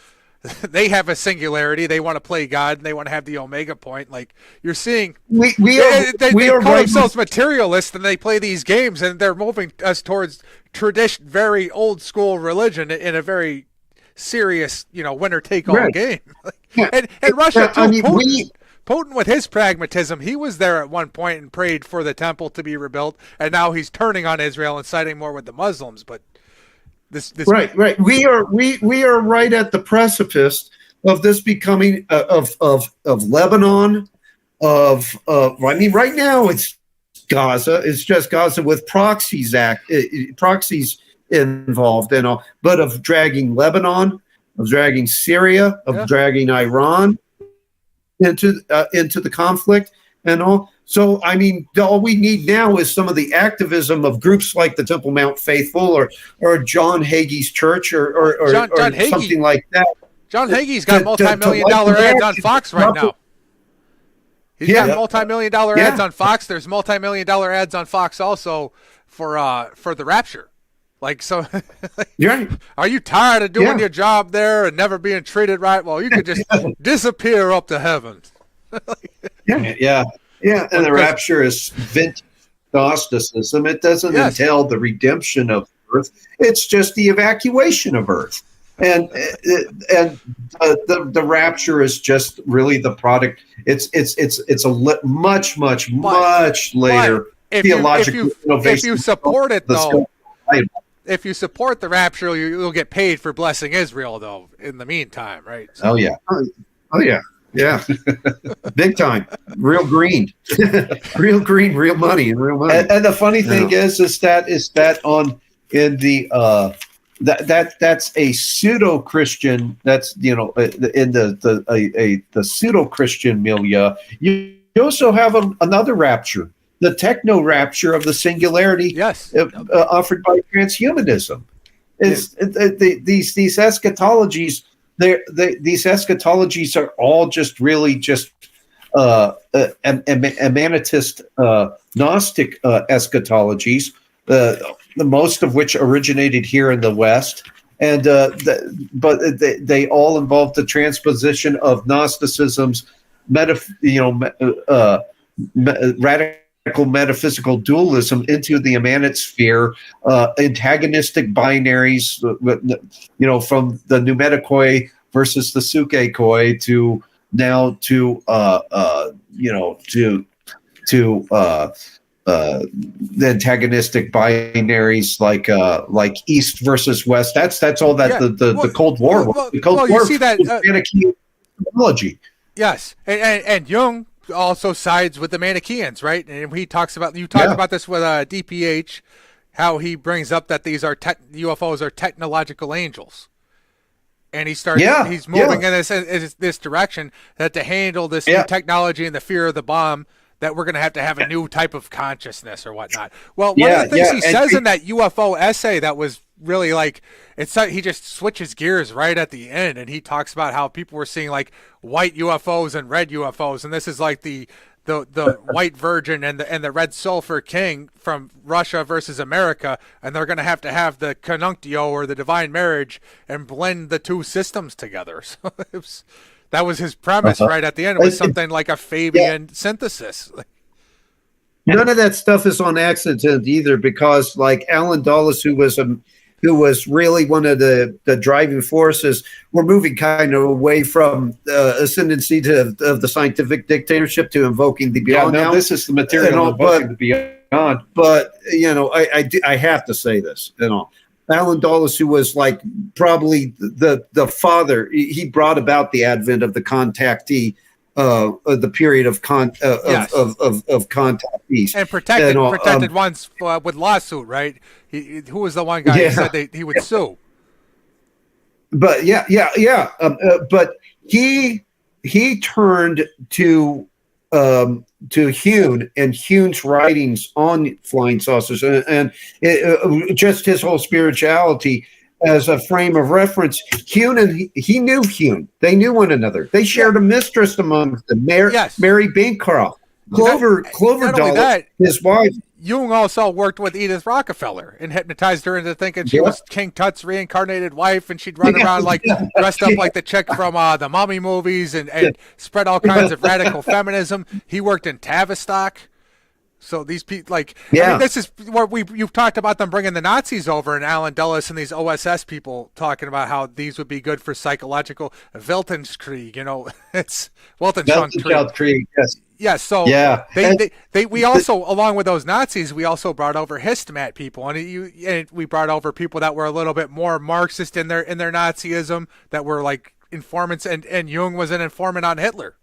they have a singularity. They want to play God, and they want to have the Omega point. Like you're seeing, they call themselves materialists, and they play these games, and they're moving us towards tradition, very old school religion in a very serious, winner take all game. And Russia too. Putin, with his pragmatism, he was there at one point and prayed for the temple to be rebuilt, and now he's turning on Israel and siding more with the Muslims. But this
right. We are right at the precipice of this becoming of Lebanon. Right now it's Gaza. It's just Gaza with proxies involved and all, but of dragging Lebanon, of dragging Syria, of dragging Iran into the conflict and all. So, I mean, all we need now is some of the activism of groups like the Temple Mount Faithful or John Hagee's church or
John Hagee.
something like that.
John Hagee's got
To
multi-million-dollar
light the
ads on
match.
Fox right now. He's
Yeah.
got multi-million-dollar
Yeah.
ads on Fox. There's multi-million-dollar ads on Fox also for the Rapture. Like, so,
You're right.
are you tired of doing
Yeah.
your job there and never being treated right? Well, you could just disappear up to heaven.
Yeah. Yeah. And the rapture is vintage Gnosticism. It doesn't
Yes.
entail the redemption of Earth. It's just the evacuation of Earth. And the rapture is just really the product. It's much later theological innovation.
If you support it,
The
though,
Bible.
if you support the rapture, you'll get paid for blessing Israel, though, in the meantime, right? So,
Oh yeah.
Oh yeah. Yeah. Big time. Real green. Real green, real money, and real money.
And the funny thing is that on in the that's a pseudo Christian. That's in the pseudo Christian milieu. You also have another rapture, the techno rapture of the singularity.
yes.
Offered by transhumanism. These eschatologies. These eschatologies are all just really just emanatist Gnostic eschatologies, the most of which originated here in the West, and but they all involve the transposition of Gnosticism's radical metaphysical dualism into the immanent sphere, antagonistic binaries, from the pneumatikoi versus the sukeikoi to now to the antagonistic binaries like East versus West. That's all that
Yeah.
the Cold War was. The Cold
you
War
see that,
was Manichaean technology.
Yes, and Jung also sides with the Manichaeans, right? And he talks about about this with DPH, how he brings up that these are UFOs are technological angels, and he's moving in this direction, that to handle this new technology and the fear of the bomb, that we're going to have a new type of consciousness or whatnot. Well, one of the things he says in that UFO essay that was really like, he just switches gears right at the end, and he talks about how people were seeing like white UFOs and red UFOs, and this is like the white virgin and the red sulfur king from Russia versus America, and they're going to have the conjunctio or the divine marriage and blend the two systems together. So that was his premise right at the end. It was something like a Fabian synthesis.
None of that stuff is on accident either, because like Alan Dulles, who was really one of the driving forces, we're moving kind of away from ascendancy of the scientific dictatorship to invoking the beyond.
Now this is the material invoking the beyond.
But I have to say this, Alan Dulles, who was like probably the father, he brought about the advent of the contactee, the period of contactees,
and protected ones with lawsuit, right? Who was the one guy who said he would sue?
But but he turned to Hune and Hune's writings on flying saucers and just his whole spirituality as a frame of reference. Hune and he knew Hune. They knew one another. They shared a mistress among them, Mary Bancroft. Clover Dulles, his wife.
Jung also worked with Edith Rockefeller and hypnotized her into thinking she was King Tut's reincarnated wife, and she'd run around like dressed up like the chick from the Mummy movies and spread all kinds of radical feminism. He worked in Tavistock. So these people, I mean, this is where you've talked about them bringing the Nazis over, and Alan Dulles and these OSS people talking about how these would be good for psychological Weltanschauungskrieg. It's
Weltanschauungskrieg. Yes.
Yes, so we also, along with those Nazis, we also brought over Histmat people, and we brought over people that were a little bit more Marxist in their Nazism, that were like informants, and Jung was an informant on Hitler.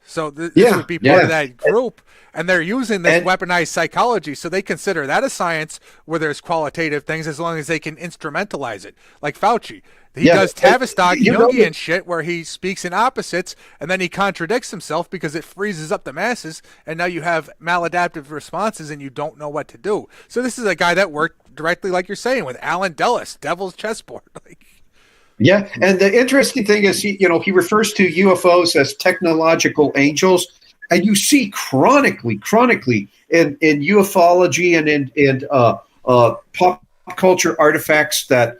So this
Yeah,
would be part
yeah.
of that group, and they're using this
And-
weaponized psychology, so they consider that a science where there's qualitative things as long as they can instrumentalize it. Like Fauci, he
Yeah,
does Tavistock
you know
Jungian
that-
shit where he speaks in opposites, and then he contradicts himself because it freezes up the masses, and now you have maladaptive responses, and you don't know what to do. So this is a guy that worked directly, like you're saying, with Alan Dulles, Devil's Chessboard. Like,
Yeah, and the interesting thing is, he refers to UFOs as technological angels, and you see chronically in ufology and in pop culture artifacts that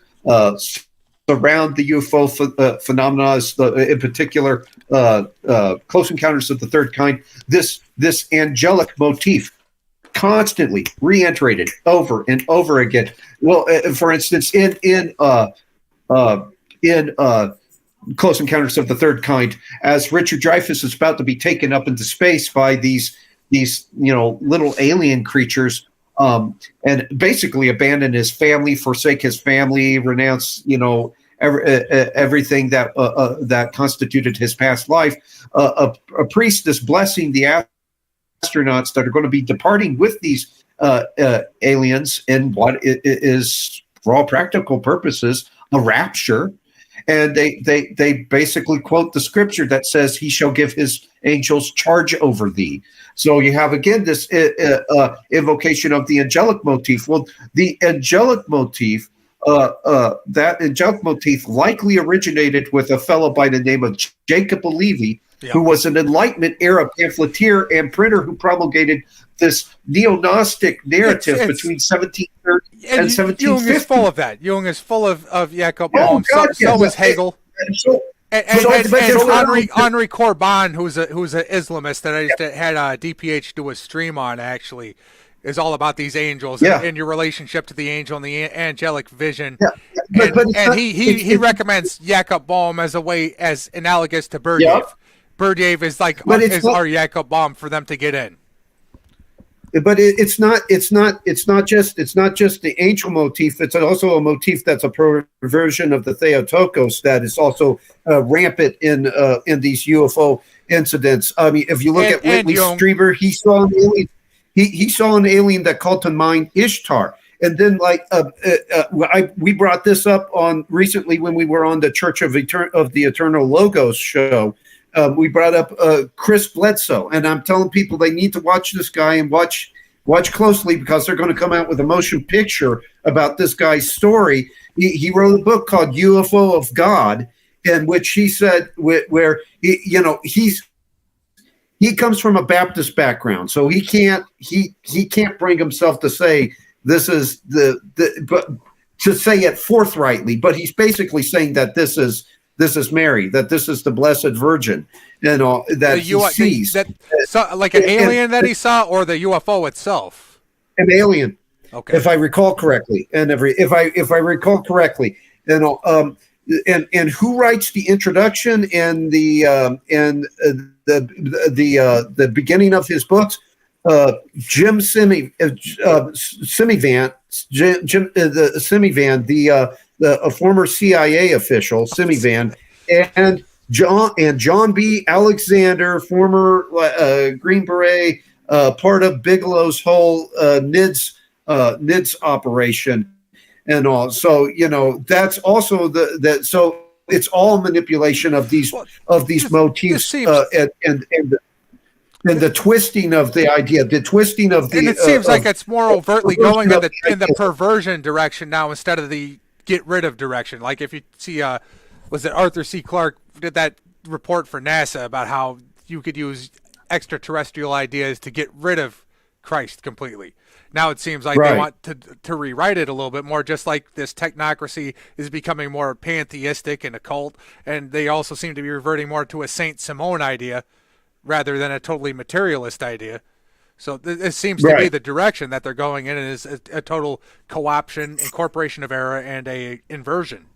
surround the UFO phenomena, in particular, Close Encounters of the Third Kind. This angelic motif constantly reiterated over and over again. Well, for instance, in Close Encounters of the Third Kind, as Richard Dreyfuss is about to be taken up into space by these little alien creatures, and basically abandon his family, forsake his family, renounce everything that constituted his past life. A priest is blessing the astronauts that are going to be departing with these aliens in what is, for all practical purposes, a rapture. And they basically quote the scripture that says, "He shall give his angels charge over thee." So you have again this invocation of the angelic motif. Well, the angelic motif, that angelic motif likely originated with a fellow by the name of Jacob Levy, who was an Enlightenment era pamphleteer and printer who promulgated this neo-Gnostic narrative between 1730 and 1750.
Jung is full of that. Jung is full of Jacob
Oh,
Bohm.
God,
So
yes.
is Hegel.
But
Henri Corbin, who's an Islamist that I used to had DPH do a stream on, actually, is all about these angels and your relationship to the angel and the angelic vision.
Yeah.
And he recommends Jacob Bohm as analogous to Berdiev.
Yeah.
Berdiev is like our Jacob Bohm for them to get in.
But it's not just the angel motif. It's also a motif that's a perversion of the Theotokos that is also rampant in these UFO incidents. I mean, if you look at Whitley Strieber, he saw an alien. He saw an alien that called to mind Ishtar. And then, we brought this up on recently when we were on the Church of the Eternal Logos show. We brought up Chris Bledsoe, and I'm telling people they need to watch this guy and watch closely because they're going to come out with a motion picture about this guy's story. He wrote a book called UFO of God, in which he said where he comes from a Baptist background, so he can't bring himself to say this is but to say it forthrightly, but he's basically saying that this is Mary, that this is the Blessed Virgin, and all that he sees.
Like an alien that he saw, or the UFO itself?
An alien,
okay,
if I recall correctly, and if I recall correctly, and who writes the introduction and the beginning of his books? Jim Semivan, a former CIA official, Semivan, and John B. Alexander, former Green Beret, part of Bigelow's whole NIDS operation, and all. So that's also so it's all manipulation of these motifs and the twisting of the idea, the twisting of the.
And it seems like it's more overtly going in the perversion direction now instead of the get rid of direction. Like if you see, was it Arthur C. Clarke did that report for NASA about how you could use extraterrestrial ideas to get rid of Christ completely. Now it seems like they want to rewrite it a little bit more, just like this technocracy is becoming more pantheistic and occult, and they also seem to be reverting more to a Saint Simon idea rather than a totally materialist idea. So it seems to be the direction that they're going in, is a total co-option, incorporation of error, and a inversion.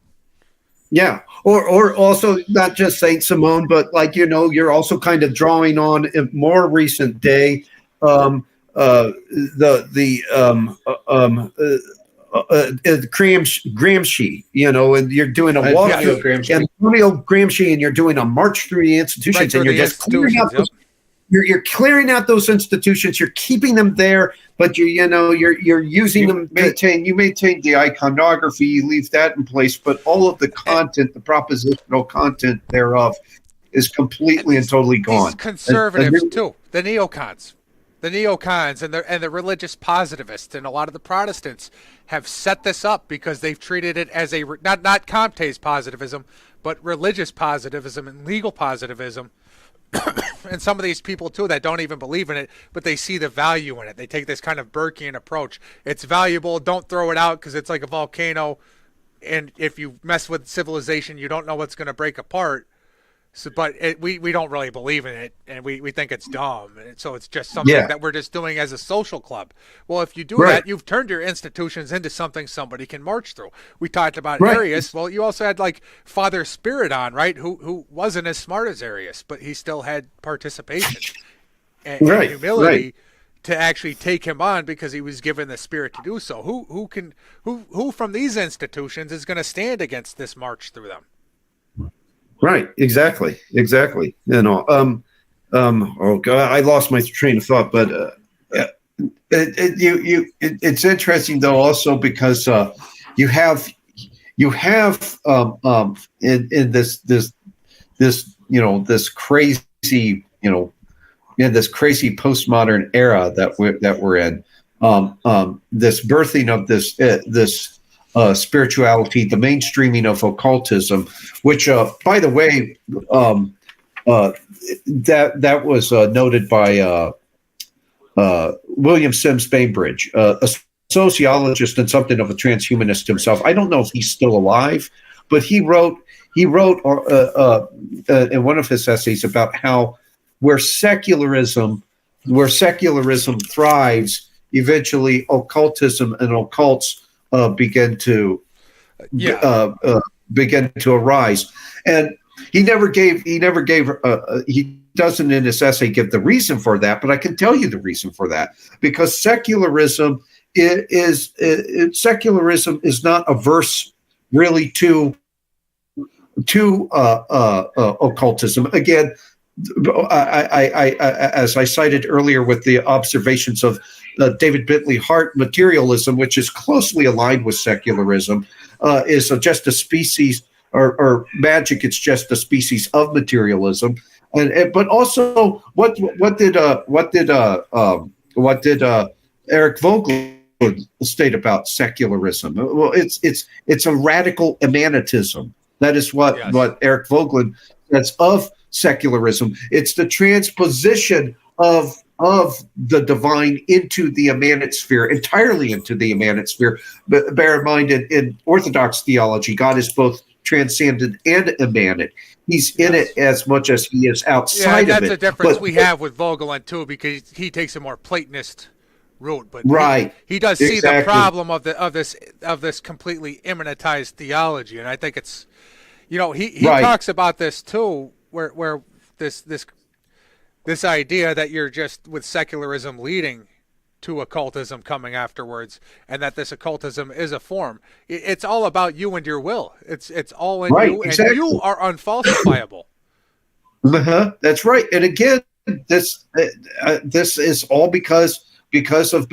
Yeah, or also not just Saint Simon, but you're also kind of drawing on a more recent day, Gramsci, and you're doing a walk
Antonio
through
Gramsci.
Antonio Gramsci, and you're doing a march through the institutions,
Right through
and you're
the
just clearing out
institutions,
you're clearing out those institutions. You're keeping them there, but you're using them.
You maintain the iconography, you leave that in place, but all of the content, the propositional content thereof, is completely and totally gone.
These conservatives too, the neocons and the religious positivists, and a lot of the Protestants have set this up because they've treated it as not Comte's positivism, but religious positivism and legal positivism. And some of these people too that don't even believe in it, but they see the value in it. They take this kind of Burkean approach. It's valuable. Don't throw it out because it's like a volcano, and if you mess with civilization, you don't know what's going to break apart. So, but we don't really believe in it, and we think it's dumb. And so it's just something that we're just doing as a social club. Well, if you do that, you've turned your institutions into something somebody can march through. We talked about Arius. Well, you also had like Father Spiridon, right, who wasn't as smart as Arius, but he still had participation and humility to actually take him on because he was given the spirit to do so. Who from these institutions is going to stand against this march through them?
Right. Exactly. Oh God, I lost my train of thought, but
it's interesting though also because you have in this crazy this crazy postmodern era that we're in, this birthing of this spirituality, the mainstreaming of occultism, which, by the way, that was noted by William Sims Bainbridge, a sociologist and something of a transhumanist himself. I don't know if he's still alive, but he wrote in one of his essays about how where secularism thrives, eventually occultism and occults begin to arise. And he doesn't in his essay give the reason for that, but I can tell you the reason for that, because secularism is not averse really to occultism. Again, I as I cited earlier with the observations of David Bentley Hart, materialism, which is closely aligned with secularism, is just a species, or magic. It's just a species of materialism, but also what did Eric Voegelin state about secularism? Well, it's a radical emanatism. That is what Eric Voegelin says of secularism. It's the transposition of the divine into the immanent sphere, entirely into the immanent sphere. But bear in mind, in Orthodox theology, God is both transcendent and immanent. He's in it as much as he is outside of it.
That's the difference we have with Vogelin too, because he takes a more Platonist route, but he does see the problem of this completely immanentized theology, and I think it's, he talks about this too, where this idea that you're just with secularism leading to occultism coming afterwards, and that this occultism is a form. It's all about you and your will. It's all in you, and you are unfalsifiable.
That's right. And again, this is all because of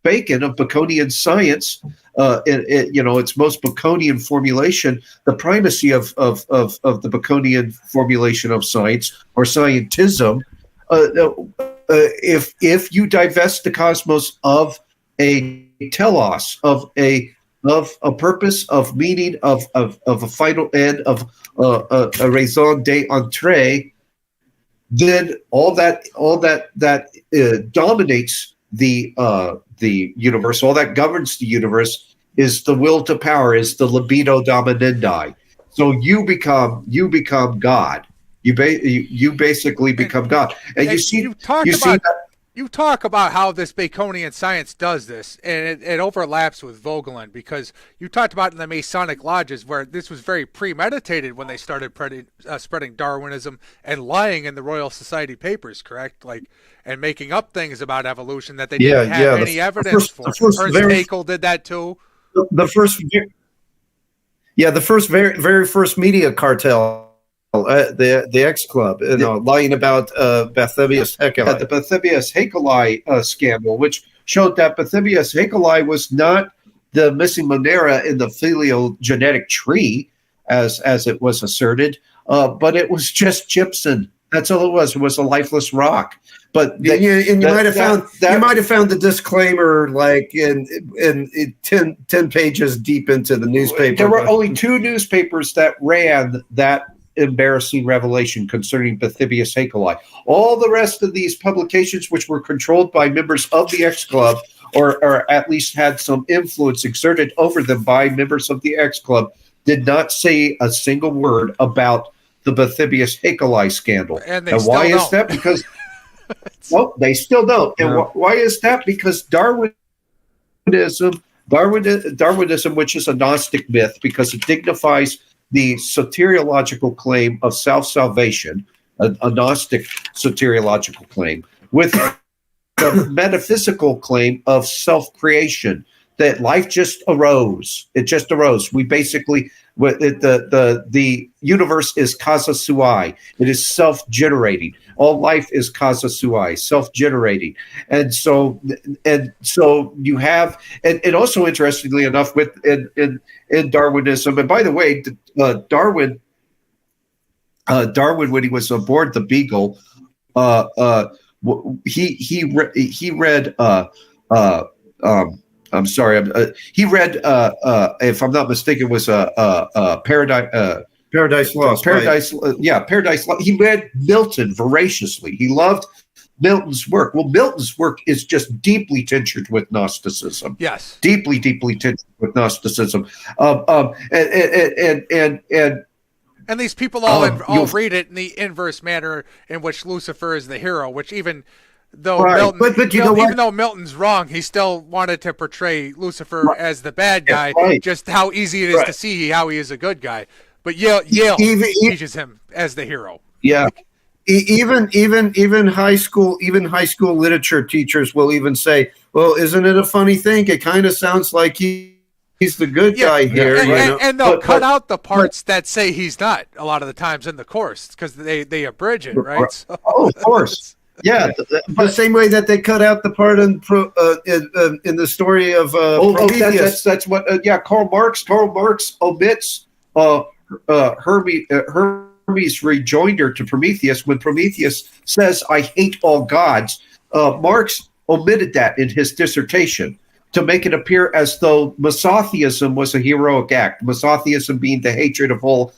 Bacon, of Baconian science. Its most Baconian formulation, the primacy of the Baconian formulation of science or scientism. If you divest the cosmos of a telos, of a purpose, of meaning, of a final end, of a raison d'entrée, then all that dominates the universe. All that governs the universe is the will to power, is the libido dominandi. So you become God. You basically become God, and you see that.
you talk about how this Baconian science does this, and it overlaps with Vogelin, because you talked about in the Masonic lodges where this was very premeditated when they started spreading Darwinism and lying in the Royal Society papers, correct? Like, and making up things about evolution that they didn't have any evidence for. Ernst Haeckel did that too.
The first very first media cartel. The X Club, lying about Bathybius Haeckel.
The Bathybius Haeckel scandal, which showed that Bathybius Haeckel was not the missing Monera in the phylogenetic tree, as it was asserted, but it was just gypsum. That's all it was. It was a lifeless rock. But
you might have found the disclaimer like in 10 pages deep into the newspaper.
There were only 2 newspapers that ran that embarrassing revelation concerning Bathybius Haeckel. All the rest of these publications, which were controlled by members of the X Club, or at least had some influence exerted over them by members of the X Club, did not say a single word about the Bathybius Haeckel scandal.
And
why is that? Because no, they still don't. And why is that? Because Darwinism, which is a Gnostic myth, because it dignifies the soteriological claim of self-salvation, a Gnostic soteriological claim, with the metaphysical claim of self-creation, that life just arose. It just arose. We basically, the universe is causa sui. It is self-generating. All life is causa sui, self-generating. And so you have, and also interestingly enough, in Darwinism, and by the way, Darwin, when he was aboard the Beagle, he read. I'm sorry. He read, if I'm not mistaken, was
Paradise Lost.
Paradise Lost. He read Milton voraciously. He loved Milton's work. Well, Milton's work is just deeply tinctured with Gnosticism.
Yes,
deeply tinctured with Gnosticism. And
these people all read it in the inverse manner in which Lucifer is the hero, which even though Milton, even though Milton's wrong, he still wanted to portray Lucifer as the bad guy. Just how easy it is to see how he is a good guy. But Yale teaches him as the hero.
Yeah.
Even high school literature teachers will even say, "Well, isn't it a funny thing? It kind of sounds like he's the good guy here."
And they'll cut out the parts that say he's not a lot of the times in the course because they abridge it, right? So,
of course. Yeah,
the same way that they cut out the part in the story of Prometheus.
That's what. Karl Marx omits Hermes' rejoinder to Prometheus when Prometheus says, "I hate all gods." Marx omitted that in his dissertation to make it appear as though Misotheism was a heroic act. Misotheism being the hatred of all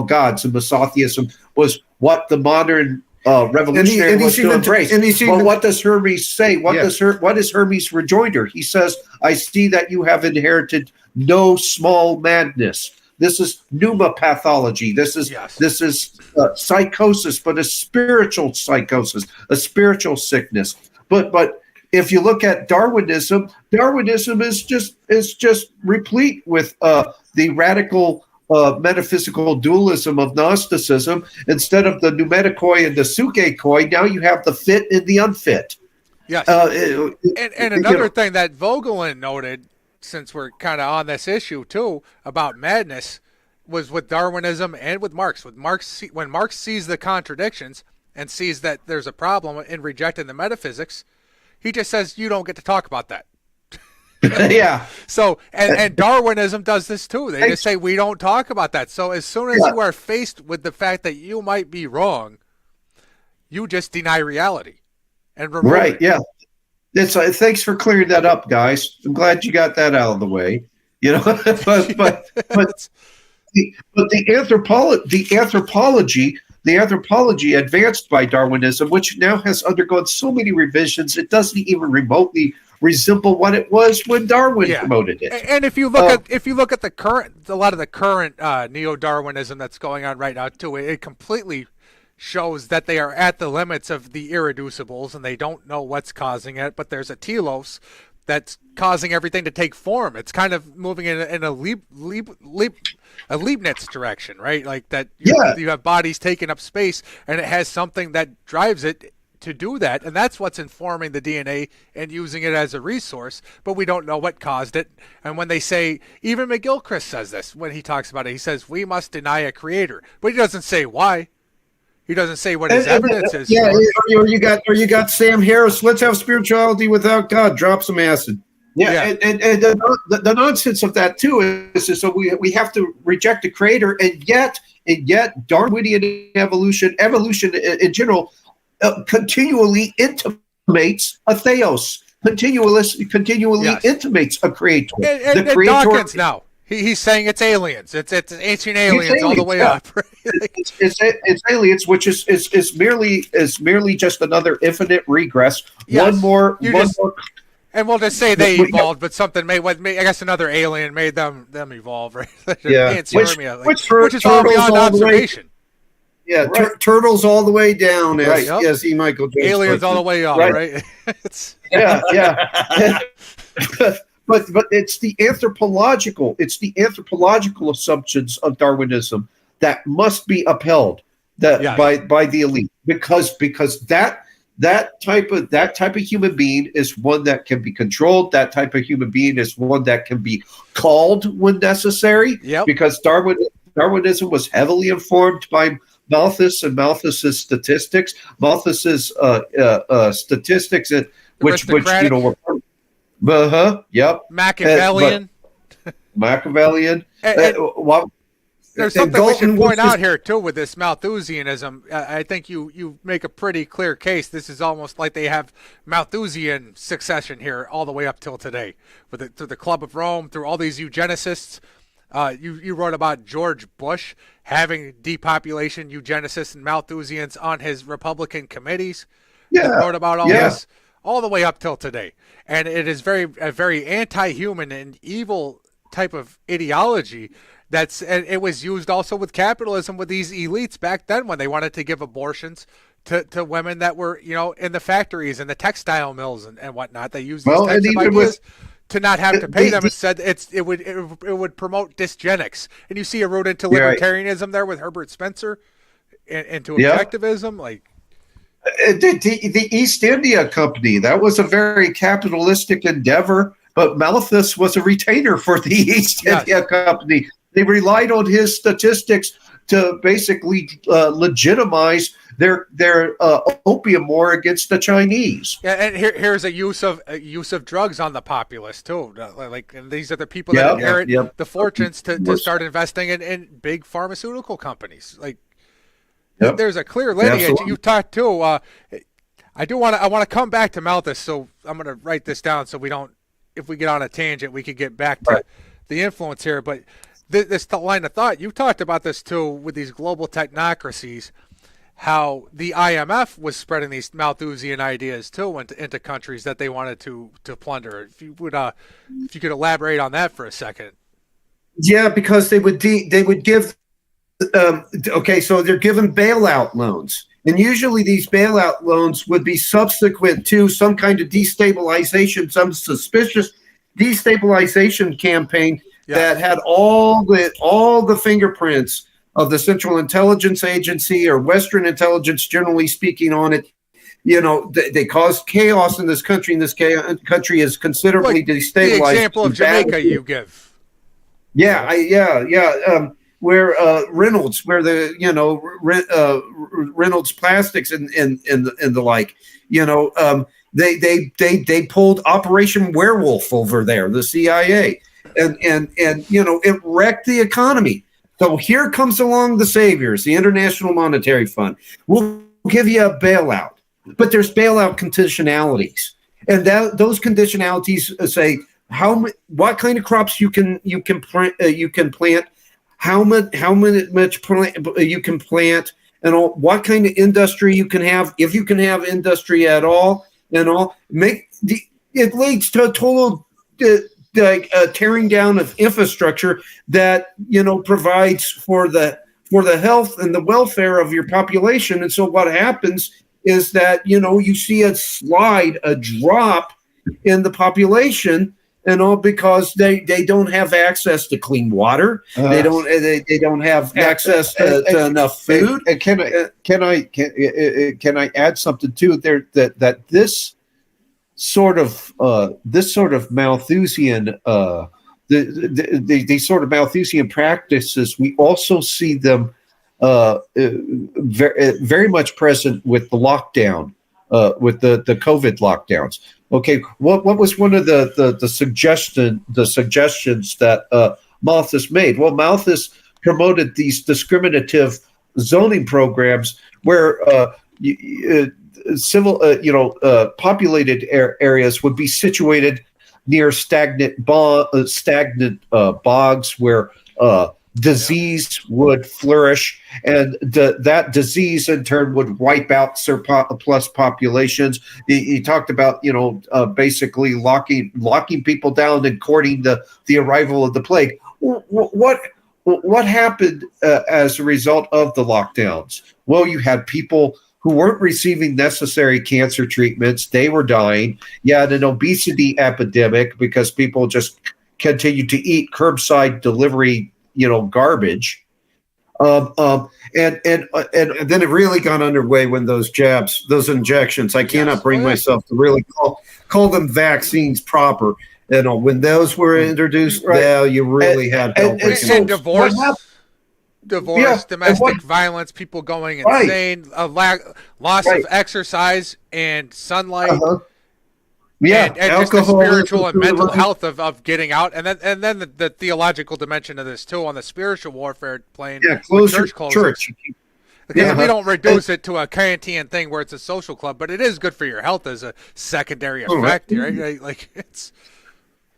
gods, and Misotheism was what the modern revolutionary was to embrace. Well, what does Hermes say? What is Hermes' rejoinder? He says, "I see that you have inherited no small madness." This is pneumopathology. This is psychosis, but a spiritual psychosis, a spiritual sickness. But if you look at Darwinism is just replete with the radical metaphysical dualism of Gnosticism. Instead of the pneumatikoi and the sukeikoi, now you have the fit and the unfit.
Yes. And another thing that Vogelin noted, since we're kind of on this issue too, about madness, was with Darwinism and with Marx. When Marx sees the contradictions and sees that there's a problem in rejecting the metaphysics, he just says, "You don't get to talk about that."
Yeah.
So, and Darwinism does this too. They just say, "We don't talk about that." So as soon as you are faced with the fact that you might be wrong, you just deny reality and remove it.
Yeah. Thanks for clearing that up, guys. I'm glad you got that out of the way. But the anthropology advanced by Darwinism, which now has undergone so many revisions, it doesn't even remotely resemble what it was when Darwin promoted it.
And if you look at a lot of the current neo-Darwinism that's going on right now too, it completely shows that they are at the limits of the irreducibles and they don't know what's causing it, but there's a telos that's causing everything to take form. It's kind of moving in a Leibniz direction, right? Like that you have bodies taking up space and it has something that drives it to do that, and that's what's informing the DNA and using it as a resource, but we don't know what caused it. And when they say, even McGilchrist says this when he talks about it, he says we must deny a creator, but he doesn't say why. He doesn't say what his evidence is.
Yeah, or you got Sam Harris. Let's have spirituality without God. Drop some acid.
Yeah. And the nonsense of that too is so we have to reject the creator, and yet Darwinian evolution in general continually intimates a theos, continually intimates a creator.
And
the creator
Dawkins now. He's saying it's aliens. It's ancient aliens all the way up. Right?
It's aliens, which is merely just another infinite regress.
Yes.
One more.
And we'll just say they evolved, but something made. I guess another alien made them evolve, right?
Yeah,
which is all beyond observation.
Yeah, right. Turtles all the way down, as E. Michael Jones.
Aliens all the way up, right?
Yeah. But it's the anthropological assumptions of Darwinism that must be upheld by the elite, because that type of human being is one that can be controlled. That type of human being is one that can be called when necessary.
Yep.
Because Darwinism was heavily informed by Malthus and Malthus's statistics. Malthus's statistics, which were. Yep.
Machiavellian.
Machiavellian.
There's something we should point out here too with this Malthusianism. I think you make a pretty clear case. This is almost like they have Malthusian succession here all the way up till today, through the Club of Rome, through all these eugenicists. You wrote about George Bush having depopulation eugenicists and Malthusians on his Republican committees.
Yeah.
That wrote about all this all the way up till today. And it is a very anti-human and evil type of ideology. And it was used also with capitalism with these elites back then when they wanted to give abortions to women that were, in the factories and the textile mills and whatnot. They used these types of ideas to not have to pay them. It said it would promote dysgenics. And you see a route into libertarianism there with Herbert Spencer into objectivism, like.
The East India Company, that was a very capitalistic endeavor, but Malthus was a retainer for the East India Company. They relied on his statistics to basically legitimize their opium war against the Chinese.
Yeah, and here's a use of drugs on the populace too. And these are the people that inherit the fortunes to start investing in big pharmaceutical companies. Like. Yep. There's a clear lineage. You talked too. I want to come back to Malthus, so I'm going to write this down so we don't. If we get on a tangent, we could get back to the influence here. But this line of thought, you talked about this too with these global technocracies, how the IMF was spreading these Malthusian ideas too into countries that they wanted to plunder. If you could elaborate on that for a second.
Yeah, because they would give. So they're given bailout loans, and usually these bailout loans would be subsequent to some kind of destabilization, some suspicious destabilization campaign that had all the fingerprints of the Central Intelligence Agency or Western intelligence, generally speaking, on it. They caused chaos in this country, and this country is considerably destabilized.
The example of Jamaica you give.
Where Reynolds, where the Reynolds Plastics and the like, they pulled Operation Werewolf over there, the CIA, and it wrecked the economy. So here comes along the saviors, the International Monetary Fund. We'll give you a bailout, but there's bailout conditionalities, and those conditionalities say what kind of crops you can plant. How much plant you can plant, and all, what kind of industry you can have, if you can have industry at all, and all. It leads to a total tearing down of infrastructure that provides for the for the health and the welfare of your population. And so what happens is that, you see a drop in the population, and all because they don't have access to clean water. They don't have access to enough food.
And can I add something too? There that this sort of Malthusian the sort of Malthusian practices, we also see them very much present with the lockdown, with the COVID lockdowns. Okay, what was one of the suggestions that Malthus made? Well, Malthus promoted these discriminative zoning programs where populated areas would be situated near stagnant bogs where disease would flourish, and that disease in turn would wipe out surplus populations. He talked about basically locking people down and courting the arrival of the plague. What happened as a result of the lockdowns? Well, you had people who weren't receiving necessary cancer treatments. They were dying. You had an obesity epidemic because people just continued to eat curbside delivery, garbage. And then
it really got underway when those injections, I cannot bring myself to really call them vaccines proper. When those were introduced, you really had help.
And divorce, domestic violence, people going insane, loss of exercise and sunlight, and just the spiritual and mental health of getting out, and then the theological dimension of this too, on the spiritual warfare plane.
Church.
Because we don't reduce it to a Kantian thing where it's a social club, but it is good for your health as a secondary effect, right? Like it's.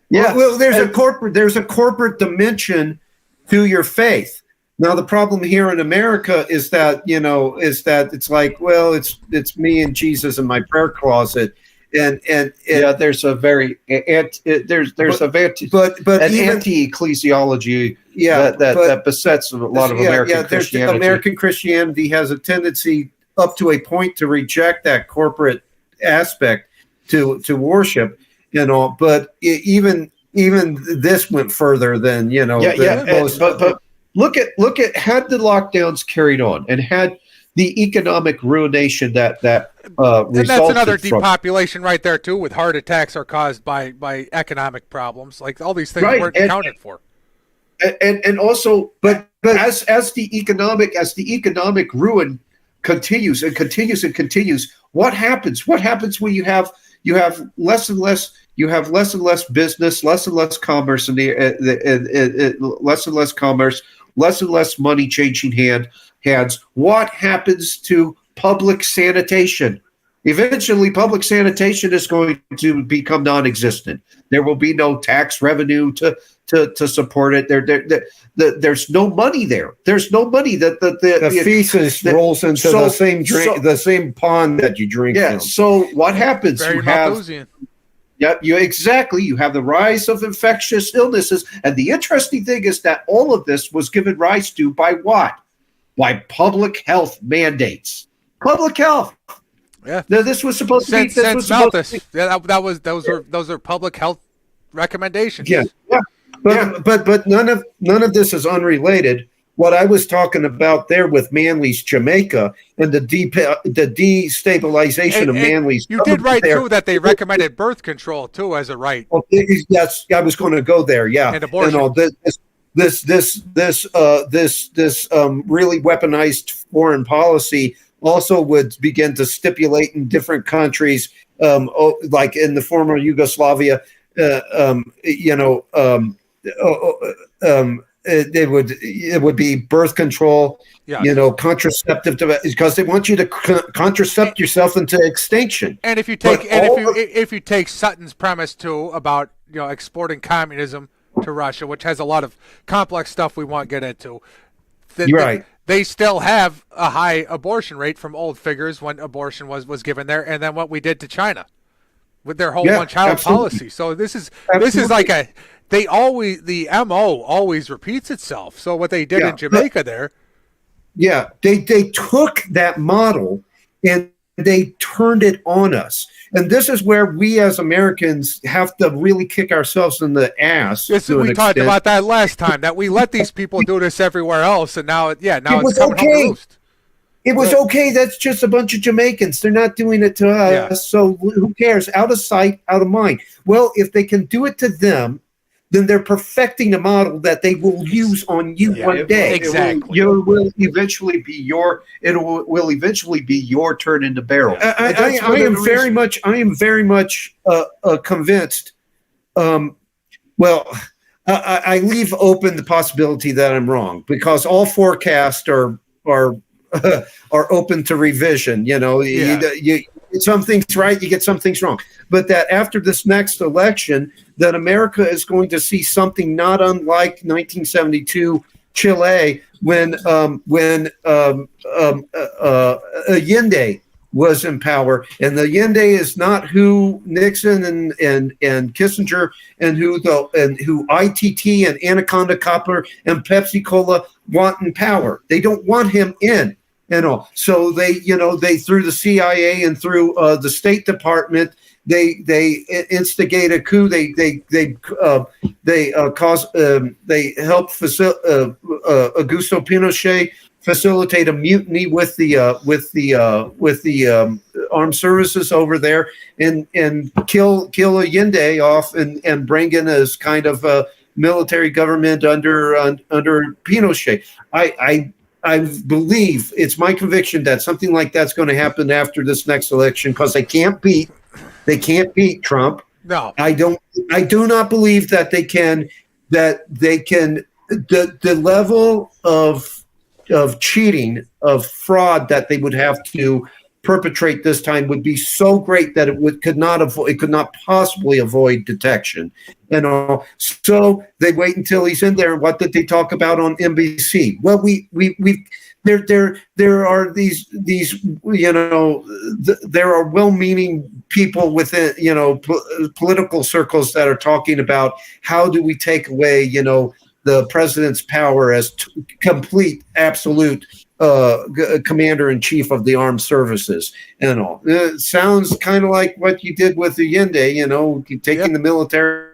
Yeah. Well, there's a corporate dimension to your faith. Now, the problem here in America is that, it's like, well, it's me and Jesus in my prayer closet. And
there's a very anti-ecclesiology that besets a lot of American Christianity.
American Christianity has a tendency up to a point to reject that corporate aspect to worship, but even this went further than,
but look at had the lockdowns carried on and had the economic ruination that resulted,
and that's another depopulation right there too, with heart attacks are caused by economic problems, like all these things weren't accounted for.
And also, but as the economic ruin continues and continues and continues, what happens when you have less and less business, less and less commerce, and less and less commerce, less and less money changing hands. What happens to public sanitation? Eventually, public sanitation is going to become non-existent. There will be no tax revenue to support it. There's no money there. There's no money that
the feces rolls into the same pond that you drink.
Yeah.
From.
So what happens?
Very Malthusian.
You have the rise of infectious illnesses, and the interesting thing is that all of this was given rise to by what? By public health mandates. Public health.
Yeah.
Now, this was supposed to be.
Those are public health recommendations.
Yeah. But none of this is unrelated. What I was talking about there with Manly's Jamaica and the destabilization of Manly's.
You did right too that they recommended birth control too as a right.
Well, yes, I was going to go there. Yeah,
and abortion.
This really weaponized foreign policy also would begin to stipulate in different countries, like in the former Yugoslavia, it would be birth control, contraceptive device, because they want you to contracept yourself into extinction.
And if you take Sutton's premise too about exporting communism to Russia, which has a lot of complex stuff we won't get into, they still have a high abortion rate from old figures when abortion was given there, and then what we did to China with their whole one-child policy. So this is like the MO always repeats itself. So what they did in Jamaica there,
They took that model and they turned it on us. And this is where we as Americans have to really kick ourselves in the ass.
We talked about that last time, that we let these people do this everywhere else, and now it's coming home to roost.
It was okay. That's just a bunch of Jamaicans. They're not doing it to us. So who cares? Out of sight, out of mind. Well, if they can do it to them, then they're perfecting a model that they will use on you one day.
Exactly.
It will eventually be your turn in the barrel. I am very much convinced. I leave open the possibility that I'm wrong, because all forecasts are open to revision. You some things right, you get some things wrong. But that after this next election, that America is going to see something not unlike 1972 Chile, when Allende was in power, and the Allende is not who Nixon and Kissinger and who ITT and Anaconda Copper and Pepsi Cola want in power. They don't want him in. So they through the CIA and through the State Department, they instigate a coup. They help Augusto Pinochet facilitate a mutiny with the armed services over there, and kill Allende off and bring in as kind of a military government under Pinochet. I believe, it's my conviction that something like that's going to happen after this next election, because they can't beat Trump.
No,
I do not believe that they can. The level of cheating, of fraud that they would have to perpetrate this time would be so great that it could not possibly avoid detection. So they wait until he's in there. What did they talk about on NBC? Well, there are these there are well-meaning people within political circles that are talking about how do we take away the president's power as complete, absolute commander-in-chief of the armed services and all. It sounds kind of like what you did with Allende, taking the military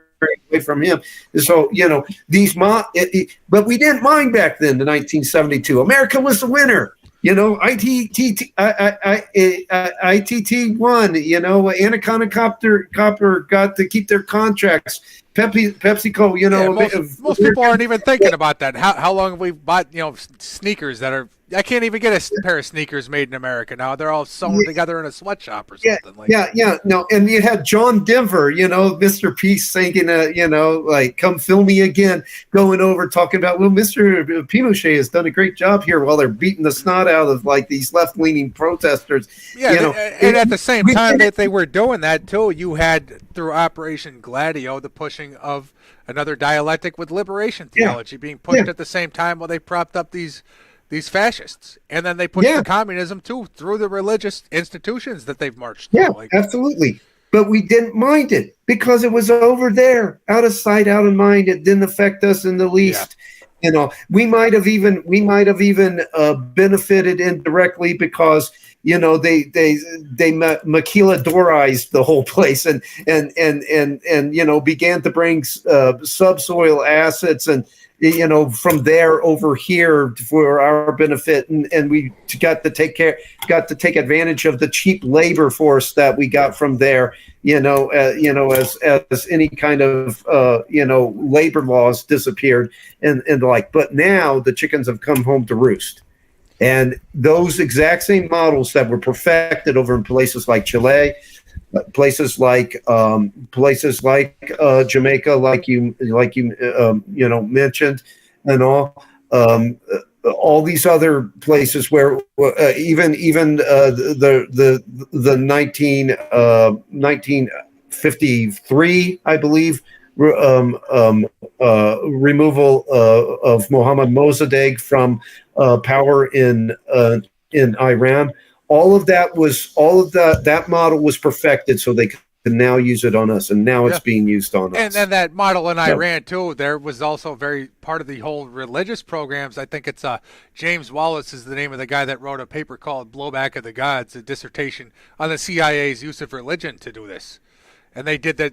away from him. So, but we didn't mind back then, in 1972. America was the winner. ITT won. Anaconda Copper got to keep their contracts. PepsiCo,
most people aren't even thinking about that. How long have we bought, sneakers that are? I can't even get a pair of sneakers made in America now. They're all sewn together in a sweatshop or something.
No, and you had John Denver, Mr. Peace singing, like "Come Fill Me Again," going over talking about, well, Mr. Pinochet has done a great job here, while they're beating the snot out of like these left-leaning protesters.
And at the same time that they were doing that too, you had through Operation Gladio the pushing of another dialectic with liberation theology being pushed at the same time, while they propped up these fascists, and then they pushed the communism too through the religious institutions that they've marched through.
Absolutely. But we didn't mind it because it was over there, out of sight, out of mind. It didn't affect us in the least. We might have even benefited indirectly because they maquiladorized the whole place and began to bring subsoil assets and from there over here for our benefit, and we got to take advantage of the cheap labor force that we got from there. As any kind of labor laws disappeared and the like. But now the chickens have come home to roost, and those exact same models that were perfected over in places like Chile, places like Jamaica, like you mentioned, and all these other places where even the 1953, I believe, removal of Mohammad Mossadegh from power in Iran. That model was perfected so they could
now use it on us, and now it's being used on us.
And then that model in Iran too. There was also very part of the whole religious programs. I think it's James Wallace is the name of the guy that wrote a paper called "Blowback of the Gods," a dissertation on the CIA's use of religion to do this. And they did that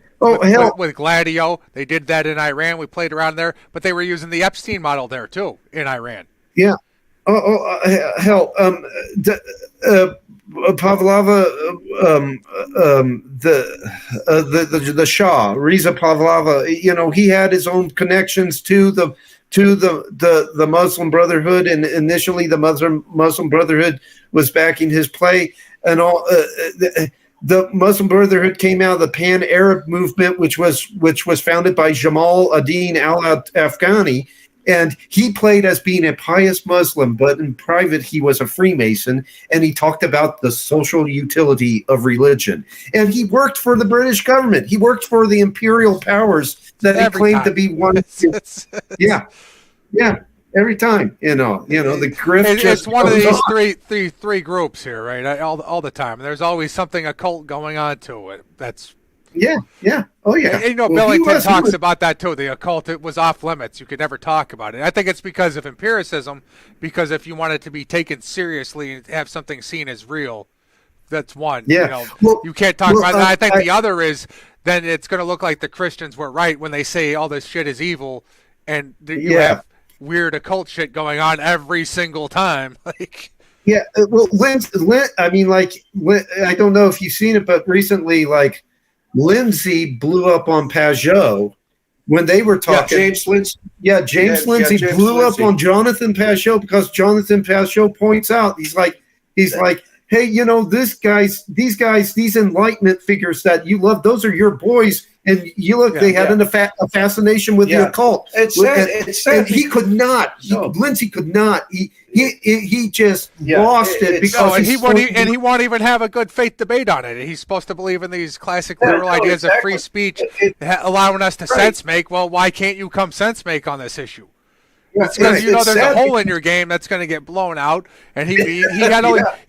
with Gladio. They did that in Iran. We played around there, but they were using the Epstein model there too in Iran.
Yeah. Hell. Pavlova, the Shah, Reza Pavlova, he had his own connections to the Muslim Brotherhood, and initially the Muslim Brotherhood was backing his play, and all. The Muslim Brotherhood came out of the Pan-Arab movement, which was founded by Jamal ad-Din al-Afghani. And he played as being a pious Muslim, but in private, he was a Freemason. And he talked about the social utility of religion. And he worked for the British government. He worked for the imperial powers that he claimed to be one. Yeah. Every time, the grift.
It's one of these three groups here, right? All the time. There's always something occult going on to it. That's.
Yeah. Oh, yeah.
And, Billington talks about that, too. The occult, it was off limits. You could never talk about it. I think it's because of empiricism, because if you want it to be taken seriously and have something seen as real, that's one.
Yeah.
You can't talk about that. I think the other is then it's going to look like the Christians were right when they say all this shit is evil, and you have weird occult shit going on every single time.
Yeah. Well, I don't know if you've seen it, but recently, Lindsay blew up on Pajot when they were talking.
James Lindsay.
James Lindsay blew up on Jonathan Pajot because Jonathan Pajot points out he's like, hey, these guys, Enlightenment figures that you love, those are your boys, and you look, they had a fascination with the occult.
It's sad.
And he could not. Lindsay could not. He just lost it because
he won't even have a good faith debate on it. He's supposed to believe in these classic liberal ideas of free speech, allowing us to sense make. Well, why can't you come sense make on this issue? It's because there's a hole in your game that's going to get blown out. And he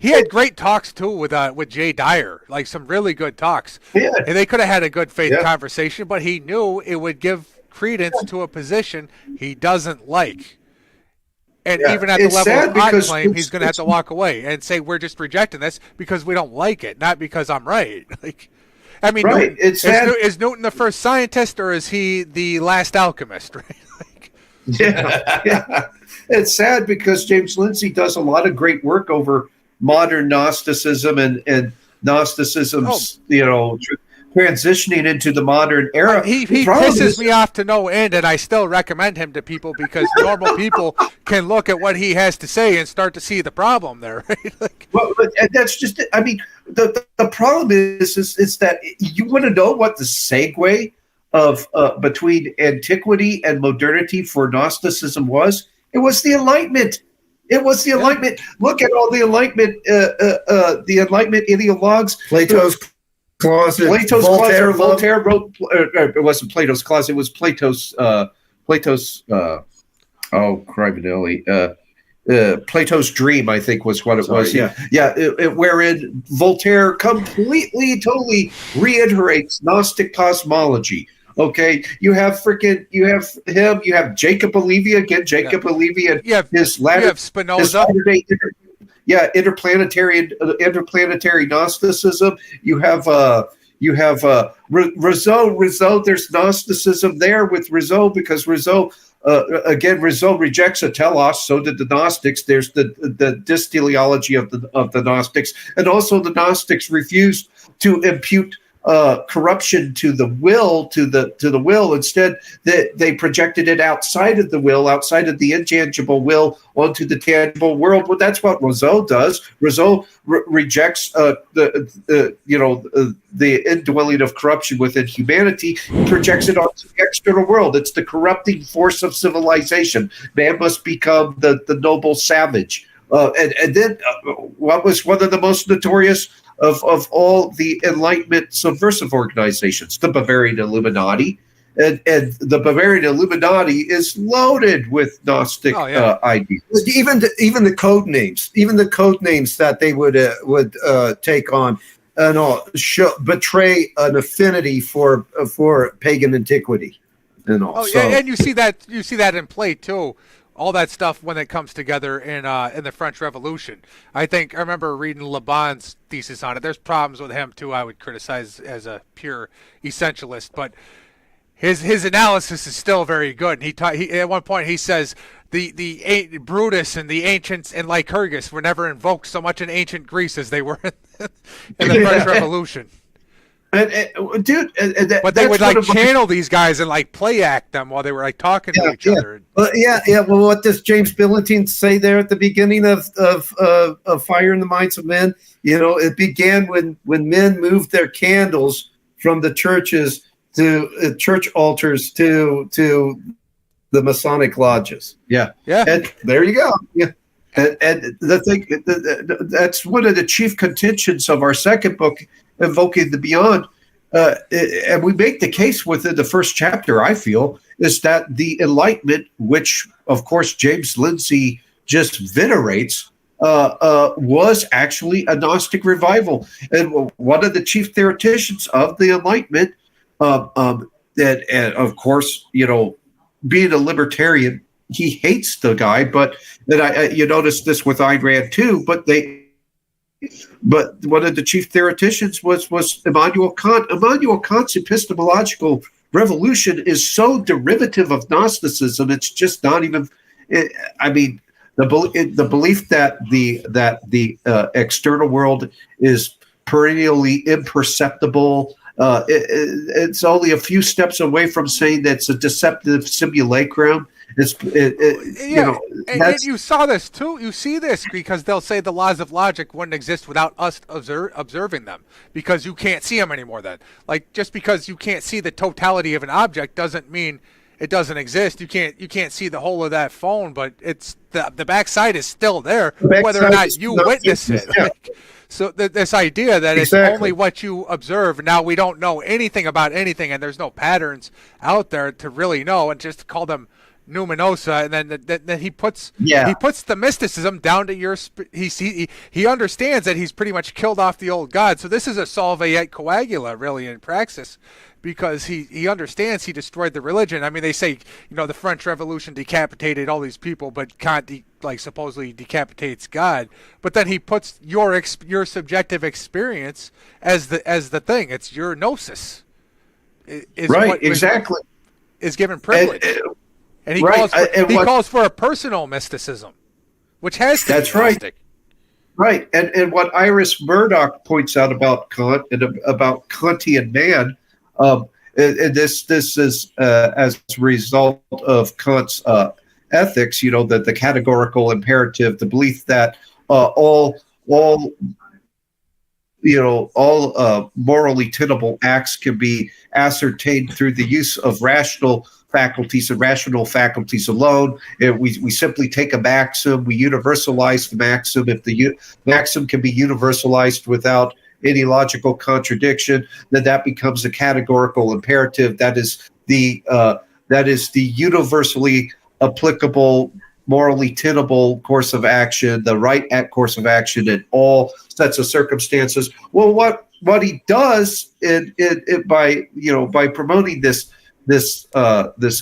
had great talks too with Jay Dyer, like some really good talks.
Yeah.
And they could have had a good faith conversation, but he knew it would give credence to a position he doesn't like. And even at the level of I claim, he's going to have to walk away and say we're just rejecting this because we don't like it, not because I'm right. Newton, is Newton the first scientist, or is he the last alchemist? Right?
Yeah. It's sad because James Lindsay does a lot of great work over modern Gnosticism and Gnosticism's, transitioning into the modern era.
He pisses me off to no end, and I still recommend him to people because normal people can look at what he has to say and start to see the problem there. Right?
That's just it. I mean, the problem is that you want to know what the segue of between antiquity and modernity for Gnosticism was. It was the Enlightenment. It was the Enlightenment. Look at all the Enlightenment ideologues.
Plato's Closet.
Voltaire wrote. It wasn't Plato's Closet. It was Plato's. Plato's Dream, I think, was what it was. Wherein Voltaire completely, totally reiterates Gnostic cosmology. Okay, you have him. You have Jacob Olivi again. Jacob Olivi and his latter.
You have Spinoza.
Interplanetary Gnosticism. You have Rizzo. There's Gnosticism there with Rizzo because Rizzo rejects a telos. So did the Gnostics. There's the dysteleology of the Gnostics, and also the Gnostics refused to impute corruption to the will, to the will. Instead, they projected it outside of the will, outside of the intangible will, onto the tangible world. Well, that's what Rousseau does. Rousseau rejects the indwelling of corruption within humanity, projects it onto the external world. It's the corrupting force of civilization. Man must become the noble savage. And then what was one of the most notorious of all the Enlightenment subversive organizations, the Bavarian Illuminati. And the Bavarian Illuminati is loaded with Gnostic ideas.
Even the code names, that they would take on. betray an affinity for pagan antiquity and all.
Oh, yeah, and you see that in play too. All that stuff when it comes together in the French Revolution. I remember reading Le Bon's thesis on it. There's problems with him too. I would criticize as a pure essentialist, but his analysis is still very good. And he at one point he says the Brutus and the ancients and Lycurgus were never invoked so much in ancient Greece as they were in the French Revolution.
Dude,
but they would channel these guys and play act them while they were talking to each other.
Well, Well, what does James Billington say there at the beginning of Fire in the Minds of Men? It began when men moved their candles from the churches to church altars to the Masonic lodges.
Yeah.
And there you go. Yeah.
And the thing that's one of the chief contentions of our second book, Invoking the Beyond, and we make the case within the first chapter, I feel, is that the Enlightenment, which of course James Lindsay just venerates, was actually a Gnostic revival. And one of the chief theoreticians of the Enlightenment, and of course, being a libertarian, he hates the guy, but then you notice this with Ayn Rand too, but one of the chief theoreticians was Immanuel Kant. Immanuel Kant's epistemological revolution is so derivative of Gnosticism, it's just not even. The belief that the external world is perennially imperceptible. It's only a few steps away from saying that it's a deceptive simulacrum.
And you saw this too. You see this because they'll say the laws of logic wouldn't exist without us observing them, because you can't see them anymore. Then, just because you can't see the totality of an object doesn't mean it doesn't exist. You can't see the whole of that phone, but it's the backside is still there, whether or not you witness it.
Yeah.
So this idea that
Exactly.
It's only what you observe. Now we don't know anything about anything, and there's no patterns out there to really know, and just call them numinosa, and then he puts the mysticism down to your. He understands that he's pretty much killed off the old god. So this is a solve et coagula, really, in praxis, because he understands he destroyed the religion. I mean, they say the French Revolution decapitated all these people, but Kant supposedly decapitates God. But then he puts your subjective experience as the thing. It's your gnosis.
Exactly.
Is given privilege. And he calls for a personal mysticism, which has to be Gnostic.
Right. And what Iris Murdoch points out about Kant and about Kantian man, and this is as a result of Kant's ethics, that the categorical imperative, the belief that all morally tenable acts can be ascertained through the use of rational faculties and rational faculties alone. We simply take a maxim, we universalize the maxim. If the maxim can be universalized without any logical contradiction, then that becomes a categorical imperative. That is the universally applicable, morally tenable course of action, the right course of action in all sets of circumstances. Well, what he does by promoting this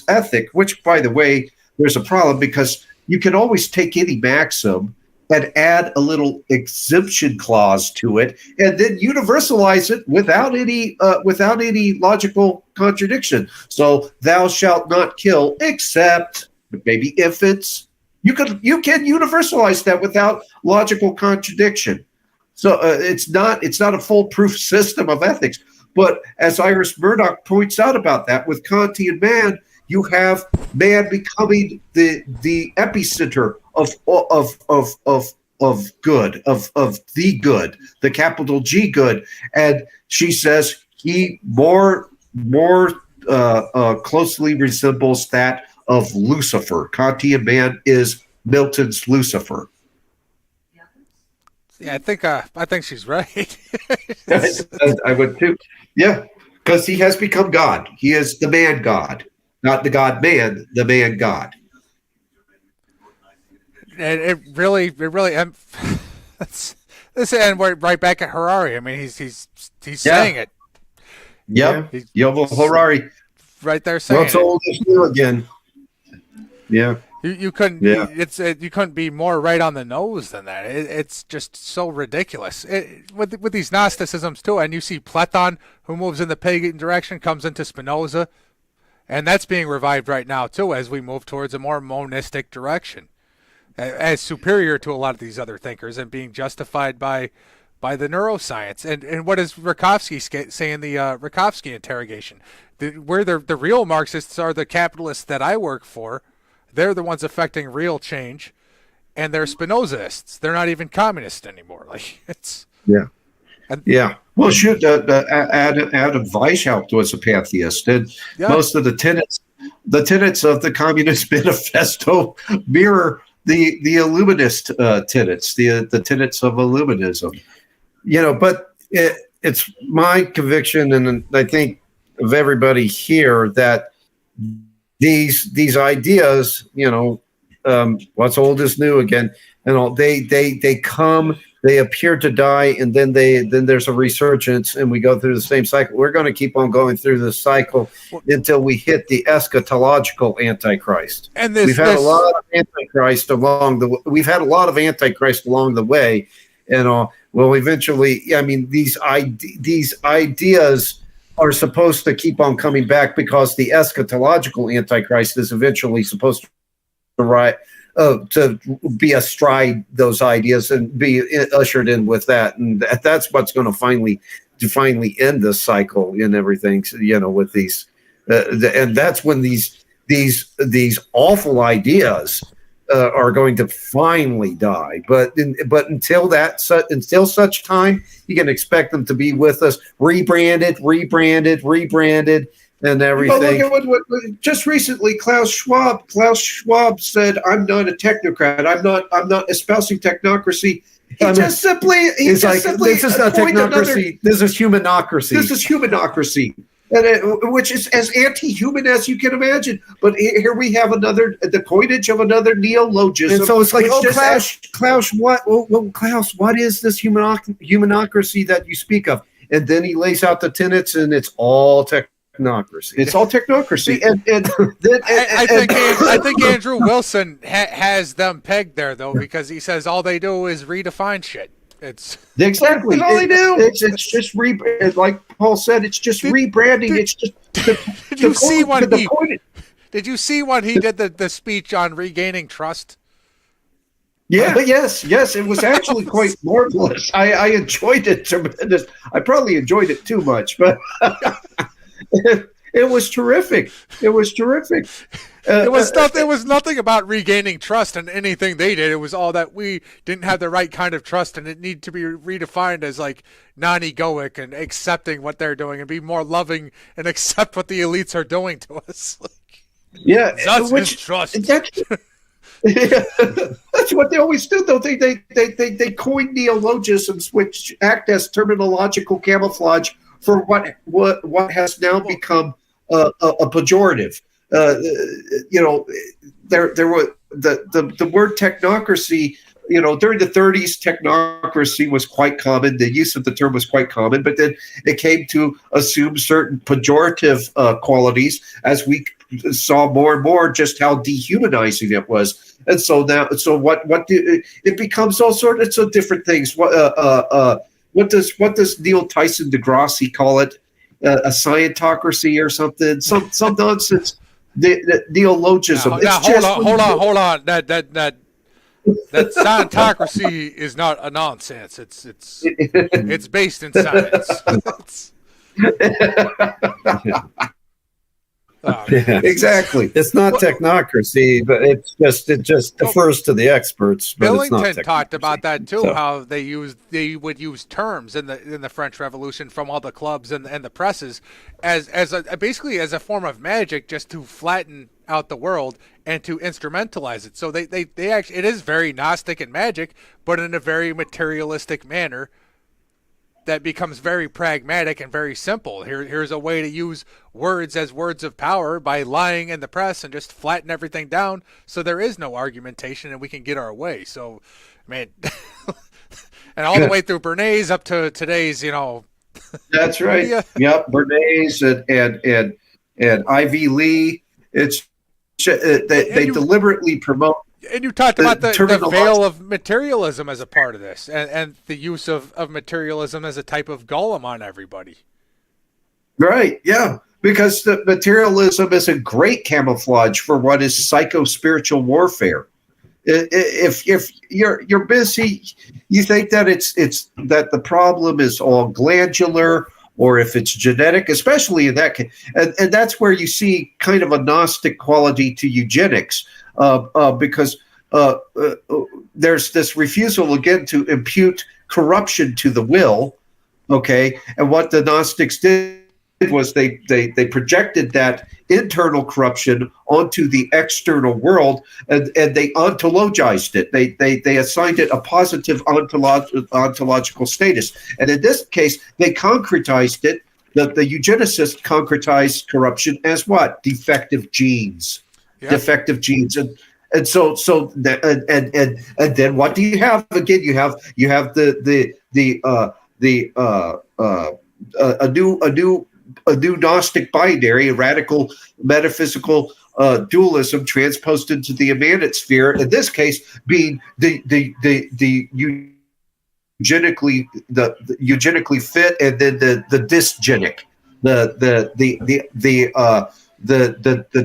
ethic, which, by the way, there's a problem, because you can always take any maxim and add a little exemption clause to it, and then universalize it without any logical contradiction. So, thou shalt not kill, except maybe infants. You can universalize that without logical contradiction. So it's not a foolproof system of ethics. But as Iris Murdoch points out about that, with Kantian man, you have man becoming the epicenter of good, of the good, the capital G good. And she says he more closely resembles that of Lucifer. Kantian man is Milton's Lucifer.
Yeah, I think she's right.
I would too. Yeah, because he has become God. He is the man God, not the God man, the man God.
And it really, Listen, and we're right back at Harari. I mean, he's saying it.
Yep.
He's
Yuval Harari.
right there saying
What's
it.
old is new again. Yeah.
You couldn't
Yeah.
you couldn't be more right on the nose than that. It's just so ridiculous. With these Gnosticisms too, and you see Platon, who moves in the pagan direction, comes into Spinoza, and that's being revived right now too as we move towards a more monistic direction, as superior to a lot of these other thinkers and being justified by the neuroscience. And what does Rakovsky say in the Rakovsky interrogation? Where the real Marxists are the capitalists that I work for. They're the ones affecting real change, and they're Spinozaists. They're not even communists anymore. Like it's
Yeah.
Well, shoot, Adam Weishaupt was a pantheist, and most of the tenets of the Communist Manifesto mirror the Illuminist tenets, the tenets of Illuminism.
But it's my conviction, and I think of everybody here, that these ideas, what's old is new again, and all they come, they appear to die, and then there's a resurgence, and we go through the same cycle. We're going to keep on going through this cycle until we hit the eschatological Antichrist.
And
we've had a lot of Antichrist along the way, and well, eventually, I mean, these ideas are supposed to keep on coming back because the eschatological Antichrist is eventually supposed to be astride those ideas and be ushered in with that, and that's what's going to finally end this cycle and everything. With these, and that's when these awful ideas are going to finally die. But until such time, you can expect them to be with us, rebranded, and everything.
Well, look at what just recently Klaus Schwab said, "I'm not a technocrat. I'm not espousing technocracy."
This is not technocracy. This is humanocracy.
This is humanocracy. And which is as anti-human as you can imagine. But here we have the coinage of another neologism.
And so it's like, Klaus, what is this humanocracy that you speak of? And then he lays out the tenets, and it's all technocracy.
It's all technocracy.
I think Andrew Wilson has them pegged there, though, because he says all they do is redefine shit. It's
exactly
all they do.
It's just like Paul said. It's just rebranding. It's just.
Did you see when he did the speech on regaining trust?
Yeah. Yes. It was actually quite marvelous. I enjoyed it tremendous. I probably enjoyed it too much, but it was terrific. It was terrific.
It was nothing about regaining trust in anything they did. It was all that we didn't have the right kind of trust, and it needed to be redefined as like non-egoic and accepting what they're doing and be more loving and accept what the elites are doing to us. That's trust.
That's what they always do, though. They coin neologisms which act as terminological camouflage for what has now become a pejorative. There were the word technocracy. During the 30s, technocracy was quite common. The use of the term was quite common, but then it came to assume certain pejorative qualities as we saw more and more just how dehumanizing it was. And so now, it becomes all sorts of different things. What does Neil Tyson deGrasse call it? A scientocracy or something? Some nonsense. The neologism.
Hold on. That scientocracy is not a nonsense. It's based in science.
Exactly. It's not technocracy, but it just defers to the experts. But
Billington talked about that too. So. How they would use terms in the French Revolution from all the clubs and the presses as basically as a form of magic, just to flatten out the world and to instrumentalize it. So they actually, it is very Gnostic and magic, but in a very materialistic manner. That becomes very pragmatic and very simple. Here's a way to use words as words of power by lying in the press and just flatten everything down so there is no argumentation and we can get our way. So, man, and all the way through Bernays up to today's,
That's right.
media.
Yep, Bernays and Ivy Lee. It's they deliberately promote.
And you talked about the
terminology.
veil of materialism as a part of this, and the use of materialism as a type of golem on everybody.
Right. Yeah. Because the materialism is a great camouflage for what is psycho-spiritual warfare. If you're busy, you think that it's that the problem is all glandular, or if it's genetic, especially in that case, and that's where you see kind of a Gnostic quality to eugenics, because there's this refusal again to impute corruption to the will. Okay, and what the Gnostics did was they projected that internal corruption onto the external world, and they ontologized it. They assigned it a positive ontological status. And in this case, they concretized it. The eugenicists concretized corruption as what? Defective genes. Yeah. Defective genes. And so then what do you have? Again, you have a new Gnostic binary, a radical metaphysical dualism transposed into the immanent sphere. In this case, being the eugenically fit, and then the dysgenic, the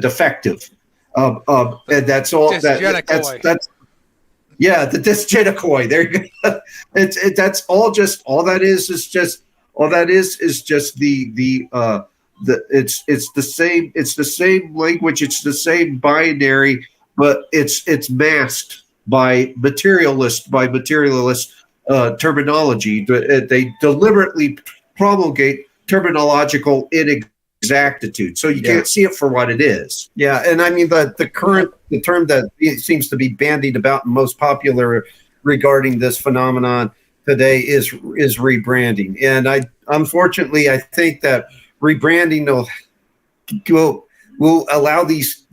defective, and that's all. That's yeah, the dysgenicoi. There you go. That's all. Just all that is just. All that is just it's the same language, it's the same binary, but it's masked by materialist terminology. They deliberately promulgate terminological inexactitude, so you can't see it for what it is.
Yeah, and I mean the term that seems to be bandied about and most popular regarding this phenomenon today is rebranding, and unfortunately I think that rebranding will allow these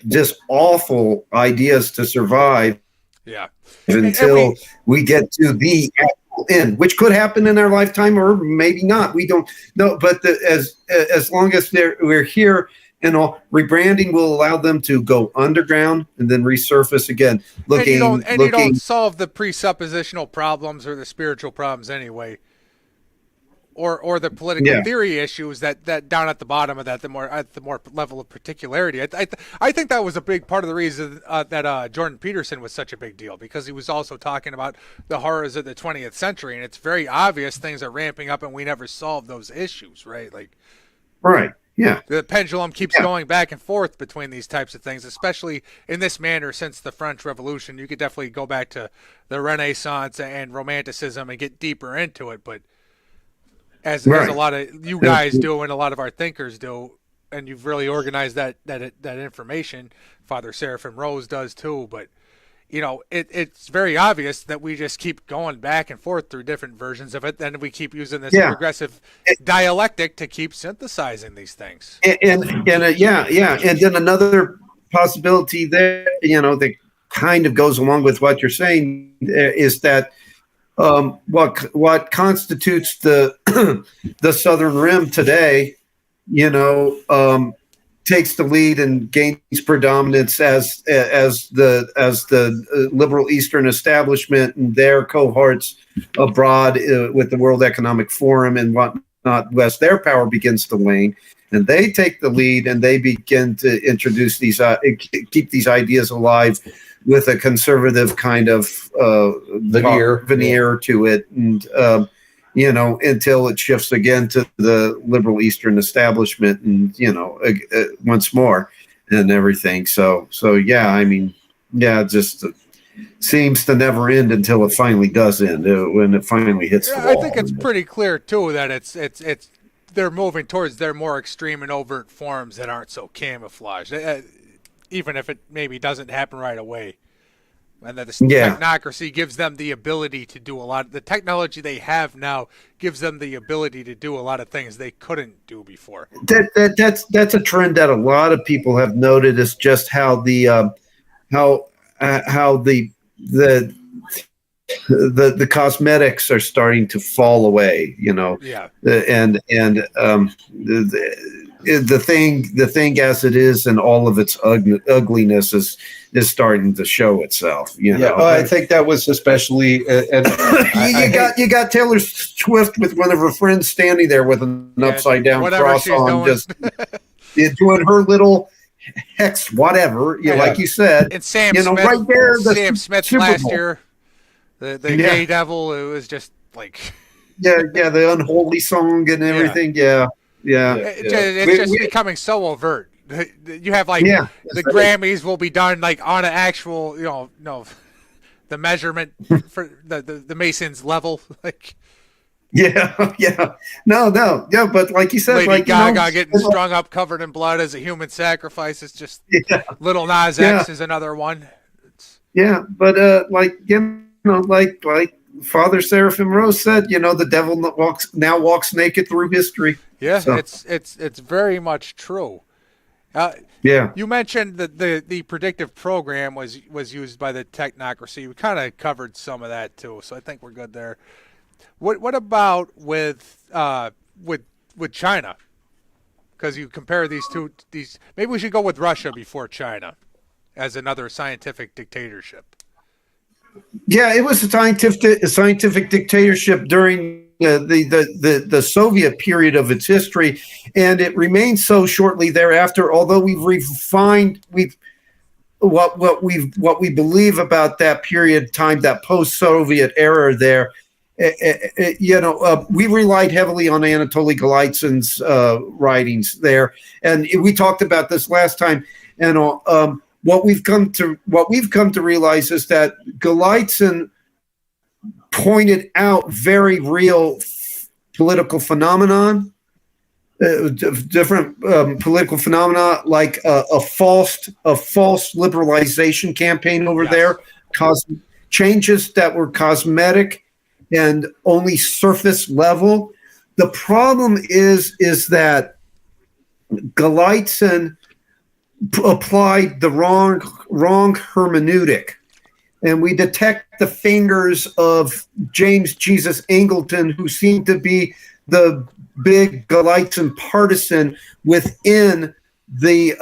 just awful ideas to survive.
Yeah,
until we get to the actual end, which could happen in our lifetime or maybe not. We don't know, but as long as we're here. And all rebranding will allow them to go underground and then resurface again.
You don't solve the presuppositional problems or the spiritual problems anyway, or the political theory issues that down at the bottom of that, at the more level of particularity. I think that was a big part of the reason that Jordan Peterson was such a big deal, because he was also talking about the horrors of the 20th century, and it's very obvious things are ramping up, and we never solved those issues, right?
Right. Yeah.
The pendulum keeps going back and forth between these types of things, especially in this manner since the French Revolution. You could definitely go back to the Renaissance and Romanticism and get deeper into it, but as a lot of you guys do and a lot of our thinkers do, and you've really organized that information, Father Seraphim Rose does too, but it's very obvious that we just keep going back and forth through different versions of it. Then we keep using this progressive dialectic to keep synthesizing these things.
And then another possibility there, that kind of goes along with what you're saying, is that what constitutes the the Southern Rim today, takes the lead and gains predominance as the liberal Eastern establishment and their cohorts abroad with the World Economic Forum and whatnot. West, their power begins to wane, and they take the lead and they begin to introduce these, keep these ideas alive with a conservative kind of veneer to it, and until it shifts again to the liberal Eastern establishment, and once more and everything. So yeah, I mean, it just seems to never end until it finally does end, when it finally hits the wall.
I think it's pretty clear too that it's they're moving towards their more extreme and overt forms that aren't so camouflaged, even if it maybe doesn't happen right away. And that the technocracy gives them the ability to do a lot. The technology they have now gives them the ability to do a lot of things they couldn't do before.
That's a trend that a lot of people have noted, is just how the the cosmetics are starting to fall away,
Yeah.
The thing as it is and all of its ugliness is starting to show itself.
I think that was especially, and
you got Taylor Swift with one of her friends standing there with an upside down
whatever
cross
she's
on,
doing.
just doing her little hex, whatever. Like you said,
And Sam Smith,
right there,
Sam Smith
Super
last
Bowl.
year, the gay devil. It was just like
the unholy song and everything. Yeah.
It's just becoming so overt. You have the Grammys will be done like on an actual, the measurement for the Masons level, like.
No, but like you said,
Lady Gaga getting strung up, covered in blood as a human sacrifice. It's just Little Nas X is another one.
But like Father Seraphim Rose said, the devil walks naked through history.
Yeah, so. It's very much true. You mentioned that the predictive program was used by the technocracy. We kind of covered some of that too, so I think we're good there. What about with China? Because you compare these two. Maybe we should go with Russia before China as another scientific dictatorship.
Yeah, it was a scientific dictatorship during the Soviet period of its history, and it remained so shortly thereafter. Although we've refined what we believe about that period of time, that post-Soviet era there. We relied heavily on Anatoly Golitsyn's writings there, and we talked about this last time. And what we've come to realize is that Golitsyn pointed out very real political phenomenon, different political phenomena, like a false liberalization campaign over there, changes that were cosmetic and only surface level. The problem is that Golitsyn applied the wrong hermeneutic, and we detect the fingers of James Jesus Angleton, who seemed to be the big Golitsyn partisan within the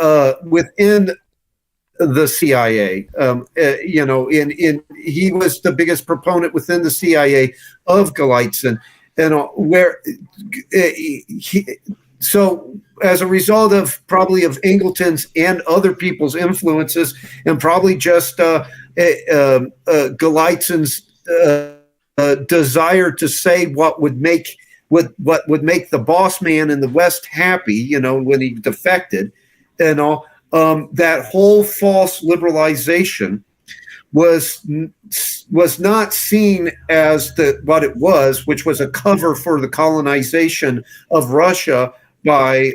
CIA. He was the biggest proponent within the CIA of Golitsyn, and so as a result of Angleton's and other people's influences, and probably just Golitsyn's desire to say what would make the boss man in the West happy, when he defected, and all. That whole false liberalization was not seen as what it was, which was a cover for the colonization of Russia by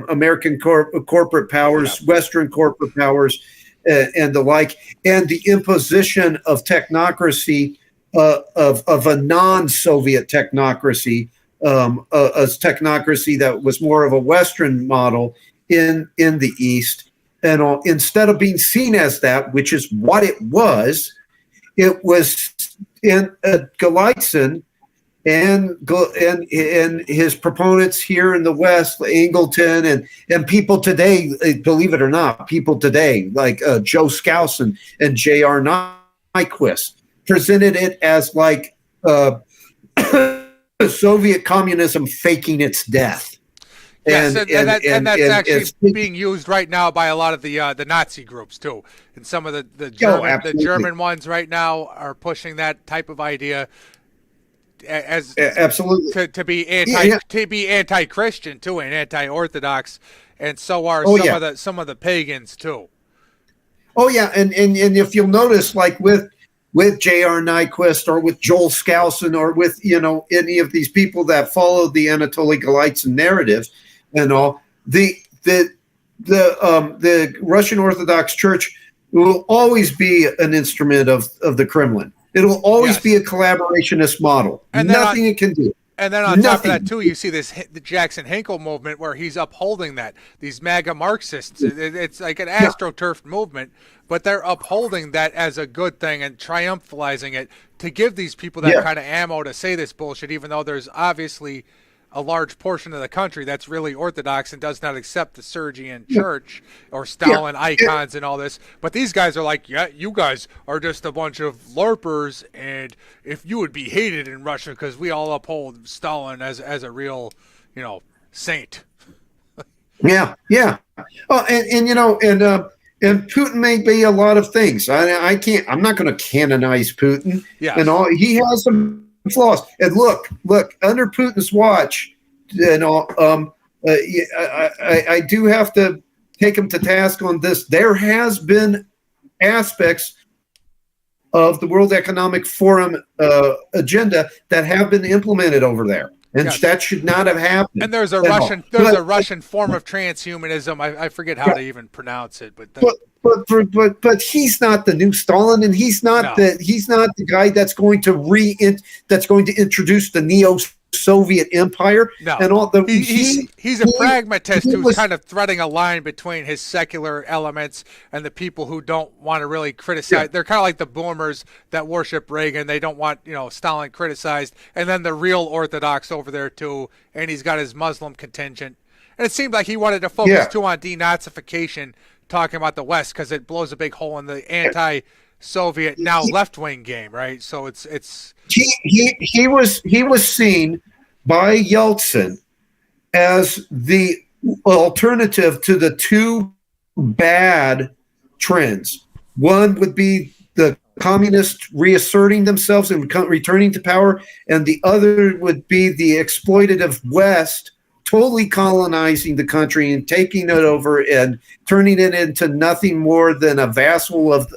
American corporate powers, Western corporate powers, and the like, and the imposition of technocracy, of a non-Soviet technocracy. A technocracy that was more of a Western model in the East, and instead of being seen as that, which is what it was in Golitsyn and his proponents here in the West, Angleton and people today, believe it or not, people today like Joe Skousen and J.R. Nyquist presented it as like. Soviet communism faking its death.
Yes, and that's actually being used right now by a lot of the Nazi groups too, and some of the German ones right now are pushing that type of idea as
absolutely
to be anti-Christian too, and anti-Orthodox, and so are some of the pagans too.
Oh yeah, and if you'll notice, like with J.R. Nyquist or with Joel Skousen or with any of these people that follow the Anatoly Golitsyn narrative and all, the Russian Orthodox Church will always be an instrument of the Kremlin. It will always be a collaborationist model. And nothing it can do.
And then on top of
Nothing.
that, too, you see the Jackson Hinkle movement where he's upholding that. These MAGA Marxists, it's like an astroturf movement, but they're upholding that as a good thing and triumphalizing it to give these people that kind of ammo to say this bullshit, even though there's obviously a large portion of the country that's really orthodox and does not accept the Sergian Church or Stalin icons and all this. But these guys are like, yeah, you guys are just a bunch of LARPers, and if you would be hated in Russia because we all uphold Stalin as a real, saint.
Yeah. Oh, and Putin may be a lot of things. I'm not going to canonize Putin.
Yeah.
And all, he has some flaws. And look, under Putin's watch, I do have to take him to task on this. There has been aspects of the World Economic Forum agenda that have been implemented over there. And that should not have happened.
And there's a Russian form of transhumanism. I forget how to even pronounce it,
but he's not the new Stalin, and he's not the guy that's going to introduce the neo-Soviet empire.
No,
and all the
he's a pragmatist who's kind of threading a line between his secular elements and the people who don't want to really criticize. Yeah. They're kind of like the boomers that worship Reagan. They don't want Stalin criticized, and then the real Orthodox over there too. And he's got his Muslim contingent. And it seemed like he wanted to focus too on denazification, talking about the West, because it blows a big hole in the anti-Soviet now left-wing game, right? So it's
he was seen by Yeltsin as the alternative to the two bad trends. One would be the communists reasserting themselves and returning to power, and the other would be the exploitative West totally colonizing the country and taking it over and turning it into nothing more than a vassal of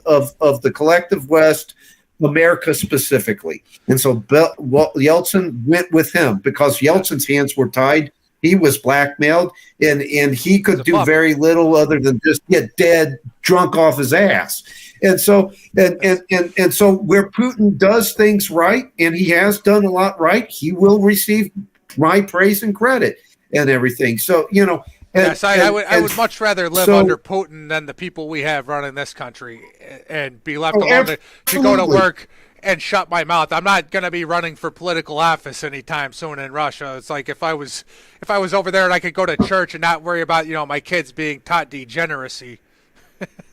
the collective West, America specifically. And so Yeltsin went with him because Yeltsin's hands were tied. He was blackmailed, and he could do very little other than just get dead drunk off his ass. And so and so where Putin does things right, and he has done a lot right, he will receive my praise and credit and everything. So,
I would much rather live under Putin than the people we have running this country and be left alone to go to work and shut my mouth. I'm not going to be running for political office anytime soon in Russia. It's like if I was over there and I could go to church and not worry about, my kids being taught degeneracy.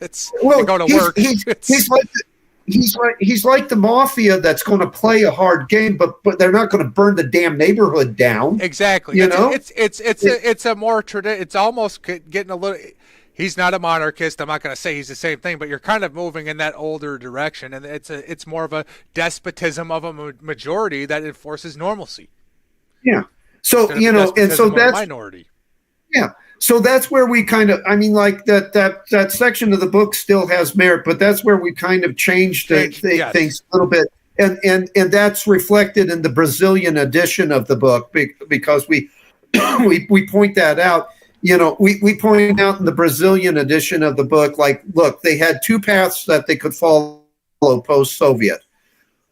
Go to work.
He's like the mafia that's going to play a hard game, but they're not going to burn the damn neighborhood down.
Exactly. It's a more it's almost getting a little. He's not a monarchist. I'm not going to say he's the same thing, but you're kind of moving in that older direction, and it's more of a despotism of a majority that enforces normalcy.
Yeah. So and so that's
minority.
Yeah. So that's where we kind of, that section of the book still has merit, but that's where we kind of changed things a little bit. And that's reflected in the Brazilian edition of the book because we point that out. We point out in the Brazilian edition of the book, look, they had two paths that they could follow post-Soviet.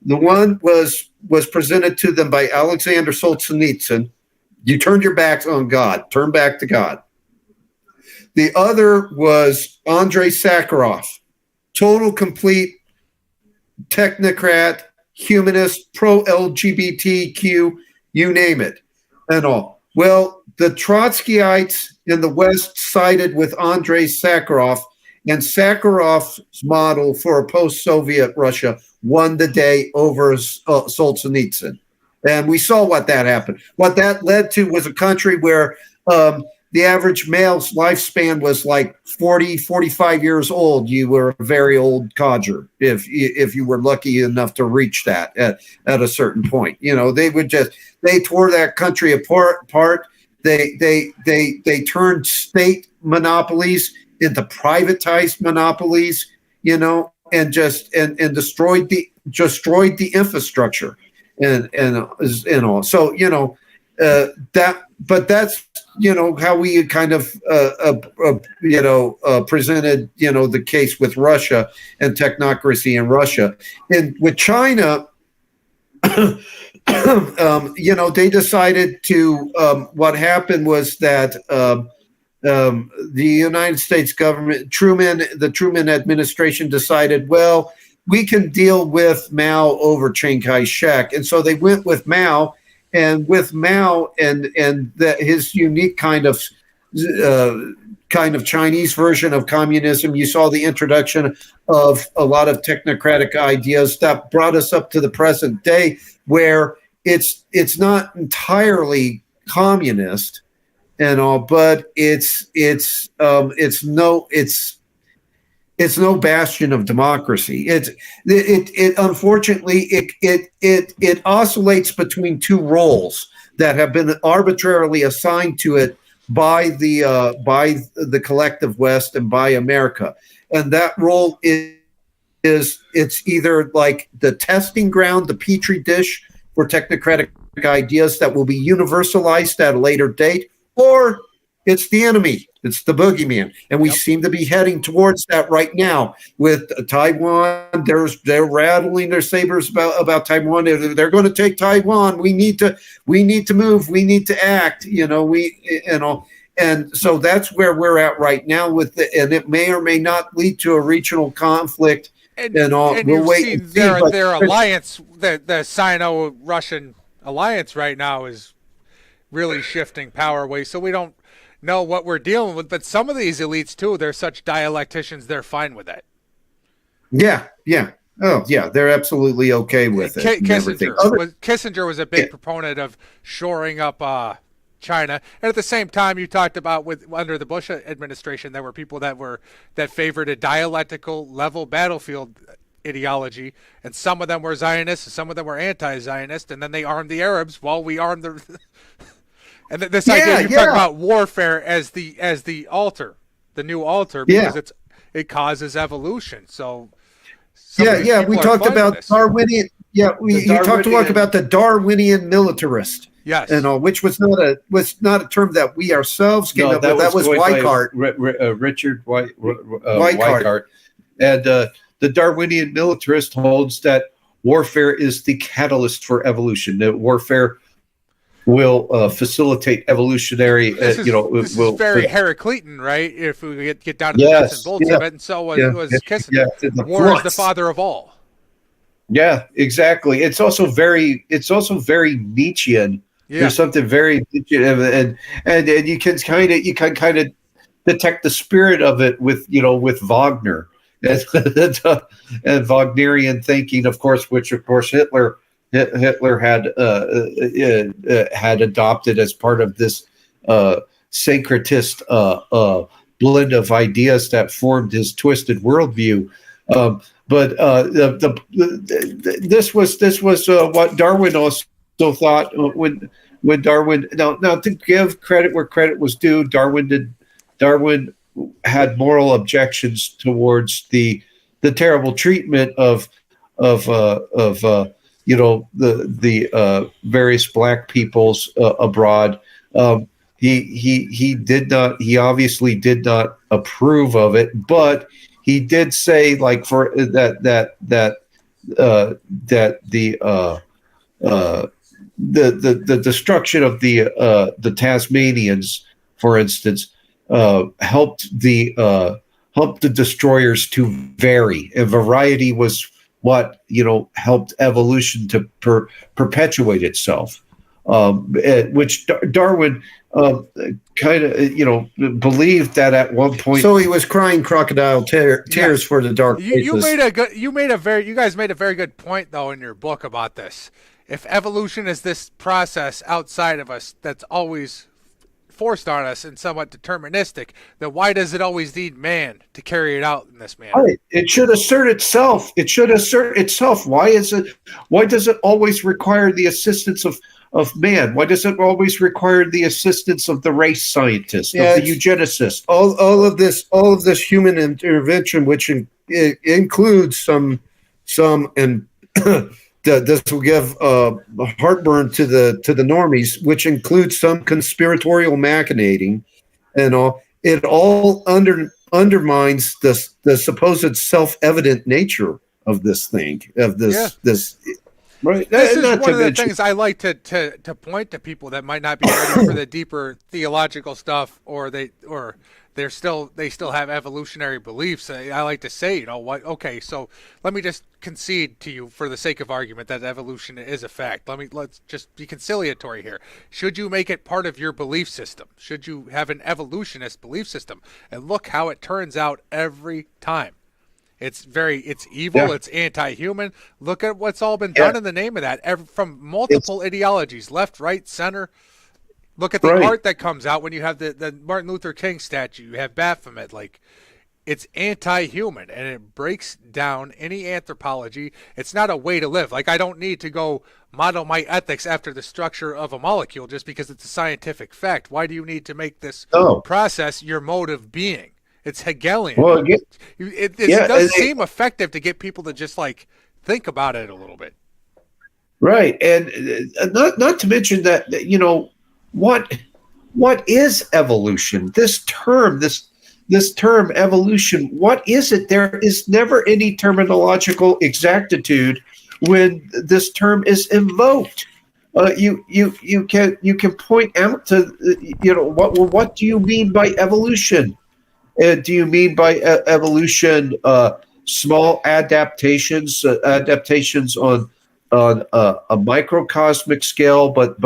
The one was presented to them by Alexander Solzhenitsyn. You turned your backs on God, turn back to God. The other was Andrei Sakharov, total, complete technocrat, humanist, pro-LGBTQ, you name it, and all. Well, the Trotskyites in the West sided with Andrei Sakharov, and Sakharov's model for a post-Soviet Russia won the day over Solzhenitsyn. And we saw what that happened. What that led to was a country where the average male's lifespan was like 40, 45 years old. You were a very old codger if you were lucky enough to reach that at a certain point. They tore that country apart. They turned state monopolies into privatized monopolies, and destroyed the infrastructure and all. So, but that's how we kind of presented the case with Russia and technocracy in Russia. And with China, They decided to. What happened was that the United States government, the Truman administration decided, well, we can deal with Mao over Chiang Kai-shek, and so they went with Mao, and with Mao and his unique kind of Chinese version of communism. You saw the introduction of a lot of technocratic ideas that brought us up to the present day, where it's not entirely communist and all, but it's no bastion of democracy. It unfortunately it oscillates between two roles that have been arbitrarily assigned to it by the collective West and by America, and that role is it's either like the testing ground, the petri dish for technocratic ideas that will be universalized at a later date, or it's the enemy. It's the boogeyman, and we seem to be heading towards that right now with Taiwan. They're rattling their sabers about Taiwan. They're going to take Taiwan. We need to move. We need to act. And so that's where we're at right now and it may or may not lead to a regional conflict. And we'll wait and see.
Their alliance, the Sino-Russian alliance right now is really shifting power away. So we don't know what we're dealing with, but some of these elites too, they're such dialecticians, they're fine with it.
Yeah. Oh yeah, they're absolutely okay with it.
Kissinger was a big proponent of shoring up China, and at the same time, you talked about under the Bush administration, there were people that favored a dialectical level battlefield ideology, and some of them were Zionists, and some of them were anti-Zionist, and then they armed the Arabs while we armed the. And this idea you talk about warfare as the altar, the new altar, because it causes evolution. So
we talked about Darwinian. Yeah, you talked a lot about the Darwinian militarist.
Yes,
and which was not a term that we ourselves came up with. That was Weikart,
Richard Weikart, and the Darwinian militarist holds that warfare is the catalyst for evolution. That warfare will facilitate evolutionary.
This is very Heraclitan, right? If we get down to the nuts and bolts of it, and so was Kissinger. War is the father of all.
Yeah, exactly. It's also very Nietzschean. Yeah. There's something very Nietzschean, and you can kind of detect the spirit of it with Wagner and Wagnerian thinking, of course, which of course Hitler had adopted as part of this syncretist blend of ideas that formed his twisted worldview. But this was what Darwin also thought when Darwin. Now to give credit where credit was due, Darwin had moral objections towards the terrible treatment of the various black peoples abroad. He obviously did not approve of it, but he did say, like, for that the destruction of the Tasmanians, for instance, helped the destroyers to vary, and variety was what helped evolution to perpetuate itself, which Darwin kind of believed that at one point.
So he was crying crocodile tears for the dark ages.
You guys made a very good point though in your book about this. If evolution is this process outside of us that's always forced on us and somewhat deterministic, then why does it always need man to carry it out in this manner?
Right. It should assert itself. Why does it always require the assistance of man? Why does it always require the assistance of the race scientist, of the eugenicist?
All of this human intervention, which includes some and this will give heartburn to the normies, which includes some conspiratorial machinating and all. It all undermines the supposed self-evident nature of this thing, of this.
Right.
This is
Not
one
to
of the
mention,
things I like to point to people that might not be ready for the deeper theological stuff, or they still have evolutionary beliefs. I like to say, what? Okay, so let me just concede to you, for the sake of argument, that evolution is a fact. Let's just be conciliatory here. Should you make it part of your belief system? Should you have an evolutionist belief system? And look how it turns out every time. It's evil.
Yeah.
It's anti-human. Look at what's all been
Yeah.
done in the name of that, from multiple ideologies, left, right, center. Look at the
Right.
art that comes out when you have the Martin Luther King statue. You have Baphomet. Like, it's anti-human, and it breaks down any anthropology. It's not a way to live. Like, I don't need to go model my ethics after the structure of a molecule just because it's a scientific fact. Why do you need to make this
No.
process your mode of being? It's Hegelian.
Well,
It
Yeah,
does
and
seem effective to get people to just think about it a little bit.
right, and not to mention that what is evolution? This term evolution. What is it? There is never any terminological exactitude when this term is invoked. You can point out to what do you mean by evolution? Do you mean by evolution small adaptations on a microcosmic scale, but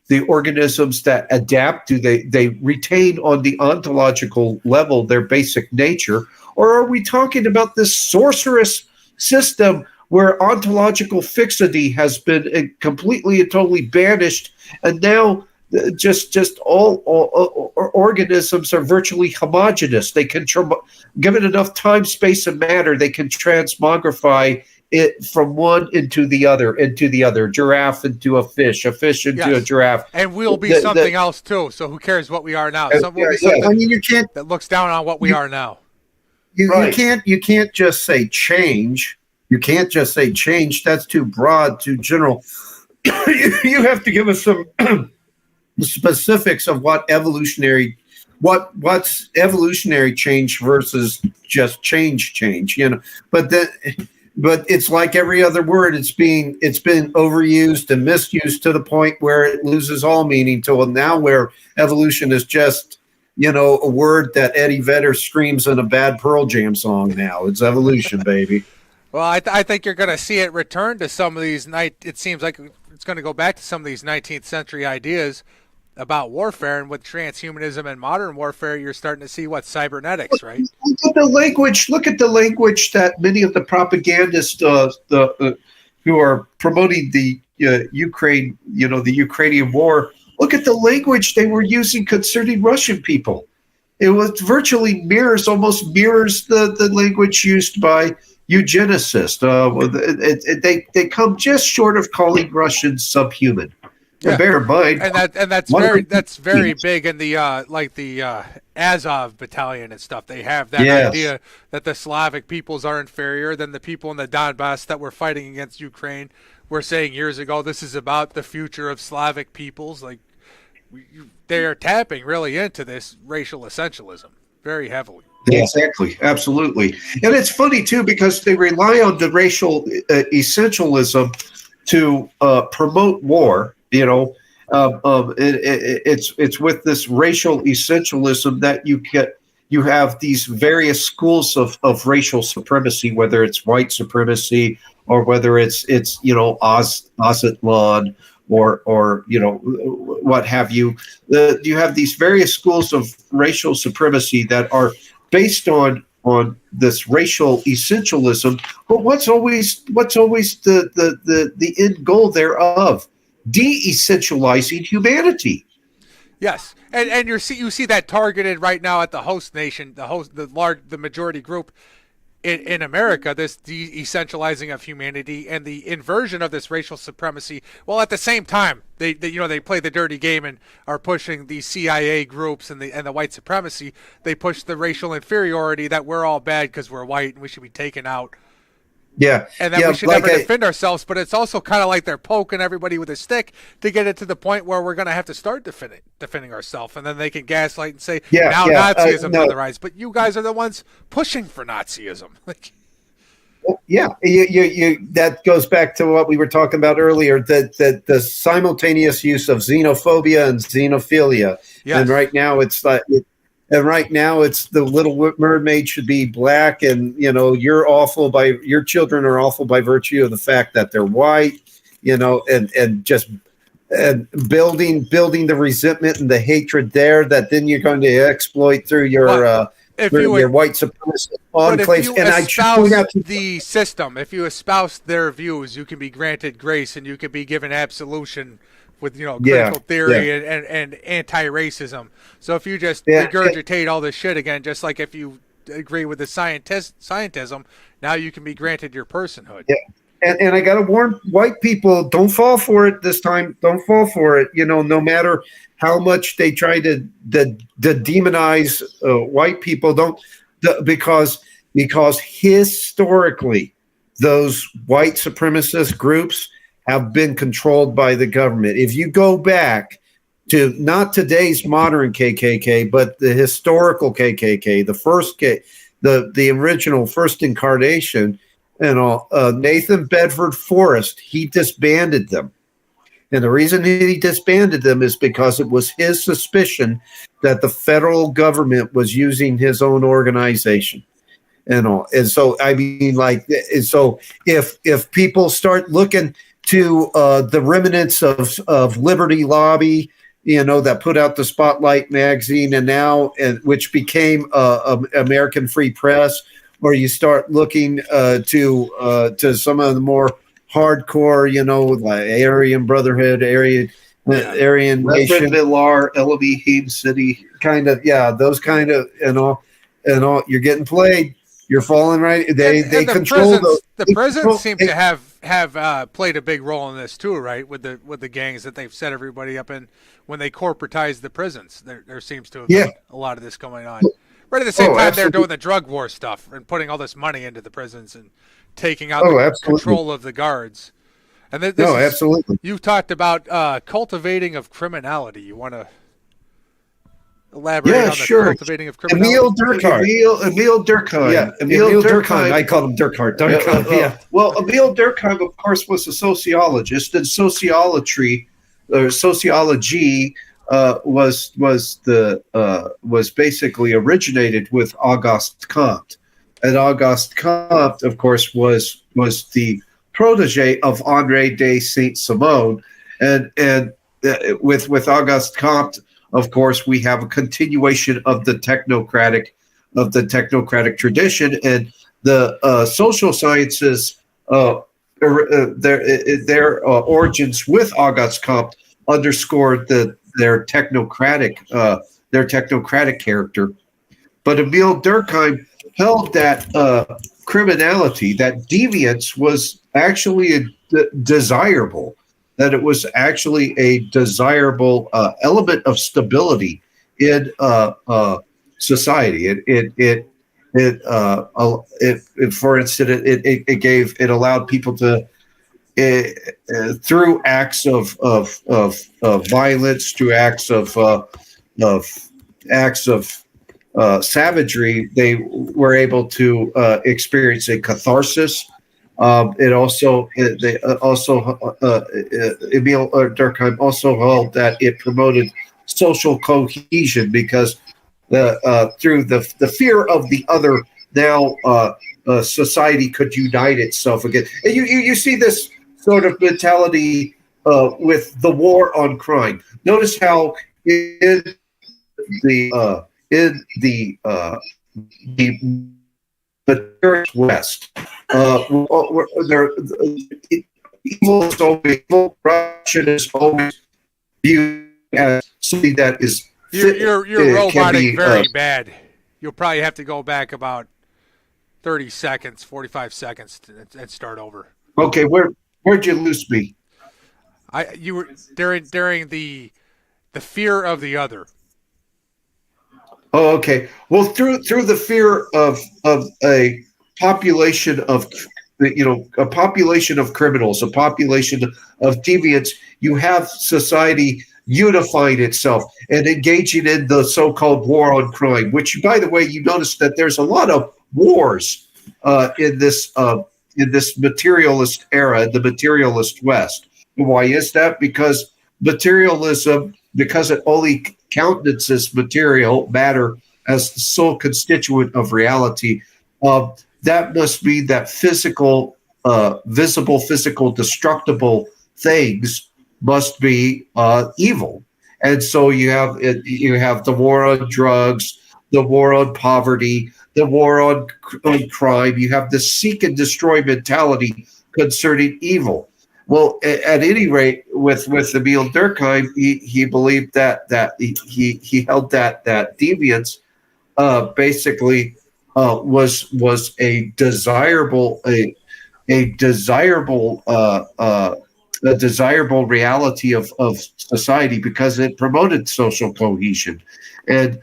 the organisms that adapt, do they retain on the ontological level their basic nature, or are we talking about this sorcerous system where ontological fixity has been completely and totally banished, and now just all organisms are virtually homogeneous? They can, given enough time, space, and matter, they can transmogrify it from one into the other, giraffe into a fish into a giraffe.
And we'll be something else too. So who cares what we are now? We'll be something
I mean, you can't
that looks down on what we are now.
Right.
you can't just say change. You can't just say change. That's too broad, too general. You have to give us some the specifics of what's evolutionary change versus just change, but it's like every other word. It's been overused and misused to the point where it loses all meaning, till now where evolution is just a word that Eddie Vedder screams in a bad Pearl Jam song. Now it's evolution, baby.
Well, I think you're going to see it return to some of these it seems like it's going to go back to some of these 19th century ideas about warfare, and with transhumanism and modern warfare, you're starting to see cybernetics, right?
Look at the language that many of the propagandists, who are promoting the Ukraine, the Ukrainian war. Look at the language they were using concerning Russian people. It was virtually almost mirrors the language used by eugenicists. They come just short of calling Russians subhuman.
Yeah.
Bear in mind,
and that's very big in the Azov battalion and stuff. They have that idea that the Slavic peoples are inferior than the people in the Donbass that were fighting against Ukraine. Were saying years ago, this is about the future of Slavic peoples. They are tapping really into this racial essentialism very heavily.
Exactly, absolutely, and it's funny too because they rely on the racial essentialism to promote war. It's with this racial essentialism that you have these various schools of racial supremacy, whether it's white supremacy or whether it's Ozatlan or what have you. You have these various schools of racial supremacy that are based on this racial essentialism. But what's always the end goal thereof? De-essentializing humanity.
Yes, and you see that targeted right now at the host nation, the majority group in America, this de-essentializing of humanity and the inversion of this racial supremacy. Well, at the same time, they play the dirty game and are pushing the CIA groups and the white supremacy. They push the racial inferiority that we're all bad because we're white and we should be taken out.
Yeah,
and that we should never defend ourselves, but it's also kind of like they're poking everybody with a stick to get it to the point where we're going to have to start defending ourselves, and then they can gaslight and say, Nazism's on the rise. But you guys are the ones pushing for Nazism.
Yeah, that goes back to what we were talking about earlier, that the simultaneous use of xenophobia and xenophilia.
Yes.
And right now it's like, and right now it's the Little Mermaid should be black, and your children are awful by virtue of the fact that they're white, and just and building the resentment and the hatred there that then you're going to exploit through your your white supremacist enclaves.
And I espouse the system, if you espouse their views, you can be granted grace and you can be given absolution with critical theory and anti-racism. So if you just regurgitate all this shit again, just like if you agree with the scientism, now you can be granted your personhood.
Yeah. And I got to warn white people, don't fall for it this time. Don't fall for it. No matter how much they try to demonize white people, because historically those white supremacist groups have been controlled by the government. If you go back to not today's modern KKK, but the historical KKK, the original first incarnation, Nathan Bedford Forrest, he disbanded them. And the reason he disbanded them is because it was his suspicion that the federal government was using his own organization. And so, I mean, so if people start looking to the remnants of Liberty Lobby, that put out the Spotlight magazine and which became American Free Press, or you start looking to some of the more hardcore, like Aryan Brotherhood, Aryan Nation,
Villar, Elohim City,
kind of, those kind of, you're getting played. You're falling right. They control
the prisons seem to have played a big role in this too, right? With the gangs that they've set everybody up in when they corporatize the prisons. There seems to have been a lot of this going on. Right at the same time, they're doing the drug war stuff and putting all this money into the prisons and taking out the control of the guards. And
absolutely.
You talked about cultivating of criminality. You want to elaborate on the cultivating of criminality?
Emil Durkheim.
Yeah, Emil Durkheim. I called him Durkheim.
Well, Emil Durkheim, of course, was a sociologist, and sociology was basically originated with Auguste Comte, and Auguste Comte, of course, was the protege of André de Saint-Simon, and with Auguste Comte, of course, we have a continuation of the technocratic tradition, and the social sciences, their origins with Auguste Comte underscored their technocratic character. But Emil Durkheim held that criminality, that deviance, was actually desirable. That it was actually a desirable element of stability in society. It for instance, it allowed people to, through acts of violence, through acts of savagery, they were able to experience a catharsis. Emil Durkheim also held that it promoted social cohesion because through the fear of the other, now society could unite itself again. And you see this sort of mentality with the war on crime. Notice how in the West, evil is always evil. Corruption is always viewed as something that is.
You're roboting very bad. You'll probably have to go back about 30 seconds, 45 seconds, and start over.
Okay, where'd you lose me?
You were during the fear of the other.
Oh, okay. Well, through the fear of a population of criminals, a population of deviants, you have society unifying itself and engaging in the so-called war on crime. Which, by the way, you notice that there's a lot of wars in this in this materialist era, the materialist West. Why is that? Because materialism, because it only countenances material matter as the sole constituent of reality, that must mean that physical, visible, physical, destructible things must be evil. And so you have the war on drugs, the war on poverty, the war on crime. You have the seek and destroy mentality concerning evil. Well, at any rate, with Emil Durkheim, he believed that he held that deviance basically was a desirable reality of society because it promoted social cohesion, and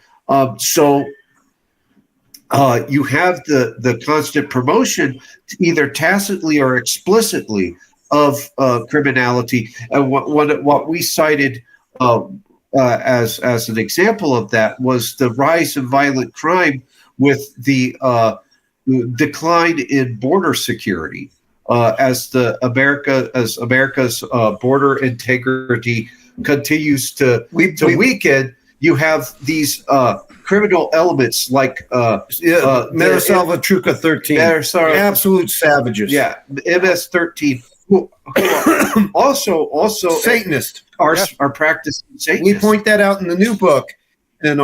so you have the constant promotion, either tacitly or explicitly, of criminality. And what we cited as an example of that was the rise of violent crime with the decline in border security as America's border integrity continues to weaken. You have these criminal elements like
Mara Salvatrucha 13, absolute savages.
Yeah, MS-13. Who also
Satanist
are practicing Satanists.
We point that out in the new book, and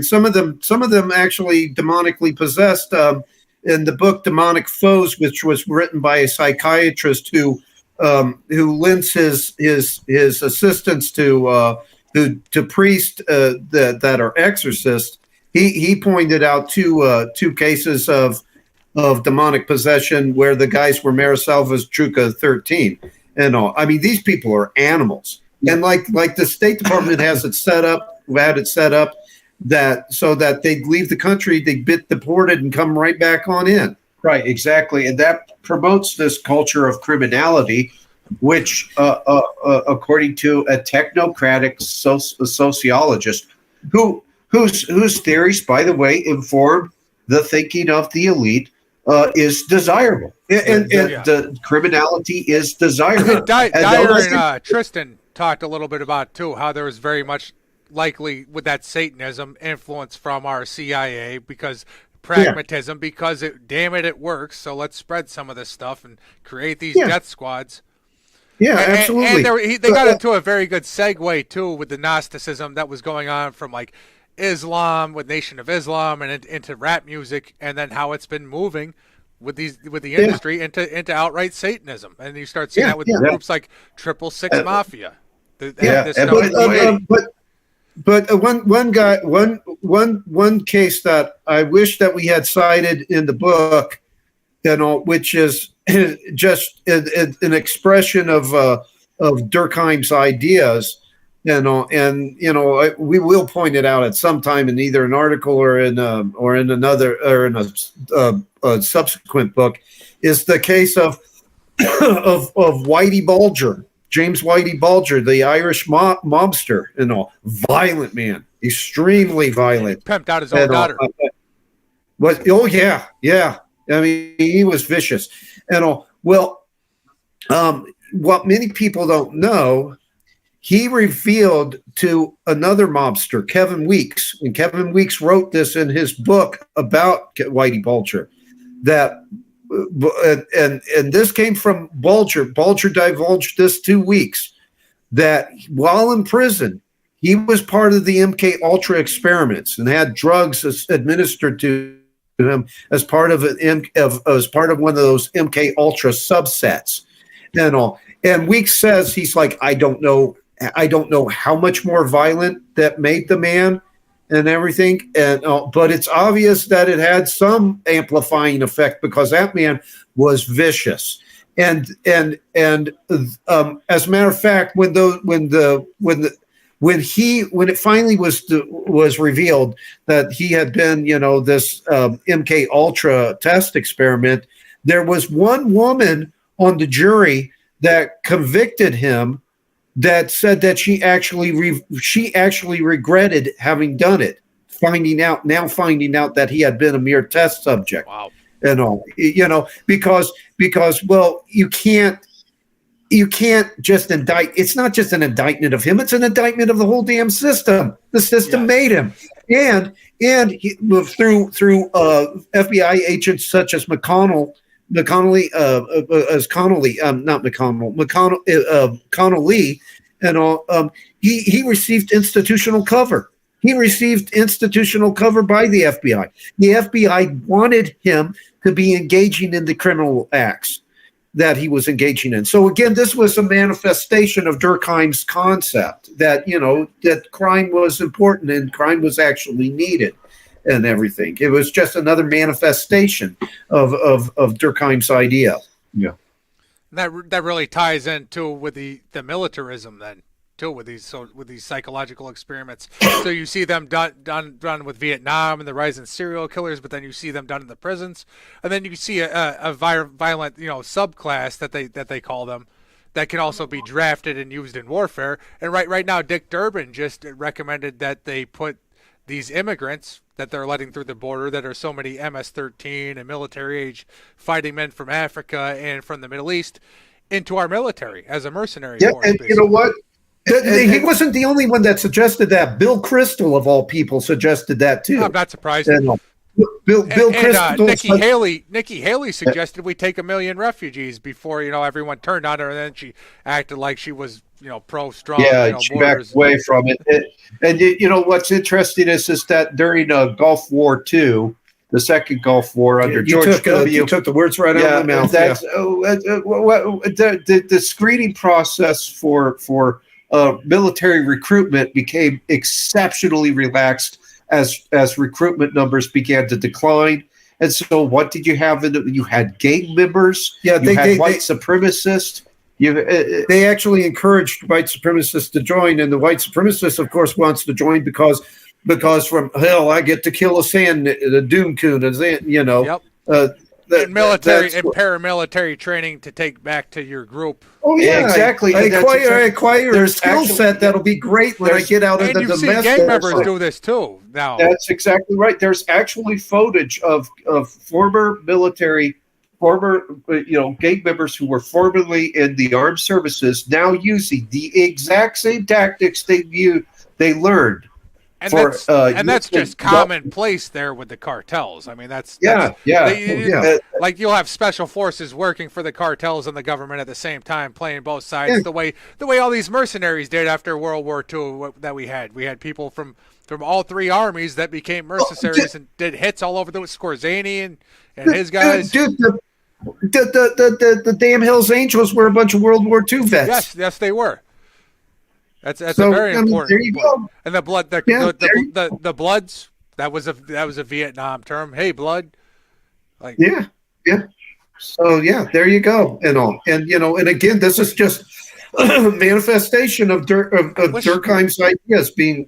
some of them actually demonically possessed. In the book Demonic Foes, which was written by a psychiatrist who lends his assistance to priests that are exorcists, he pointed out two cases of demonic possession where the guys were Mara Salvatrucha 13 and all. I mean, these people are animals, and like the State Department had it set up that so that they'd leave the country, they'd get deported and come right back on in.
Right, exactly, and that promotes this culture of criminality, which, according to a technocratic sociologist, whose theories, by the way, inform the thinking of the elite, is desirable, and the criminality is desirable.
Dyer and Tristan talked a little bit about too how there was very much likely with that Satanism influence from our CIA because pragmatism, because it works. So let's spread some of this stuff and create these death squads.
Yeah, absolutely.
And they got into a very good segue too with the Gnosticism that was going on from like Islam with Nation of Islam and into rap music, and then how it's been moving with the industry into outright Satanism, and you start seeing that with groups like 666 Mafia.
But one case that I wish that we had cited in the book, which is just an expression of Durkheim's ideas. And we will point it out at some time in either an article or in a subsequent book, is the case of Whitey Bulger, James Whitey Bulger, the Irish mobster, violent man, extremely violent.
Pimped out his own daughter.
Yeah. I mean, he was vicious. What many people don't know, he revealed to another mobster, Kevin Weeks, and Kevin Weeks wrote this in his book about Whitey Bulger, that, and this came from Bulger. Bulger divulged this 2 weeks, that while in prison, he was part of the MK Ultra experiments and had drugs administered to him as part of one of those MK Ultra subsets, and all. And Weeks says he's like, I don't know how much more violent that made the man and everything, but it's obvious that it had some amplifying effect because that man was vicious. And as a matter of fact, when it finally was revealed that he had been, this MK Ultra test experiment, there was one woman on the jury that convicted him, that said that she actually regretted having done it, finding out that he had been a mere test subject.
Wow.
and all, because well, you can't just indict. It's not just an indictment of him, it's an indictment of the whole damn system. The system made him. And he, through FBI agents such as Connolly, and all, he received institutional cover. He received institutional cover by the FBI. The FBI wanted him to be engaging in the criminal acts that he was engaging in. So again, this was a manifestation of Durkheim's concept that, that crime was important and crime was actually needed and everything. It was just another manifestation of Durkheim's idea.
Yeah.
That really ties into with the militarism then too, with these psychological experiments. So you see them done with Vietnam and the rise in serial killers, but then you see them done in the prisons, and then you see a violent subclass that they call them, that can also be drafted and used in warfare. And right now, Dick Durbin just recommended that they put these immigrants that they're letting through the border, that are so many MS-13 and military age fighting men from Africa and from the Middle East, into our military as a mercenary force.
And
basically.
you know what? He wasn't the only one that suggested that. Bill Crystal, of all people, suggested that too.
I'm not surprised.
Bill Crystal,
Nikki Haley suggested we take 1 million refugees before everyone turned on her, and then she acted like she was pro-strong.
Yeah, she backed away from it. And what's interesting is that during Gulf War II, the second Gulf War under George W.
You took the words right out of my mouth.
That's the screening process for military recruitment became exceptionally relaxed as recruitment numbers began to decline. And so what did you have? You had gang members. Yeah, you had white supremacists.
They actually encouraged white supremacists to join, and the white supremacist, of course, wants to join because from hell I get to kill the doom coon,
Yep. And military and paramilitary training to take back to your group.
Oh yeah,
exactly.
I acquire a skill set that'll be great when I get out into the
domestic. And you see gang members do this too now.
That's exactly right. There's actually footage of former gang members who were formerly in the armed services now using the exact same tactics they learned.
And that's just commonplace there with the cartels. I mean, that's like you'll have special forces working for the cartels and the government at the same time, playing both sides. Yeah. The way all these mercenaries did after World War II that we had people from all three armies that became mercenaries and did hits all over the Scorzani and his guys.
Dude, the damn Hells Angels were a bunch of World War II vets.
Yes, they were. That's a very important.
There you go.
And the blood, the Bloods. That was a Vietnam term. Hey, blood.
Yeah. So there you go, and all, and and again, this is just a manifestation of Durkheim's ideas being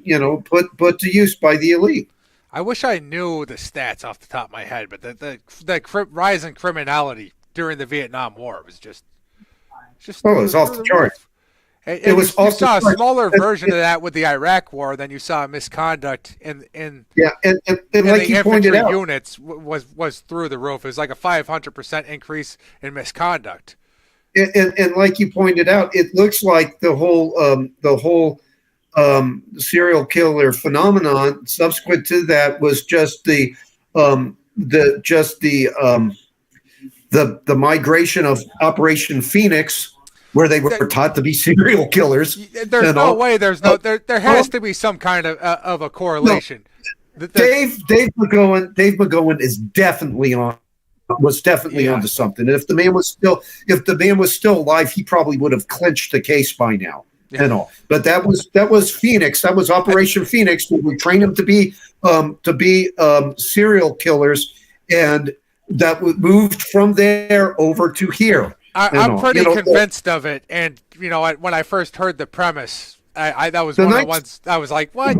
put to use by the elite.
I wish I knew the stats off the top of my head, but the rise in criminality during the Vietnam War was just
it was off the charts.
It was you saw a smaller version of that with the Iraq War than you saw misconduct in
and like
the
you pointed out,
units was through the roof. It was like a 500% increase in misconduct.
And like you pointed out, it looks like the whole serial killer phenomenon subsequent to that was just the migration of Operation Phoenix, where they were taught to be serial killers.
There's no way. There has to be some kind of a correlation.
No. Dave McGowan is definitely onto something. And if the man was still alive, he probably would have clinched the case by now. Yeah. And all. But that was Phoenix. That was Operation Phoenix, where we trained them to be serial killers, and that moved from there over to here.
I'm pretty convinced of it, and when I first heard the premise, that was one of the ones I was like, "What?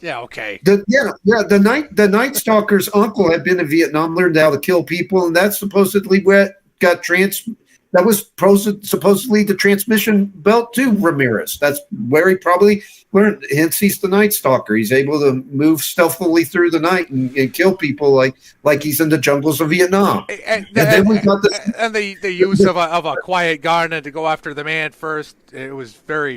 Yeah, okay."
The Night Stalker's uncle had been in Vietnam, learned how to kill people, and that supposedly got supposedly the transmission belt to Ramirez. That's where he probably learned. Hence, he's the Night Stalker. He's able to move stealthily through the night and kill people like he's in the jungles of Vietnam.
And
then we've got this,
and the use of a quiet gun and to go after the man first. It was very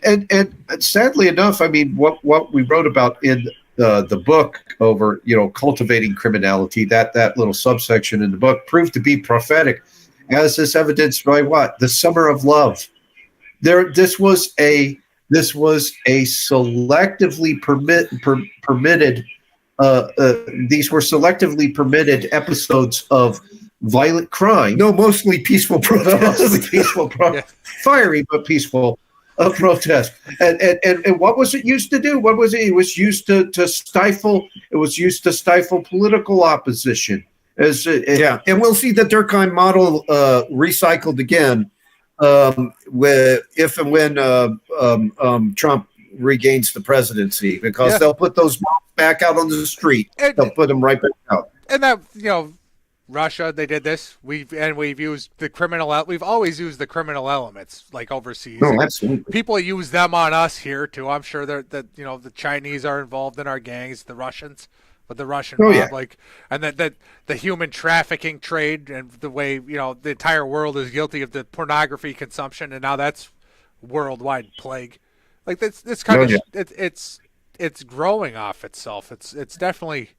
And sadly enough, I mean, what we wrote about in the book over, cultivating criminality, that little subsection in the book proved to be prophetic, as is evidenced by what? The Summer of Love. This was a selectively permitted. These were selectively permitted episodes of violent crime.
no, mostly peaceful protests.
Yeah.
Fiery but peaceful protest. And what was it used to do? What was it? It was used to stifle. It was used to stifle political opposition.
And we'll see the Durkheim model recycled again if and when Trump regains the presidency, because they'll put those bombs back out on the street. They'll put them right back out.
And that, Russia, they did this. We've used the criminal. We've always used the criminal elements, like overseas.
No, absolutely.
People use them on us here too. I'm sure that the Chinese are involved in our gangs, the Russians, but the Russian mob, and that the human trafficking trade, and the way the entire world is guilty of the pornography consumption, and now that's worldwide plague. Like this kind of it's growing off itself. It's definitely,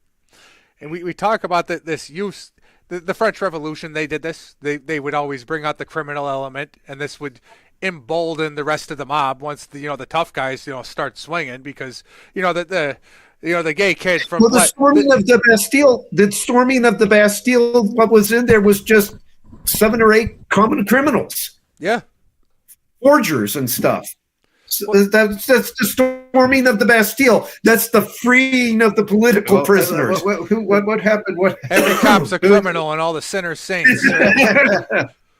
and we talk about this use. The French Revolution, they did this. They would always bring out the criminal element, and this would embolden the rest of the mob once the tough guys start swinging, because the gay kid from
the storming of the Bastille. The storming of the Bastille. What was in there was just 7 or 8 common criminals.
Yeah,
forgers and stuff. So that's the storming of the Bastille. That's the freeing of the political prisoners.
What happened?
Every cop's a criminal, and all the sinners saints.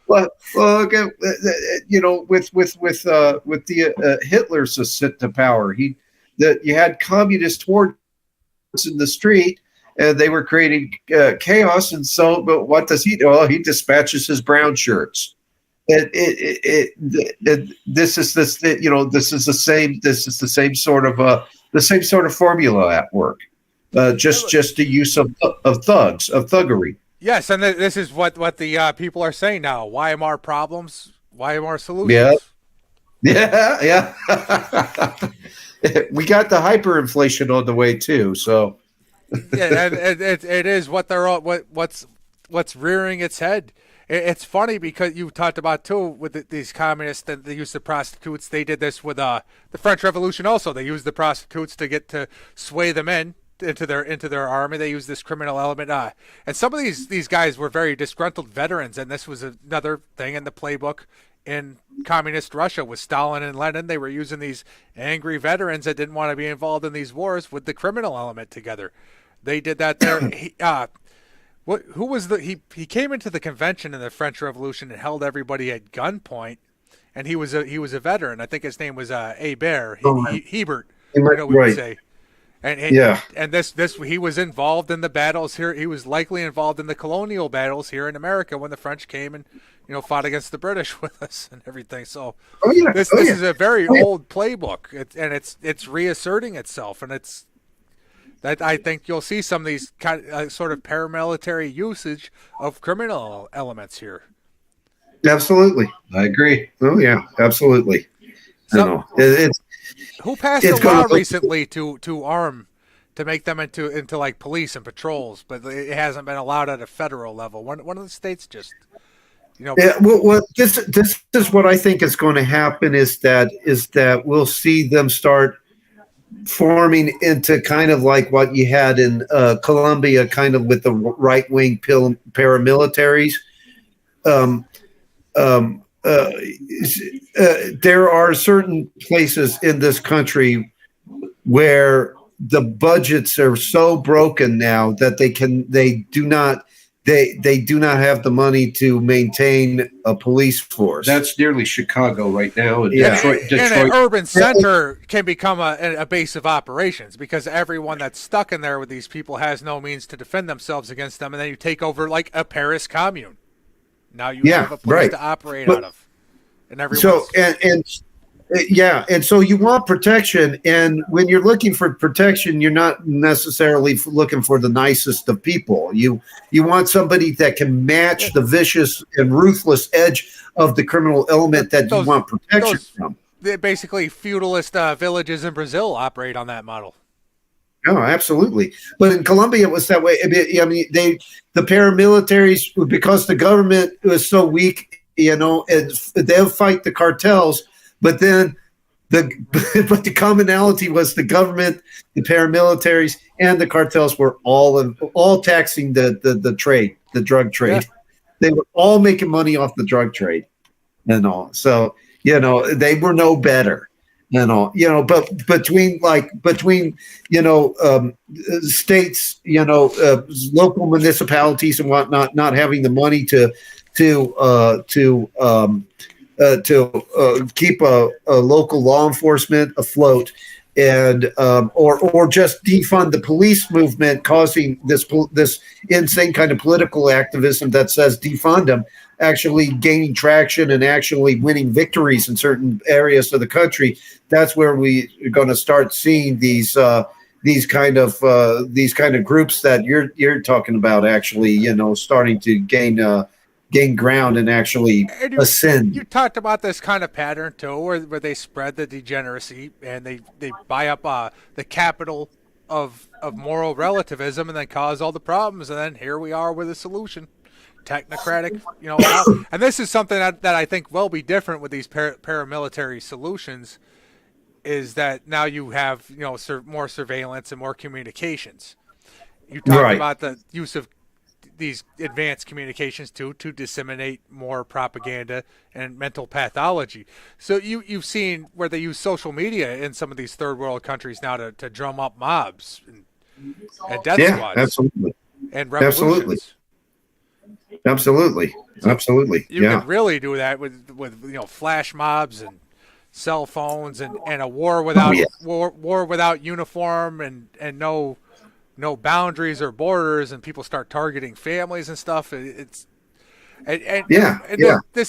Well, okay, with the Hitler's ascent to power, you had communist hordes in the street, and they were creating chaos. And so, but what does he do? Well, he dispatches his brown shirts. This is the same sort of formula at work. Just the use of thuggery.
Yes, and this is what the people are saying now. YMR problems, YMR solutions.
Yeah. We got the hyperinflation on the way too. So
yeah, and it is what they're all, what's rearing its head. It's funny because you talked about too with these communists that they use the prostitutes. They did this with the French Revolution also. They used the prostitutes to sway the men into their army. They used this criminal element. And some of these guys were very disgruntled veterans, and this was another thing in the playbook in communist Russia with Stalin and Lenin. They were using these angry veterans that didn't want to be involved in these wars with the criminal element together. They did that there. He came into the convention in the French Revolution and held everybody at gunpoint, and he was a veteran. I think his name was Hebert. Hebert, we would say. And he was involved in the battles here. He was likely involved in the colonial battles here in America when the French came and fought against the British with us and everything. So this is a very old playbook, and it's reasserting itself, and it's. That I think you'll see some of these sort of paramilitary usage of criminal elements here.
Absolutely, I agree. Oh yeah, absolutely.
So, who passed a law recently to make them into like police and patrols, but it hasn't been allowed at a federal level. One of the states just.
Yeah, well, this is what I think is going to happen is that we'll see them start forming into kind of like what you had in Colombia, kind of with the right-wing paramilitaries. There are certain places in this country where the budgets are so broken now that they do not have the money to maintain a police force.
That's nearly Chicago right now. And
Detroit. And an urban center can become a base of operations because everyone that's stuck in there with these people has no means to defend themselves against them, and then you take over like a Paris commune. Now you
Yeah,
have a place
right.
to operate
But-
out of, and everyone's
So yeah, and so you want protection, and when you're looking for protection, you're not necessarily looking for the nicest of people. You want somebody that can match the vicious and ruthless edge of the criminal element that you
Those-
want protection
those-
from.
basically feudalist villages in Brazil operate on that model.
No, absolutely. But in Colombia, it was that way. I mean, the paramilitaries, because the government was so weak, they'll fight the cartels. But then but the commonality was the government, the paramilitaries, and the cartels were all taxing the trade, the drug trade.
Yeah.
They were all making money off the drug trade and all. So they were no better. But between states, local municipalities and whatnot, not having the money to keep a local law enforcement afloat, and or just defund the police movement, causing this insane kind of political activism that says defund them, actually gaining traction and actually winning victories in certain areas of the country. That's where we are going to start seeing these kind of groups that you're talking about actually, starting to gain ground and actually ascend.
You talked about this kind of pattern too, where they spread the degeneracy and they buy up the capital of moral relativism and then cause all the problems, and then here we are with a solution. Technocratic, and this is something that I think will be different with these paramilitary solutions, is that now you have more surveillance and more communications. You talk about the use of these advanced communications to disseminate more propaganda and mental pathology. So you've seen where they use social media in some of these third world countries now to drum up mobs and death squads,
absolutely,
and revolutions.
Absolutely.
You can really do that with flash mobs and cell phones and a war without war without uniform and no boundaries or borders, and people start targeting families and stuff. This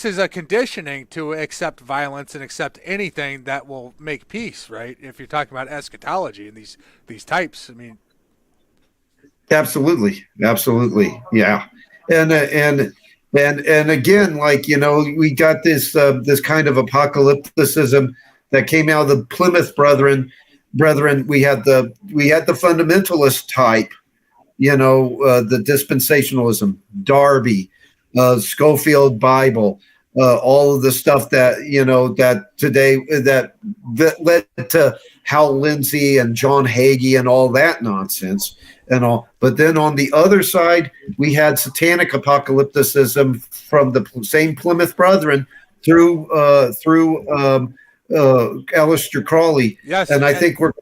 is a conditioning to accept violence and accept anything that will make peace, right? If you're talking about eschatology and these types, I mean,
absolutely, yeah. And again, we got this kind of apocalypticism that came out of the Plymouth Brethren. We had the fundamentalist type, the dispensationalism, Darby, Schofield Bible, all of the stuff that that today that led to Hal Lindsey and John Hagee and all that nonsense and all. But then on the other side, we had satanic apocalypticism from the same Plymouth Brethren through Aleister Crowley.
Yes,
and I think we're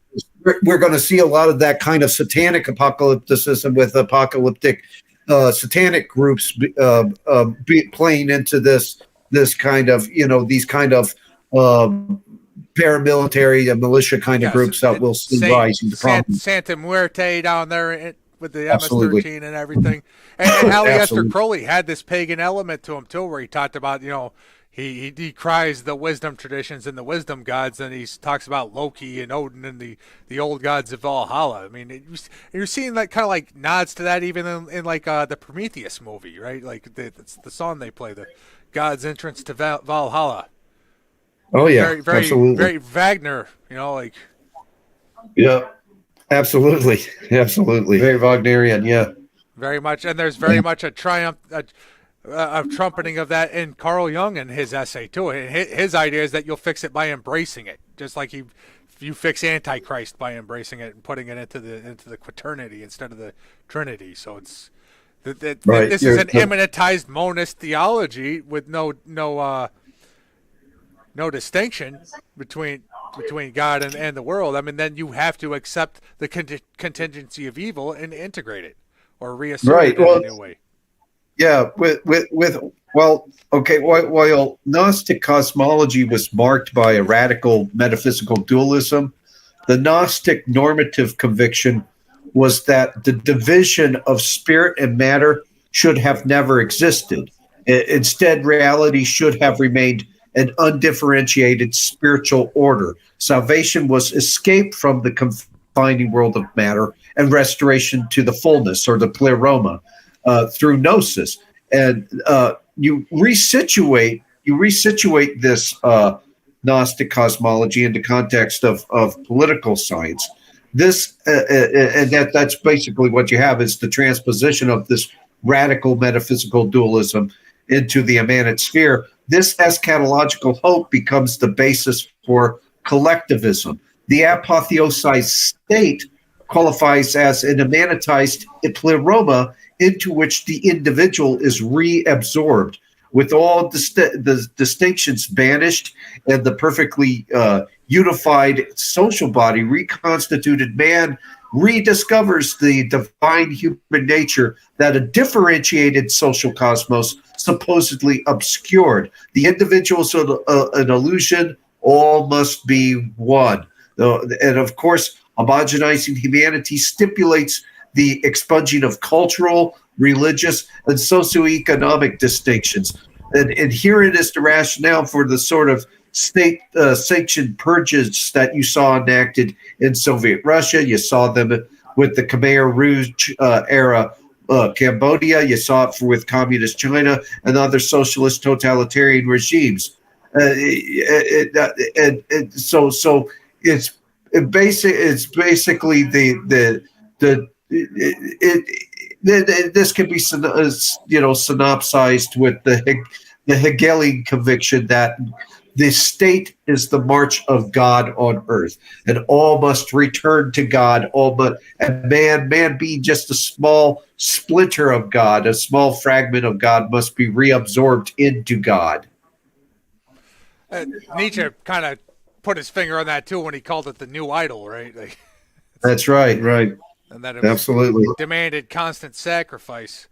going to see a lot of that kind of satanic apocalypticism with apocalyptic satanic groups playing into this kind of these kind of paramilitary and militia kind of groups that we'll see rising.
Santa Muerte down there with the MS-13 and everything. And Aleister Crowley had this pagan element to him too, where he talked about, he decries the wisdom traditions and the wisdom gods, and he talks about Loki and Odin and the old gods of Valhalla. I mean, you're seeing that kind of like nods to that even in like the Prometheus movie, right? Like it's the song they play, the God's entrance to Valhalla.
Oh yeah, absolutely.
Very Wagner,
Yeah, absolutely.
Very Wagnerian, yeah.
Very much, and there's very much a triumph, a trumpeting of that in Carl Jung in his essay too. His idea is that you'll fix it by embracing it, just like you fix Antichrist by embracing it and putting it into the quaternity instead of the Trinity. So it's this is an immanentized monist theology with no distinction between God and the world. I mean, then you have to accept the contingency of evil and integrate it or reassert it in a new way.
Yeah, while Gnostic cosmology was marked by a radical metaphysical dualism, the Gnostic normative conviction was that the division of spirit and matter should have never existed. Instead, reality should have remained an undifferentiated spiritual order. Salvation was escape from the confining world of matter and restoration to the fullness or the pleroma through gnosis. And you resituate this Gnostic cosmology into context of political science. This and that's basically what you have is the transposition of this radical metaphysical dualism into the immanent sphere. This eschatological hope becomes the basis for collectivism. The apotheosized state qualifies as an immanentized pleroma into which the individual is reabsorbed, with all the distinctions banished and the perfectly unified social body. Reconstituted man rediscovers the divine human nature that a differentiated social cosmos supposedly obscured. The individual is an illusion, all must be one. And of course, homogenizing humanity stipulates the expunging of cultural, religious, and socioeconomic distinctions. And herein is the rationale for the sort of state-sanctioned purges that you saw enacted in Soviet Russia. You saw them with the Khmer Rouge era Cambodia. You saw it with communist China and other socialist totalitarian regimes. So it's basically this can be synopsized with the Hegelian conviction that the state is the march of God on earth, and all must return to God. And man being just a small splinter of God, a small fragment of God, must be reabsorbed into God.
Nietzsche kind of put his finger on that too when he called it the new idol, right? Like,
that's right.
And that it
absolutely
demanded constant sacrifice.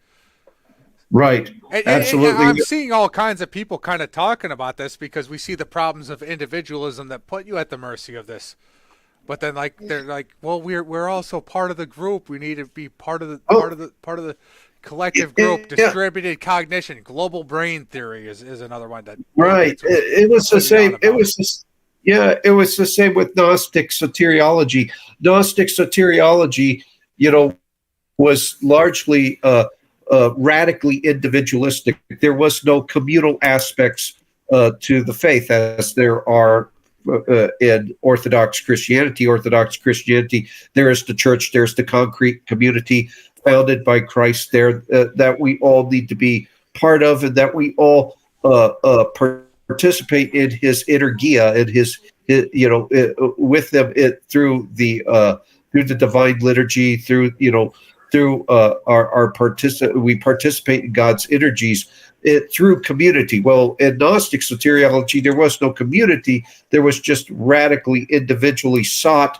Right. Absolutely.
And I'm seeing all kinds of people kind of talking about this because we see the problems of individualism that put you at the mercy of this. But then, they're like, well, we're also part of the group. We need to be part of the collective group. Distributed cognition, global brain theory is another one that.
Right. It was the same. It was the same with Gnostic soteriology. Gnostic soteriology, was largely radically individualistic. There was no communal aspects to the faith as there are in Orthodox Christianity. There is the church, there's the concrete community founded by Christ there that we all need to be part of, and that we all participate in his energia and his with them through the divine liturgy, we participate in God's energies through community. Well, in Gnostic soteriology, there was no community. There was just radically individually sought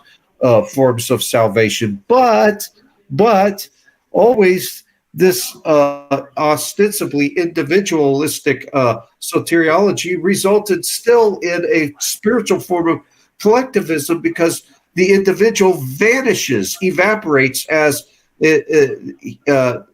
forms of salvation. But always this ostensibly individualistic soteriology resulted still in a spiritual form of collectivism, because the individual vanishes, evaporates as it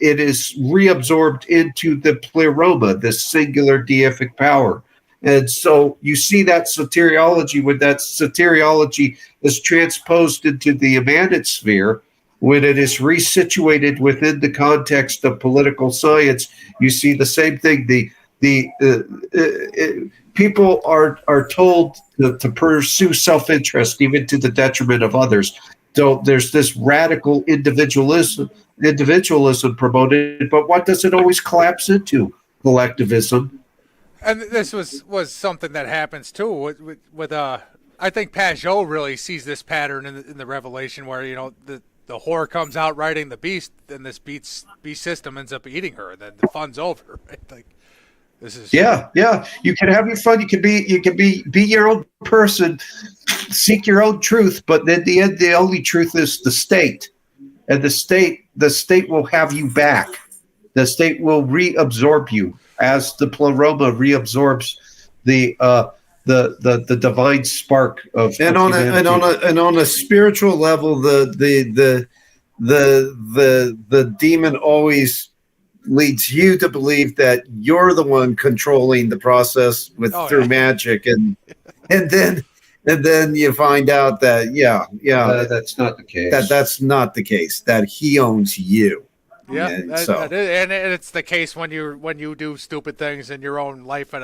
is reabsorbed into the pleroma, the singular deific power. And so you see that soteriology, when that soteriology is transposed into the immanent sphere, when it is resituated within the context of political science, you see the same thing. People are told to pursue self-interest, even to the detriment of others. So there's this radical individualism promoted, but what does it always collapse into? Collectivism.
And this was something that happens too with I think Pajot really sees this pattern in the Revelation, where the whore comes out riding the beast, and this beast system ends up eating her, and then the fun's over. Right? Like, this is
yeah. You can have your fun. You can be your own person, seek your own truth. But in the end, the only truth is the state, and the state will have you back. The state will reabsorb you as the pleroma reabsorbs the divine spark of humanity.
on a spiritual level, the demon always leads you to believe that you're the one controlling the process through magic, and then you find out that
that's not the case.
That's not the case. That he owns you.
Yeah,
and
and it's the case when you do stupid things in your own life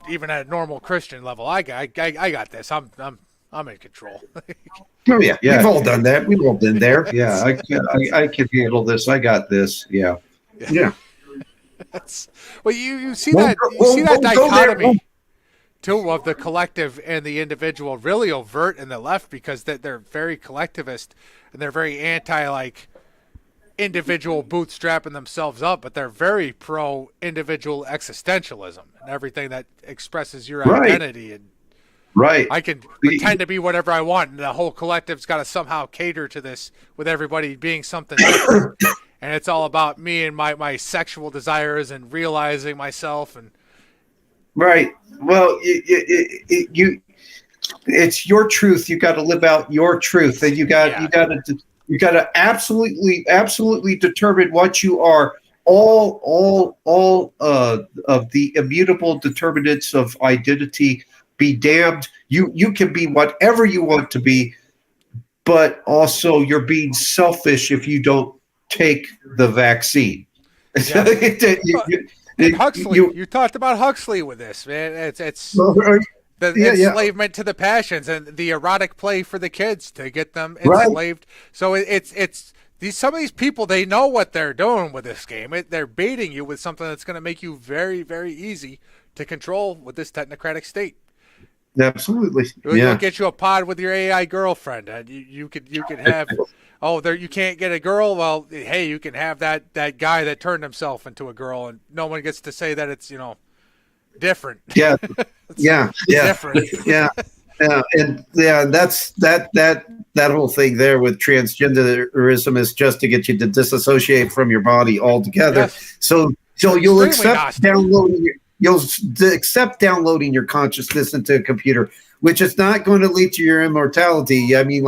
even at a normal Christian level. I got this. I'm in control.
Oh yeah, we've all done that. We've all been there.
Yeah, I can handle this. I got this. Yeah.
Well, you see that dichotomy too of the collective and the individual really overt in the left, because they're very collectivist and they're very anti individual bootstrapping themselves up, but they're very pro individual existentialism and everything that expresses your identity. And I can pretend to be whatever I want, and the whole collective's got to somehow cater to this, with everybody being something different. And it's all about me and my sexual desires and realizing myself. And
well, it's your truth. You got to live out your truth, and you got to absolutely determine what you are. All of the immutable determinants of identity be damned. You can be whatever you want to be, but also you're being selfish if you don't take the vaccine.
Huxley, you talked about Huxley with this, man. It's the enslavement to the passions and the erotic play for the kids to get them enslaved. So it's some of these people, they know what they're doing with this game. They're baiting you with something that's going to make you very, very easy to control with this technocratic state.
Absolutely.
It'll get you a pod with your AI girlfriend, and you could have. You can't get a girl. Well, hey, you can have that guy that turned himself into a girl, and no one gets to say that it's different.
Yeah,
different.
And that's that whole thing there with transgenderism is just to get you to disassociate from your body altogether.
Yes.
So you'll accept downloading your consciousness into a computer, which is not going to lead to your immortality. I mean,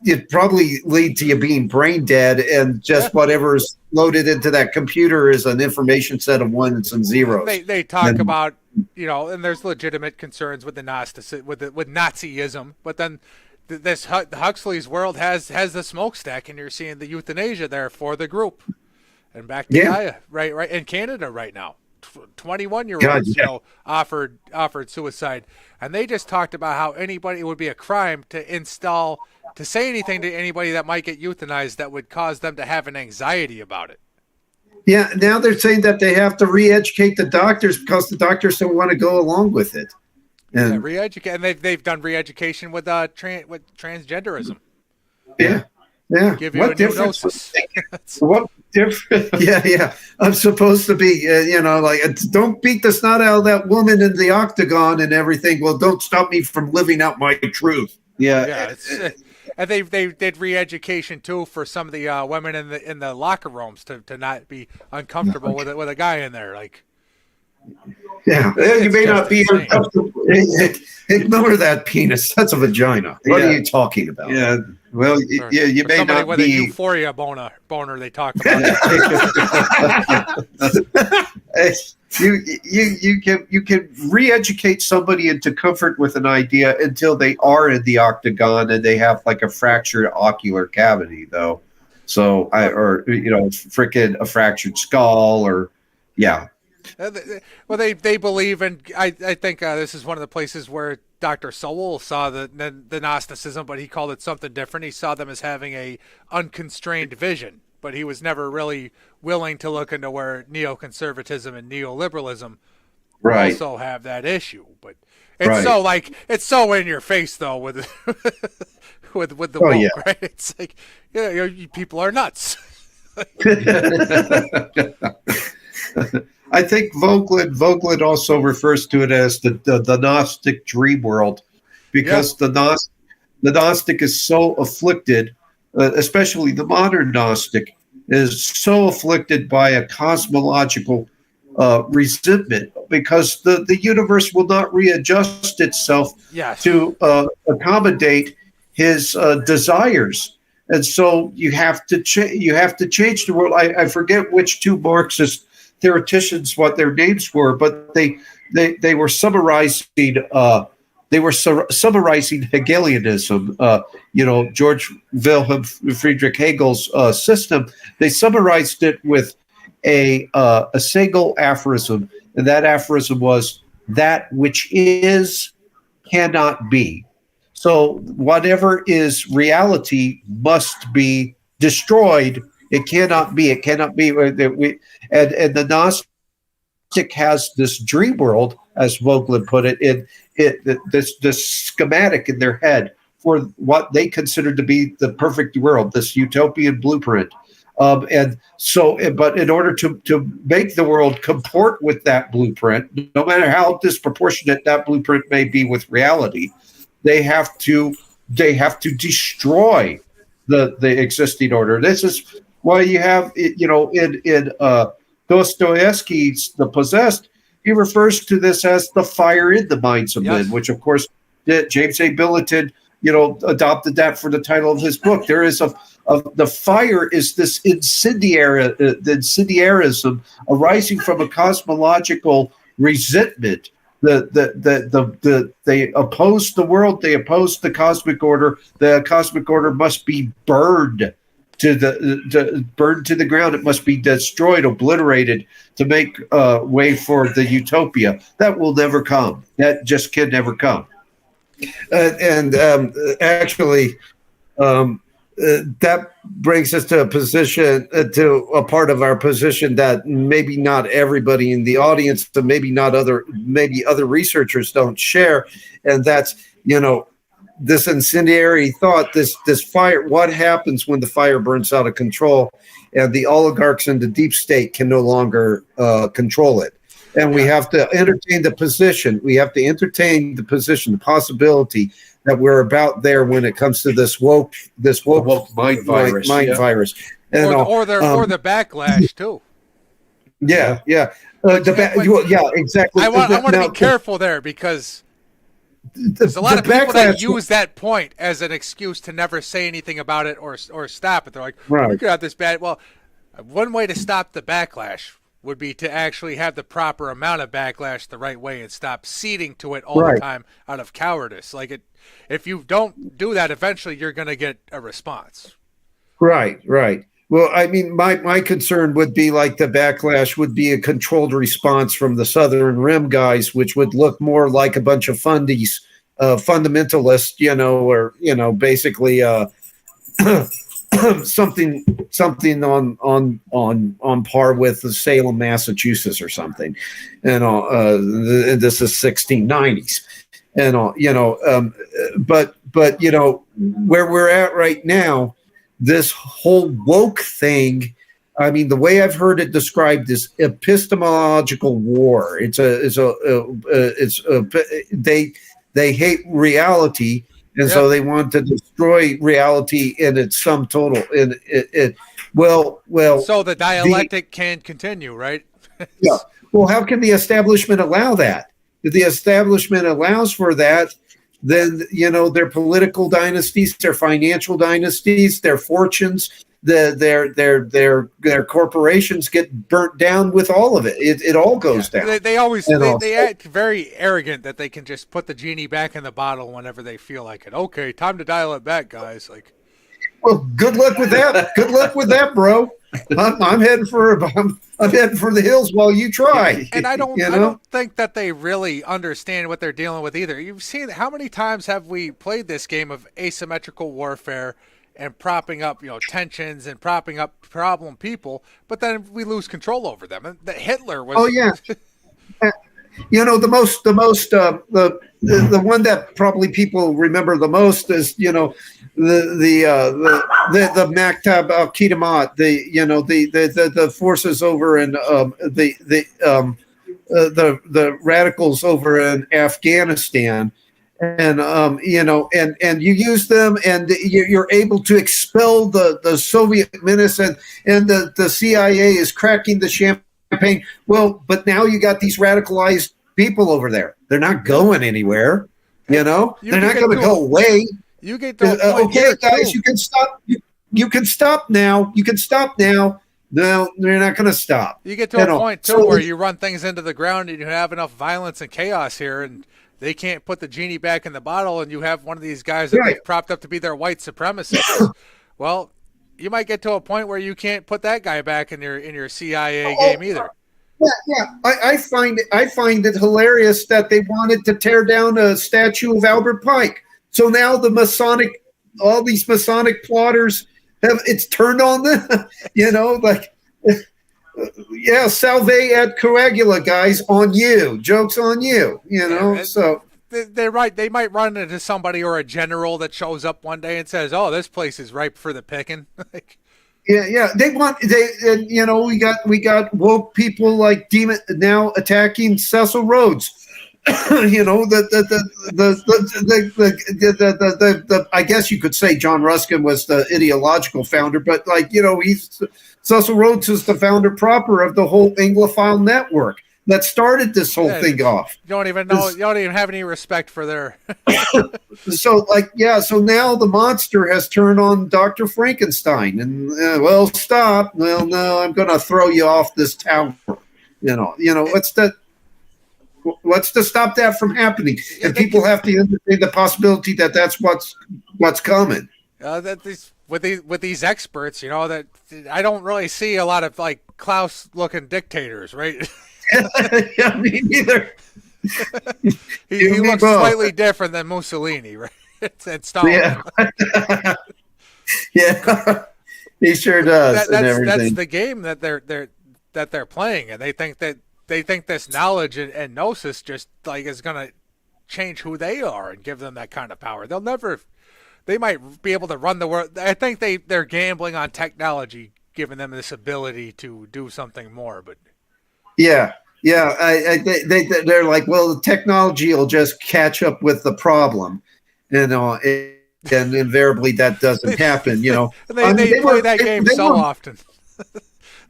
it'd probably lead to you being brain dead, and just whatever's loaded into that computer is an information set of ones and zeros.
They talk about, and there's legitimate concerns with the with Nazism, but then this Huxley's world has the smokestack, and you're seeing the euthanasia there for the group. And back to Gaia, right in Canada right now. 21-year-olds, offered suicide, and they just talked about how it would be a crime to say anything to anybody that might get euthanized that would cause them to have an anxiety about it.
Yeah, now they're saying that they have to re-educate the doctors because the doctors don't want to go along with it. And
re-educate, and they've done re-education with transgenderism.
Yeah.
Give you a new gnosis.
What difference? Yeah. I'm supposed to be, don't beat the snot out of that woman in the octagon and everything. Well, don't stop me from living out my truth.
Yeah. And they did re-education too for some of the women in the locker rooms to not be uncomfortable with a guy in there.
You may not be uncomfortable. Ignore that penis. That's a vagina. What are you talking about?
Yeah. Well, you may not
with
be.
A euphoria boner they talk about.
You can re-educate somebody into comfort with an idea until they are in the octagon and they have a fractured ocular cavity, though. So freaking a fractured skull, or
Well, they believe, and I think this is one of the places where Dr. Sowell saw the Gnosticism, but he called it something different. He saw them as having a unconstrained vision, but he was never really willing to look into where neoconservatism and neoliberalism also have that issue. But it's it's so in your face though with with the woke, right? It's you people are nuts.
I think Vogelin also refers to it as the Gnostic dream world, because the Gnostic is so afflicted, especially the modern Gnostic, is so afflicted by a cosmological resentment, because the universe will not readjust itself to accommodate his desires.
and so you have to change the world. I forget which two Marxist theoreticians what their names were, but they were summarizing summarizing Hegelianism. George Wilhelm Friedrich Hegel's system. They summarized it with a single aphorism, and that aphorism was, "That which is cannot be." So whatever is reality must be destroyed. It cannot be. It cannot be. And the Gnostic has this dream world, as Vogelin put it, this schematic in their head for what they consider to be the perfect world, this utopian blueprint. But in order to make the world comport with that blueprint, no matter how disproportionate that blueprint may be with reality, they have to destroy the existing order. This is why you have, in Dostoevsky's The Possessed, he refers to this as the fire in the minds of men, which of course James A. Billington, adopted that for the title of his book. There is the fire is this incendiarism arising from a cosmological resentment. They oppose the world. They oppose the cosmic order. The cosmic order must be burned to the ground. It must be destroyed, obliterated, to make way for the utopia that will never come. That just can never come.
Actually, that brings us to a part of our position that maybe not everybody in the audience, but maybe other researchers don't share, and that's this incendiary thought, this fire. What happens when the fire burns out of control, and the oligarchs and the deep state can no longer control it? And we have to entertain the position. We have to entertain the position, the possibility that we're about there when it comes to this woke mind virus, and
or the backlash too.
Yeah. Exactly.
I want to be careful there, because there's a lot of people that use that point as an excuse to never say anything about it or stop it. They're like, we got this bad. Well, one way to stop the backlash would be to actually have the proper amount of backlash the right way and stop ceding to it all the time out of cowardice. If you don't do that, eventually you're going to get a response.
Right. Well, I mean, my concern would be like the backlash would be a controlled response from the Southern Rim guys, which would look more like a bunch of fundies, fundamentalists, or basically something on par with the Salem, Massachusetts, or something. This is 1690s, but where we're at right now, this whole woke thing, I mean, the way I've heard it described is epistemological war. They hate reality, and so they want to destroy reality in its sum total. So
the dialectic can continue, right?
Yeah. Well, how can the establishment allow that? If the establishment allows for that, then their political dynasties, their financial dynasties, their fortunes, their corporations get burnt down with all of it. It all goes down.
They act very arrogant that they can just put the genie back in the bottle whenever they feel like it. Okay, time to dial it back, guys.
Well, good luck with that. Good luck with that, bro. I'm heading for the hills while you try.
And I don't think that they really understand what they're dealing with either. You've seen, how many times have we played this game of asymmetrical warfare and propping up, tensions and propping up problem people, but then we lose control over them. And Hitler was.
Oh yeah. The one that probably people remember the most is the Maktab al Qidamah, the forces over in the radicals over in Afghanistan, and you use them, and you're able to expel the Soviet menace, and the CIA is cracking the champagne. Well, but now you got these radicalized people over there. They're not going anywhere. They're not going to go away.
You get the point
okay, guys, you can stop. you can stop now. You can stop now. No, they're not going to stop.
You get to a point too where you run things into the ground and you have enough violence and chaos here, and they can't put the genie back in the bottle, and you have one of these guys that they've propped up to be their white supremacists. Well, you might get to a point where you can't put that guy back in your CIA game either.
Yeah. I find it hilarious that they wanted to tear down a statue of Albert Pike. So now all these Masonic plotters it's turned on them. Salve et coagula, guys, on you. Joke's on you. So
they're right. They might run into somebody or a general that shows up one day and says, "Oh, this place is ripe for the picking." We got woke people like Demon now attacking Cecil Rhodes. I guess you could say John Ruskin was the ideological founder, but Cecil Rhodes is the founder proper of the whole Anglophile network that started this whole thing off. You don't even know. You don't even have any respect for their.
So now the monster has turned on Dr. Frankenstein, and stop. Well, no, I'm going to throw you off this tower. What's to stop that from happening? And people have to entertain the possibility that that's what's coming.
With these experts, that I don't really see a lot of like Klaus-looking dictators, right?
Yeah, me neither.
he looks slightly different than Mussolini, right? And Stalin.
Yeah, he sure does.
That's the game that they're playing, and they think this knowledge and gnosis just is going to change who they are and give them that kind of power. They might be able to run the world. I think they're gambling on technology, giving them this ability to do something more. But
they're like, well, the technology will just catch up with the problem, and invariably that doesn't happen.
And they play that game so often.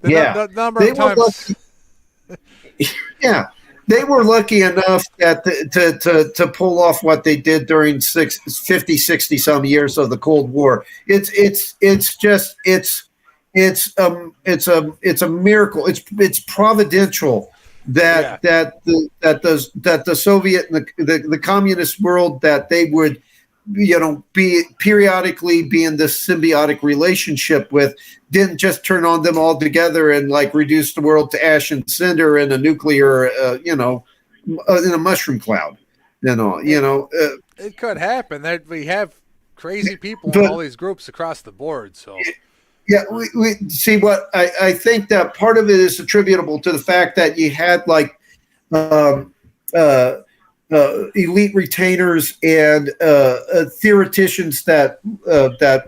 The number of times.
Yeah, they were lucky enough to pull off what they did during 50, 60 some years of the Cold War. It's a miracle. It's providential that the Soviet and the communist world, that they would be periodically be in this symbiotic relationship with, didn't just turn on them all together and reduce the world to ash and cinder in a nuclear in a mushroom cloud.
It could happen. That we have crazy people in all these groups across the board. So
yeah, we see what I think that part of it is attributable to the fact that you had elite retainers and theoreticians that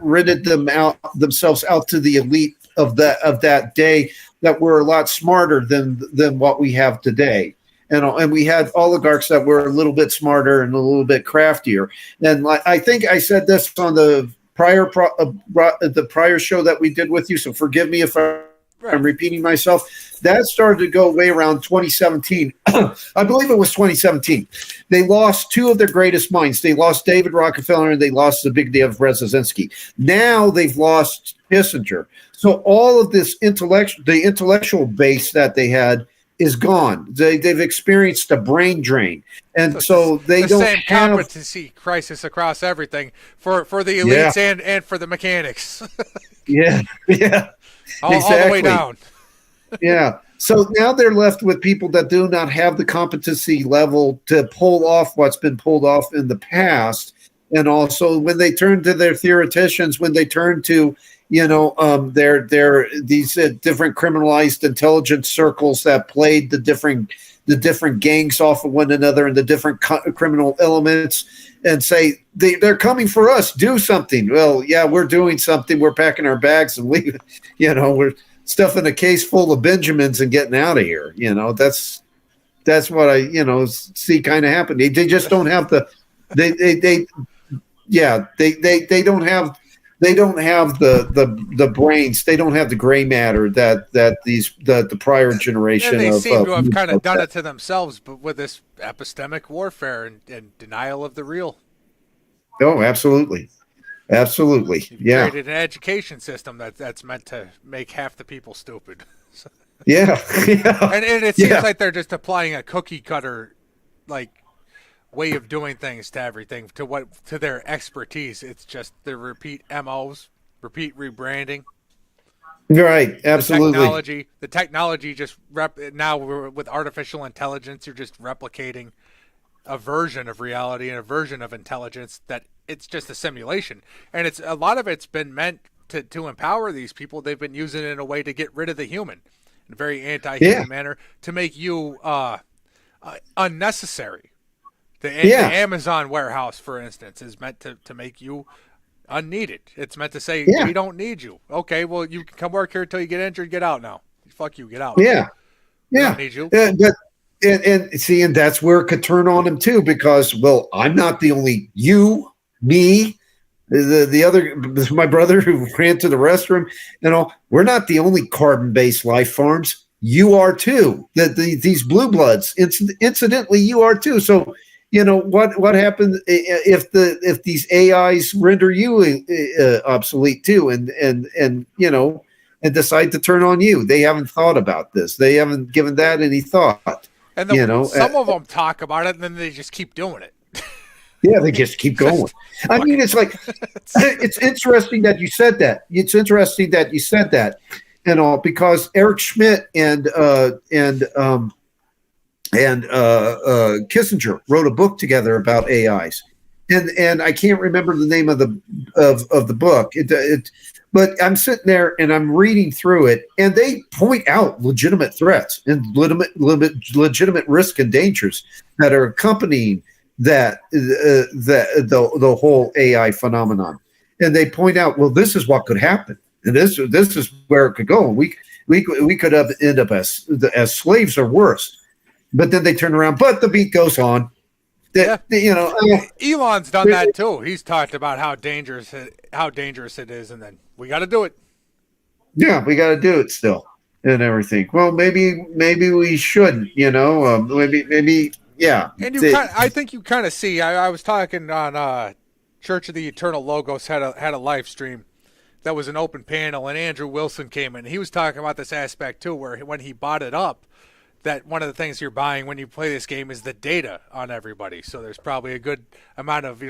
rented themselves out to the elite of that day, that were a lot smarter than what we have today. And we had oligarchs that were a little bit smarter and a little bit craftier. And I think I said this on the prior show that we did with you, so forgive me if I'm repeating myself. That started to go away around 2017. I believe it was 2017. They lost two of their greatest minds. They lost David Rockefeller and they lost the big Dev Brzezinski. Now they've lost Kissinger. So all of this intellectual base that they had is gone. They've experienced a brain drain, and so they don't
same
have
competency crisis across everything for the elites and for the mechanics.
Yeah.
all the way down.
Yeah. So now they're left with people that do not have the competency level to pull off what's been pulled off in the past. And also when they turn to their theoreticians, when they turn to, these different criminalized intelligence circles that played the different gangs off of one another and the different criminal elements, and say they're coming for us, do something. Well, yeah, we're doing something. We're packing our bags and leaving. We're stuffing a case full of Benjamins and getting out of here. That's what I see kind of happen. They just don't have the they don't have the brains. They don't have the gray matter that the prior generation.
And they seem to have kind of done it to themselves, but with this epistemic warfare and denial of the real.
Oh, absolutely. Absolutely.
You've
Yeah.
created an education system that's meant to make half the people stupid.
Yeah. Yeah.
And it seems
Yeah.
like they're just applying a cookie cutter like way of doing things to everything to their expertise. It's just the repeat MOs, repeat rebranding.
Right. Absolutely.
The technology just now with artificial intelligence, you're just replicating a version of reality and a version of intelligence that it's just a simulation. And it's a lot of it's been meant to empower these people. They've been using it in a way to get rid of the human in a very anti-human manner to make you unnecessary. The Amazon warehouse, for instance, is meant to make you unneeded. It's meant to say, we don't need you. Okay, well, you can come work here until you get injured. Get out now. Fuck you. Get out.
Yeah.
We
Yeah.
don't need you.
And see, and that's where it could turn on him too, because, well, I'm not the only me, the other, my brother who ran to the restroom, we're not the only carbon-based life forms. You are too. These blue bloods, incidentally, you are too. So, what happens if these AIs render you obsolete too, and decide to turn on you? They haven't thought about this. They haven't given that any thought.
And some of them talk about it, and then they just keep doing it.
Yeah, they just keep going. I mean, it's like it's interesting that you said that. It's interesting that you said that, because Eric Schmidt and Kissinger wrote a book together about AIs, and I can't remember the name of the book. But I'm sitting there and I'm reading through it, and they point out legitimate threats and legitimate risk and dangers that are accompanying the whole AI phenomenon. And they point out, well, this is what could happen, and this is where it could go. We could end up as slaves or worse. But then they turn around. But the beat goes on.
Elon's done that too. He's talked about how dangerous it is, and then we got to do it.
Yeah, we got to do it still, and everything. Well, maybe we shouldn't. Maybe. Yeah.
And I think you kind of see. I was talking on Church of the Eternal Logos had a live stream that was an open panel, and Andrew Wilson came in. He was talking about this aspect too, where when he bought it up, that one of the things you're buying when you play this game is the data on everybody. So there's probably a good amount of,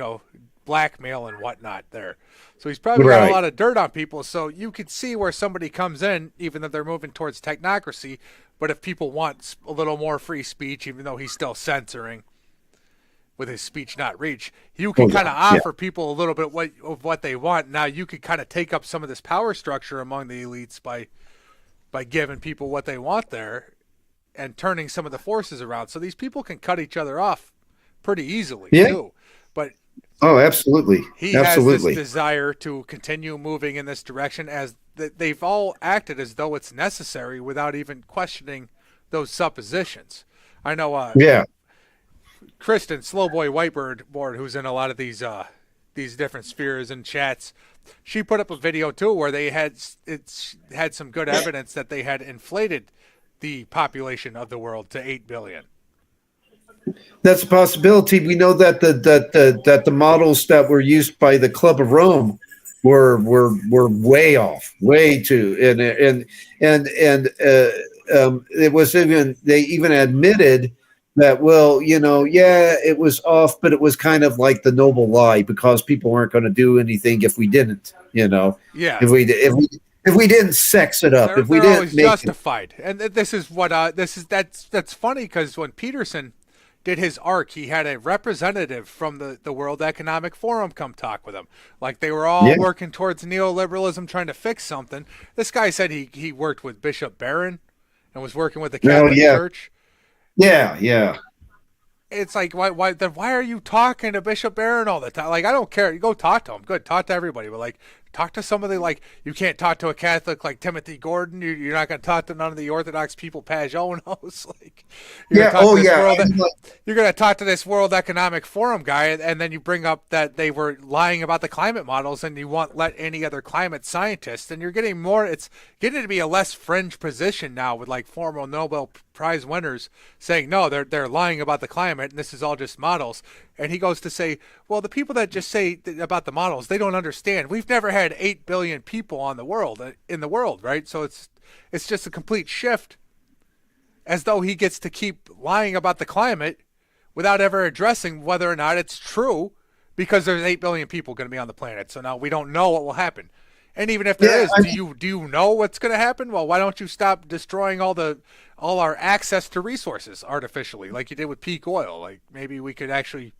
blackmail and whatnot there. So he's probably got a lot of dirt on people. So you could see where somebody comes in, even though they're moving towards technocracy. But if people want a little more free speech, even though he's still censoring with his speech not reach, you can kind of offer people a little bit of what they want. Now you could kind of take up some of this power structure among the elites by giving people what they want there and turning some of the forces around. So these people can cut each other off pretty easily too. But
absolutely.
He has this desire to continue moving in this direction, as they've all acted as though it's necessary without even questioning those suppositions. I know Kristen, Slowboy Whiteboard, who's in a lot of these different spheres and chats, she put up a video too where they had some good evidence that they had inflated the population of the world to 8 billion.
That's a possibility. We know that the models that were used by the Club of Rome were way off, way too, and it was they even admitted that, well, it was off, but it was kind of like the noble lie, because people weren't going to do anything if we didn't, if we didn't sex it up, if we didn't
always
make
justified. And this is what that's funny, because when Peterson did his arc, he had a representative from the World Economic Forum come talk with him. Like they were all working towards neoliberalism, trying to fix something. This guy said he worked with Bishop Barron and was working with the Catholic Church.
Yeah.
It's like, why are you talking to Bishop Barron all the time? Like, I don't care. You go talk to him. Good, talk to everybody. But like, Talk to somebody like, you can't talk to a Catholic like Timothy Gordon. You're not going to talk to none of the Orthodox people Paj knows. Like,
Yeah. Oh, yeah.
You're going to talk to this World Economic Forum guy, and then you bring up that they were lying about the climate models, and you won't let any other climate scientists. And you're getting more. It's getting to be a less fringe position now with like former Nobel Prize winners saying no, they're lying about the climate, and this is all just models. And he goes to say, well, the people that just say about the models, they don't understand. We've never had 8 billion people in the world, right? So it's just a complete shift, as though he gets to keep lying about the climate without ever addressing whether or not it's true, because there's 8 billion people going to be on the planet. So now we don't know what will happen. And even if there is, do you know what's going to happen? Well, why don't you stop destroying all our access to resources artificially, like you did with peak oil? Like, maybe we could actually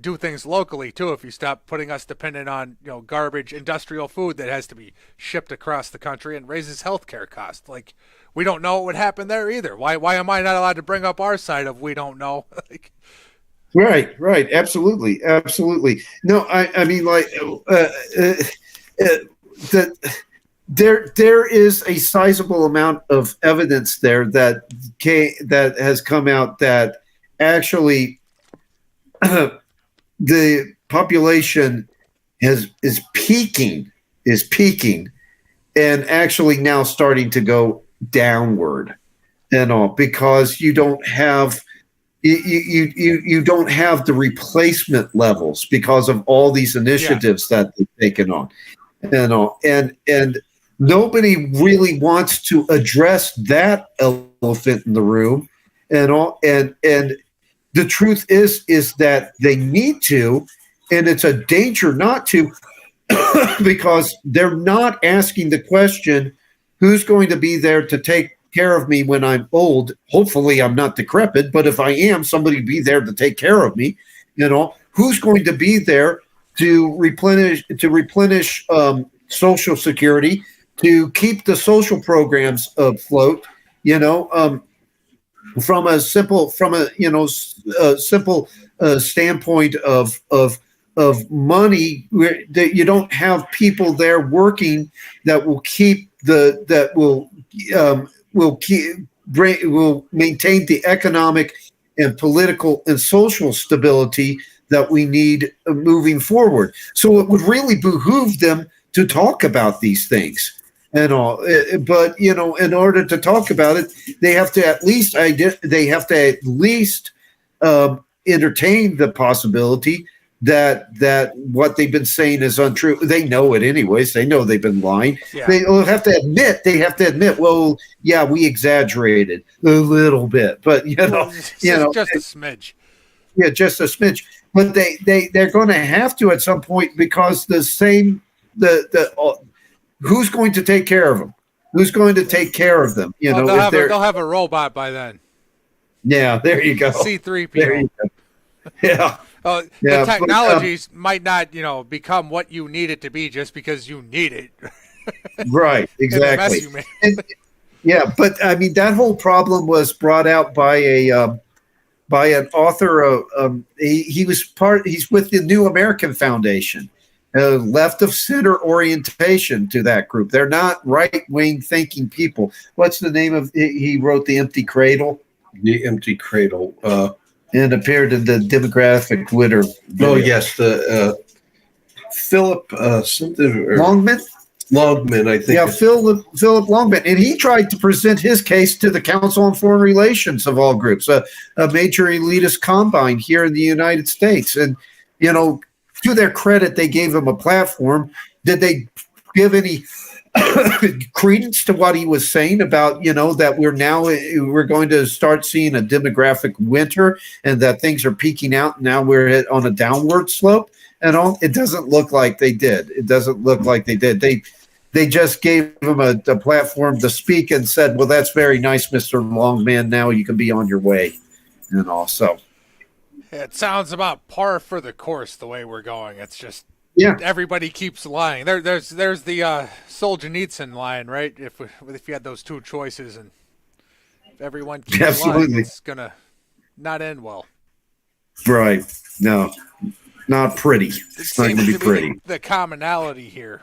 do things locally too if you stop putting us dependent on garbage industrial food that has to be shipped across the country and raises healthcare costs. Like, we don't know what would happen there either. Why am I not allowed to bring up our side of we don't know? Like,
right, absolutely. No, I mean, like, there is a sizable amount of evidence there that has come out that actually the population is peaking, and actually now starting to go downward, and all because you don't have you don't have the replacement levels because of all these initiatives that they've taken on, and all, and nobody really wants to address that elephant in the room, and all, and the truth is that they need to, and it's a danger not to, because they're not asking the question, who's going to be there to take care of me when I'm old? Hopefully I'm not decrepit, but if I am, somebody be there to take care of me. Who's going to be there to replenish Social Security, to keep the social programs afloat, from a simple standpoint of money, that you don't have people there working that will maintain the economic and political and social stability that we need moving forward. So it would really behoove them to talk about these things and all, but in order to talk about it, they have to at least entertain the possibility that what they've been saying is untrue. They know it anyways. They know they've been lying.
Yeah.
They have to admit. Well, yeah, we exaggerated a little bit, but
just a smidge.
Yeah, just a smidge. But they're going to have to at some point, because who's going to take care of them? Who's going to take care of them?
They'll have a robot by then.
Yeah, there you go.
C-3PO.
There you go. Yeah.
The technologies might not, become what you need it to be just because you need it.
Right, exactly. Yeah, but I mean, that whole problem was brought out by an author. He's with the New American Foundation. Left of center orientation to that group. They're not right wing thinking people. What's the name of? He wrote The Empty Cradle.
The Empty Cradle.
And appeared in the demographic Twitter.
Oh yes, the Philip something
Longman.
Longman, I think.
Yeah, Philip Longman, and he tried to present his case to the Council on Foreign Relations of all groups, a major elitist combine here in the United States, and to their credit, they gave him a platform. Did they give any credence to what he was saying about, that we're going to start seeing a demographic winter and that things are peaking out and now we're on a downward slope and all? It doesn't look like they did. They just gave him a platform to speak and said, well, that's very nice, Mr. Longman. Now you can be on your way. And also,
it sounds about par for the course the way we're going. It's just everybody keeps lying. There's the Solzhenitsyn line, right? If you had those two choices and everyone keeps lying, it's gonna not end well.
Right? No, not pretty. It's not going to be pretty.
The commonality here.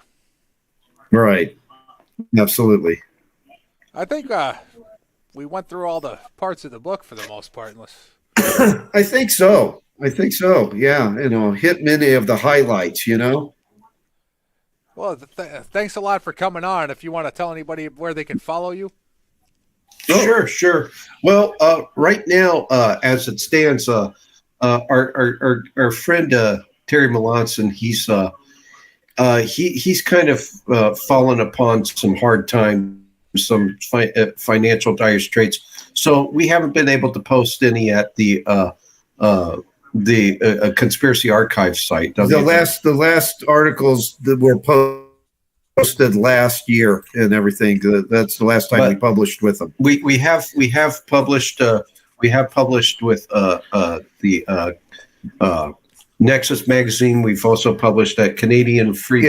Right. Absolutely.
I think we went through all the parts of the book for the most part, unless.
I think so. Yeah. Hit many of the highlights,
Well, thanks a lot for coming on. If you want to tell anybody where they can follow you.
Sure. Well, right now, as it stands, our friend Terry Melanson, he's kind of fallen upon some hard times, some financial dire straits. So we haven't been able to post any at the Conspiracy Archive site.
The last articles that were posted last year and everything. That's the last time we published with them.
We have published with the Nexus magazine. We've also published at Canadian Free.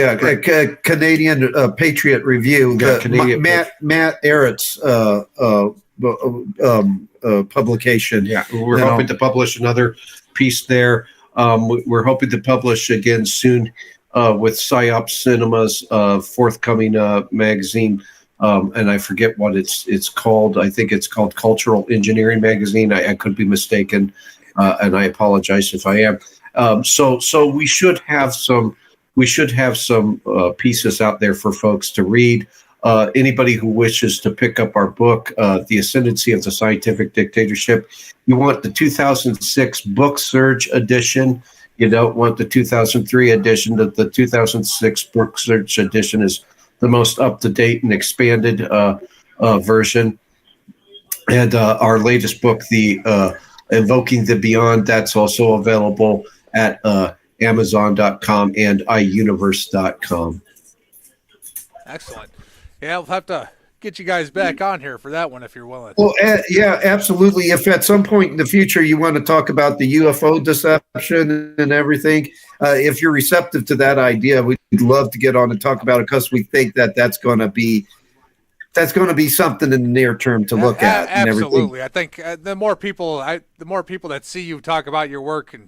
Canadian Patriot Review. Matt Errett's publication.
Yeah, we're hoping to publish another piece there. We're hoping to publish again soon with PsyOps Cinema's forthcoming magazine. And I forget what it's called. I think it's called Cultural Engineering Magazine. I could be mistaken, and I apologize if I am. So we should have some pieces out there for folks to read. Anybody who wishes to pick up our book, The Ascendancy of the Scientific Dictatorship, you want the 2006 Book Surge edition. You don't want the 2003 edition. The 2006 Book Surge edition is the most up-to-date and expanded version. And our latest book, the Invoking the Beyond, that's also available at Amazon.com and iUniverse.com.
Excellent. Yeah, we'll have to get you guys back on here for that one if you're willing.
Well, yeah, absolutely. If at some point in the future you want to talk about the UFO deception and everything, if you're receptive to that idea, we'd love to get on and talk about it because we think that's going to be something in the near term to look at.
Absolutely. I think the more people that see you talk about your work, and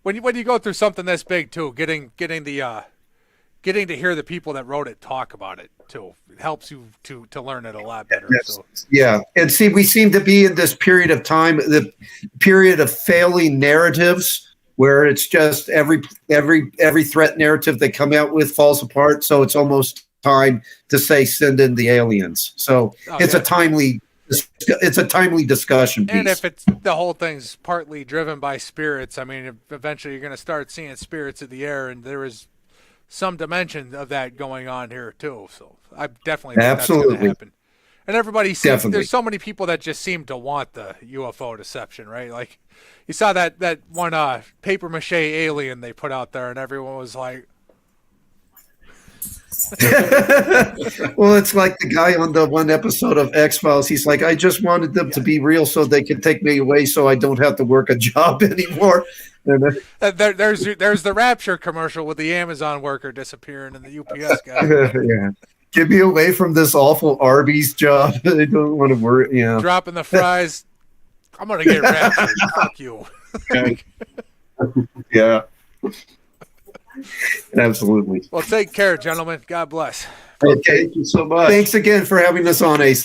when you go through something this big too, getting to hear the people that wrote it talk about it too, it helps you to learn it a lot better. So.
Yeah, and see, we seem to be in this period of time, the period of failing narratives, where it's just every threat narrative they come out with falls apart. So it's almost time to say send in the aliens. So it's a timely discussion piece.
And if it's the whole thing's partly driven by spirits, I mean, eventually you're going to start seeing spirits of the air, and there is some dimension of that going on here too. So I definitely think that's going to happen. And everybody seems, there's so many people that just seem to want the UFO deception, right? Like you saw that one paper mache alien they put out there, and everyone was like,
well, it's like the guy on the one episode of X-Files. He's like, I just wanted them to be real so they could take me away so I don't have to work a job anymore.
There's the Rapture commercial with the Amazon worker disappearing and the UPS guy.
Yeah. Get me away from this awful Arby's job. I don't want to work. Yeah.
Dropping the fries. I'm going to get raptured. Fuck you.
Yeah. Absolutely.
Well, take care, gentlemen. God bless.
Okay. Thank you so much. Thanks again for having us on, Ace.